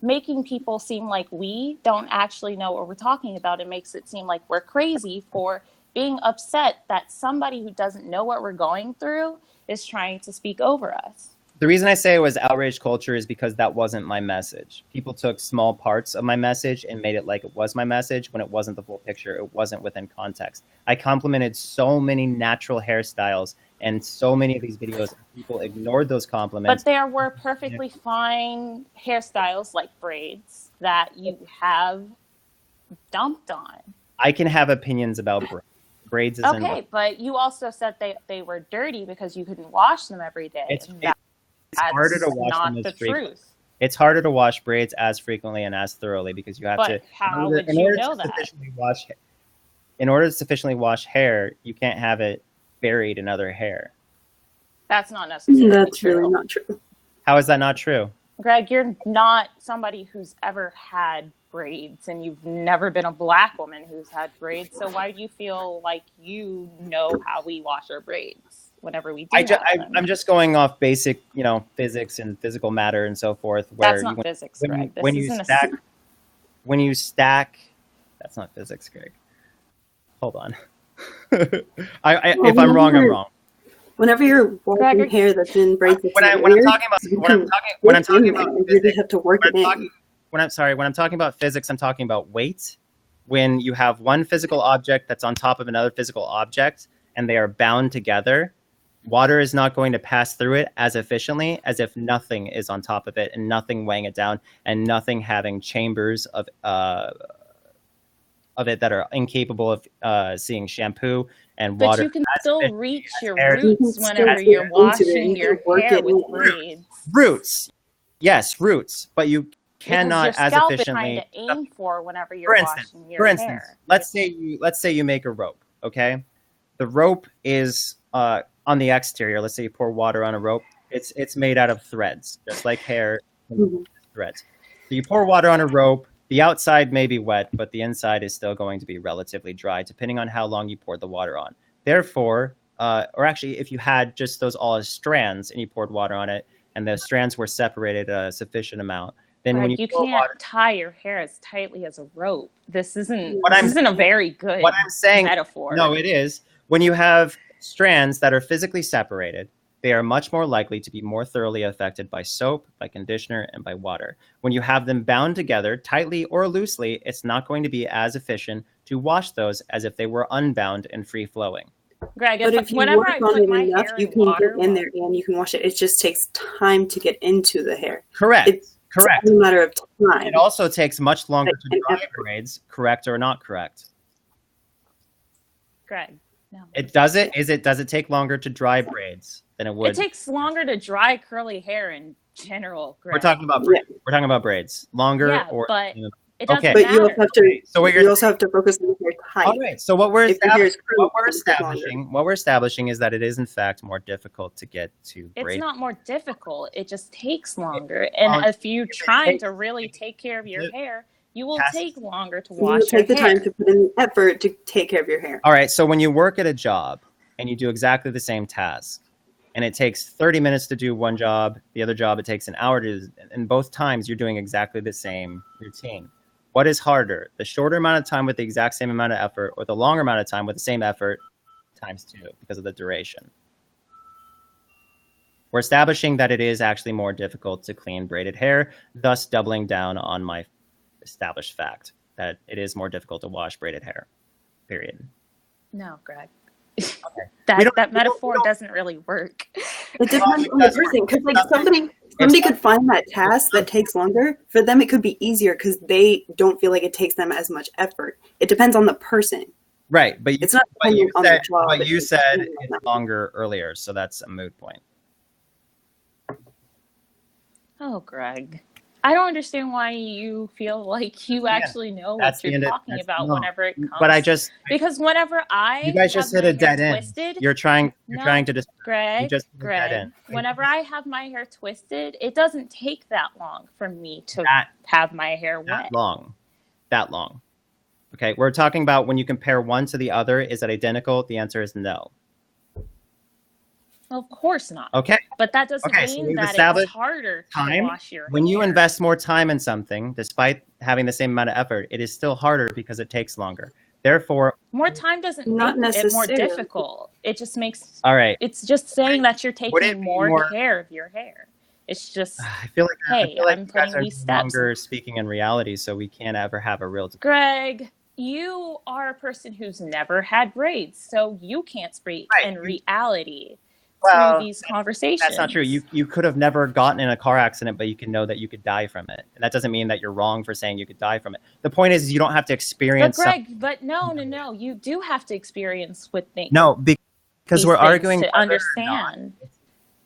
making people seem like we don't actually know what we're talking about. It makes it seem like we're crazy for being upset that somebody who doesn't know what we're going through is trying to speak over us. The reason I say it was outrage culture is because that wasn't my message. People took small parts of my message and made it like it was my message when it wasn't the full picture. It wasn't within context. I complimented so many natural hairstyles and so many of these videos. People ignored those compliments. But there were perfectly fine hairstyles like braids that you have dumped on. I can have opinions about braids. Isn't Okay, but you also said they were dirty because you couldn't wash them every day. It's That's harder to wash not them the as frequently. truth. It's harder to wash braids as frequently and as thoroughly because you have But to. how would you know that? In order to sufficiently wash hair, you can't have it buried in other hair. That's not necessarily That's true. really not true. How is that not true? Greg, you're not somebody who's ever had braids, and you've never been a black woman who's had braids. So why do you feel like you know how we wash our braids whenever we do have them? I'm just going off basic, physics and physical matter and so forth. Where That's not physics, Greg. This isn't when you stack, that's not physics, Greg. Hold on. If I'm wrong, I'm wrong. Whenever you're washing hair that's in braids, When I'm talking about you really have to work it in. When I'm talking about physics, I'm talking about weight. When you have one physical object that's on top of another physical object and they are bound together, water is not going to pass through it as efficiently as if nothing is on top of it and nothing weighing it down and nothing having chambers of it that are incapable of seeing shampoo and water. But you can still reach your hair. roots whenever you're washing your hair with braids. Roots. Yes, roots. But you cannot Because your as scalp efficiently. is trying to aim for whenever you're washing your For instance, hair. let's say you make a rope, okay? The rope is on the exterior. Let's say you pour water on a rope. It's made out of threads, just like hair threads. So you pour water on a rope. The outside may be wet, but the inside is still going to be relatively dry, depending on how long you poured the water on. Therefore, or actually, if you had just those all as strands and you poured water on it, and the strands were separated a sufficient amount, then when You pour can't water, tie your hair as tightly as a rope. This isn't What I'm- a very good what I'm saying, metaphor. no, it is. When you have strands that are physically separated, they are much more likely to be more thoroughly affected by soap, by conditioner, and by water. When you have them bound together, tightly or loosely, it's not going to be as efficient to wash those as if they were unbound and free-flowing. Greg, But if you whenever work I on put it my enough, hair you in can water, get in there and you can wash it. It just takes time to get into the hair. Correct. It's a matter of time. It also takes much longer to And dry effort. braids, correct or not correct? Greg, no. Does it take longer to dry braids than it would? It takes longer to dry curly hair in general, Greg. We're talking about braids. We're talking about braids. Longer Yeah, or but It doesn't But you also matter. have to. So what You you're also have to focus on your height. all right. So what we're If your hair is what we're establishing is that it is in fact more difficult to get to It's braid. not more difficult. It just takes longer. And if you're trying to really take care of your hair, you will take longer to You will wash your take the time hair. to put in the effort to take care of your hair. All right. So when you work at a job and you do exactly the same task, and it takes 30 minutes to do one job, the other job it takes an hour to do, and both times you're doing exactly the same routine. What is harder, the shorter amount of time with the exact same amount of effort, or the longer amount of time with the same effort times 2 because of the duration? We're establishing that it is actually more difficult to clean braided hair, thus doubling down on my established fact that it is more difficult to wash braided hair, period. No, Greg. Okay. That metaphor doesn't really work. It depends on the person, because like somebody could find that task that takes longer. For them, it could be easier because they don't feel like it takes them as much effort. It depends on the person. Right, but It's not dependent on the job. but you said it's longer earlier, so that's a moot point. Oh, Greg. I don't understand why you feel like you actually know that's what the end you're of- talking that's- about no. whenever it comes. But I just because whenever I you guys just have hit a my hair dead end. twisted, You're trying No, to just you Greg, just hit a dead Greg, end. whenever I have my hair twisted, it doesn't take that long for me to have my hair wet. That long. Okay, we're talking about when you compare one to the other, is it identical? The answer is no. Of course not. Okay. But that doesn't Okay, so mean we've that it's established harder to time. wash your When you hair. invest more time in something, despite having the same amount of effort, it is still harder because it takes longer. Therefore, More time doesn't Not make it more necessarily. difficult. It just makes all right. it's just saying that you're Would it taking be more more- care of your hair. It's just I feel like hey, I'm you guys putting are these no steps. longer speaking in reality, so we can't ever have a real. Greg, you are a person who's never had braids, so you can't speak in reality through these conversations. That's not true. You could have never gotten in a car accident, but you can know that you could die from it. And that doesn't mean that you're wrong for saying you could die from it. The point is you don't have to But experience Greg, but no, you do have to experience with things. No, because these we're things arguing to whether or understand.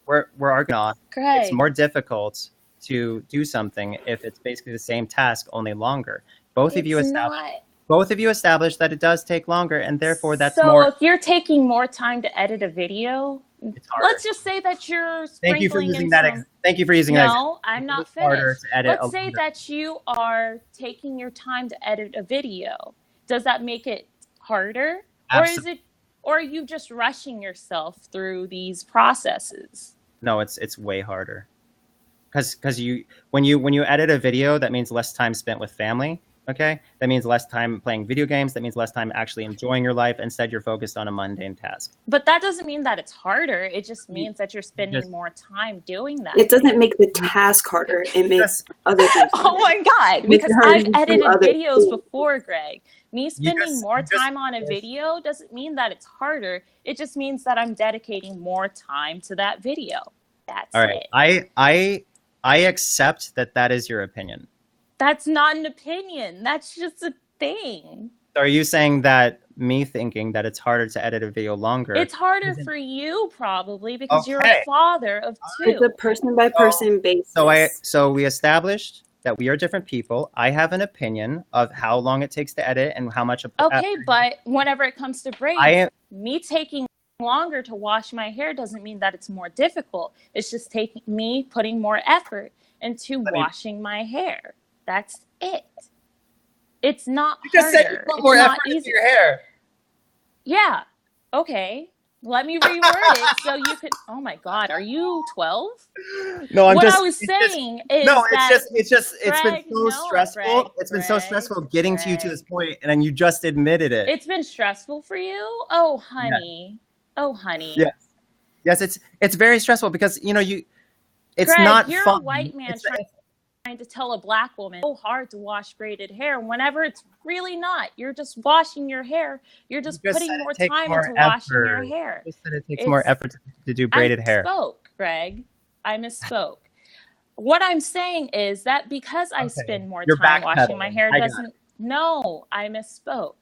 We're arguing on Greg. it's more difficult to do something if it's basically the same task, only longer. Both of you established that it does take longer, and therefore that's so more. if you're taking more time to edit a video, let's just say that you're Thank you for sprinkling using in that. some- Thank you for using that. No, I'm not It's harder finished. to edit Let's a say longer- that you are taking your time to edit a video. Does that make it harder, or are you just rushing yourself through these processes? No, it's way harder. Because when you edit a video, that means less time spent with family. Okay, that means less time playing video games. That means less time actually enjoying your life. Instead, you're focused on a mundane task. But that doesn't mean that it's harder. It just means that you're spending more time doing that. It doesn't make the task harder. It makes other things harder. Oh my God, Makes because it harder I've to do edited other videos things. before, Greg. Me spending more time on a video doesn't mean that it's harder. It just means that I'm dedicating more time to that video. That's All right, it. I accept that is your opinion. That's not an opinion. That's just a thing. So are you saying that me thinking that it's harder to edit a video longer? It's harder for you probably because you're a father of two. It's a person by person basis. So we established that we are different people. I have an opinion of how long it takes to edit and how much. Okay, but whenever it comes to braids, me taking longer to wash my hair doesn't mean that it's more difficult. It's just taking me putting more effort into washing my hair. That's it. It's not You just said you harder. put It's more not effort into easier. your hair. Yeah. Okay. Let me reword it so you could. Oh my God, are you 12? No, I'm what just. I was saying is no, that it's been Greg, so stressful. Greg, It's been so stressful getting to you to this point, and then you just admitted it. it's been stressful for you. Oh honey, oh honey. Yes, it's very stressful because it's Greg, not you're fun. a white man trying to tell a black woman so hard to wash braided hair whenever it's really not. You're just washing your hair. You're just You just putting said it more takes time more into washing your effort. hair. You just said it takes more effort to do braided hair. I misspoke, Greg. I misspoke. What I'm saying is that because I spend more You're time washing backpedaling. my hair I got doesn't. No, I misspoke.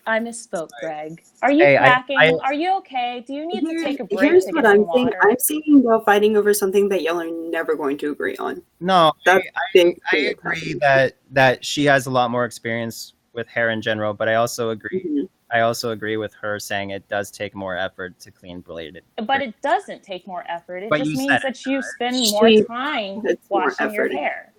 I misspoke, Greg. Are you Hey, cracking? Are you okay? Do you need to take a break Here's to what get some I'm saying. water? I'm seeing y'all fighting over something that y'all are never going to agree on. No, That's I agree that she has a lot more experience with hair in general, but I also agree. Mm-hmm. I also agree with her saying it does take more effort to clean bladed. But it doesn't take more effort. It But just you means said that you spend more time It's more washing your effort. hair.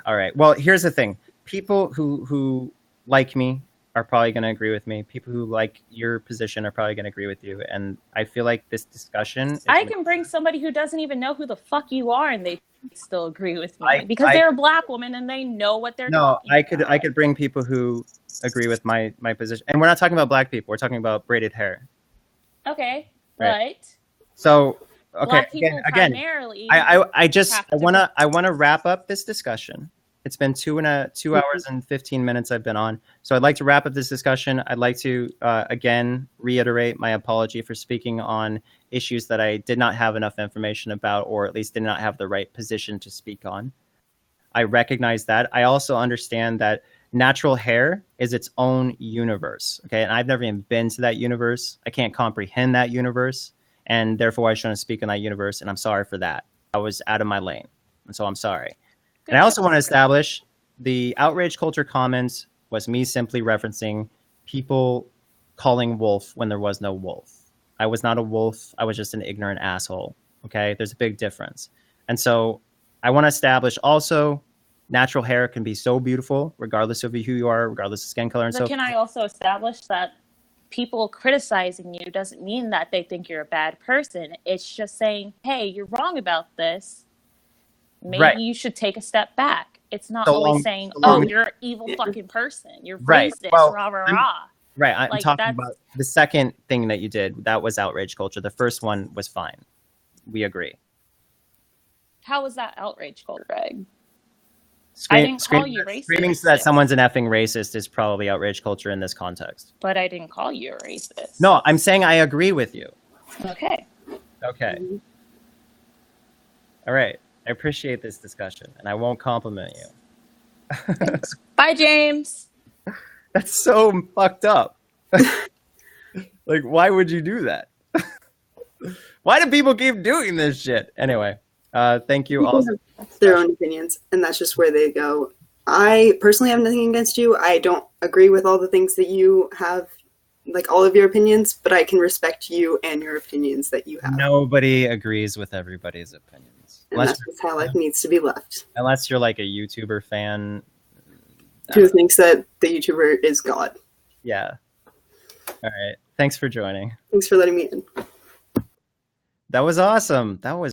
All right. Well, here's the thing. People who like me are probably going to agree with me. People who like your position are probably going to agree with you. And I feel like this discussion is I can bring somebody who doesn't even know who the fuck you are and they still agree with me because they're a black woman and they know what they're talking about. I could bring people who agree with my position. And we're not talking about black people. We're talking about braided hair. Okay. Right. But So, okay, black people again, primarily I have to- want to wrap up this discussion. It's been 2 hours and 15 minutes I've been on. So I'd like to wrap up this discussion. I'd like to, again, reiterate my apology for speaking on issues that I did not have enough information about, or at least did not have the right position to speak on. I recognize that. I also understand that natural hair is its own universe. Okay. And I've never even been to that universe. I can't comprehend that universe. And therefore I shouldn't speak in that universe. And I'm sorry for that. I was out of my lane. And so I'm sorry. And I also want to establish the outrage culture comments was me simply referencing people calling wolf when there was no wolf. I was not a wolf. I was just an ignorant asshole. Okay. There's a big difference. And so I want to establish also natural hair can be so beautiful, regardless of who you are, regardless of skin color. And But so can I also establish that people criticizing you doesn't mean that they think you're a bad person. It's just saying, hey, you're wrong about this. Maybe you should take a step back. It's not always saying, oh, you're an evil fucking person. You're racist, rah, rah, rah. Right. I'm Like, talking about the second thing that you did. That was outrage culture. The first one was fine. We agree. How was that outrage culture, Greg? I didn't call you racist. Screaming that someone's an effing racist is probably outrage culture in this context. But I didn't call you a racist. No, I'm saying I agree with you. Okay. Okay. All right. I appreciate this discussion, and I won't compliment you. Bye, James. That's so fucked up. Like, why would you do that? Why do people keep doing this shit? Anyway, thank you all. Their own opinions, and that's just where they go. I personally have nothing against you. I don't agree with all the things that you have, like all of your opinions, but I can respect you and your opinions that you have. Nobody agrees with everybody's opinions. And that's just how life needs to be left. Unless you're like a YouTuber fan. Who thinks that the YouTuber is God. Yeah. All right. Thanks for joining. Thanks for letting me in. That was awesome. That was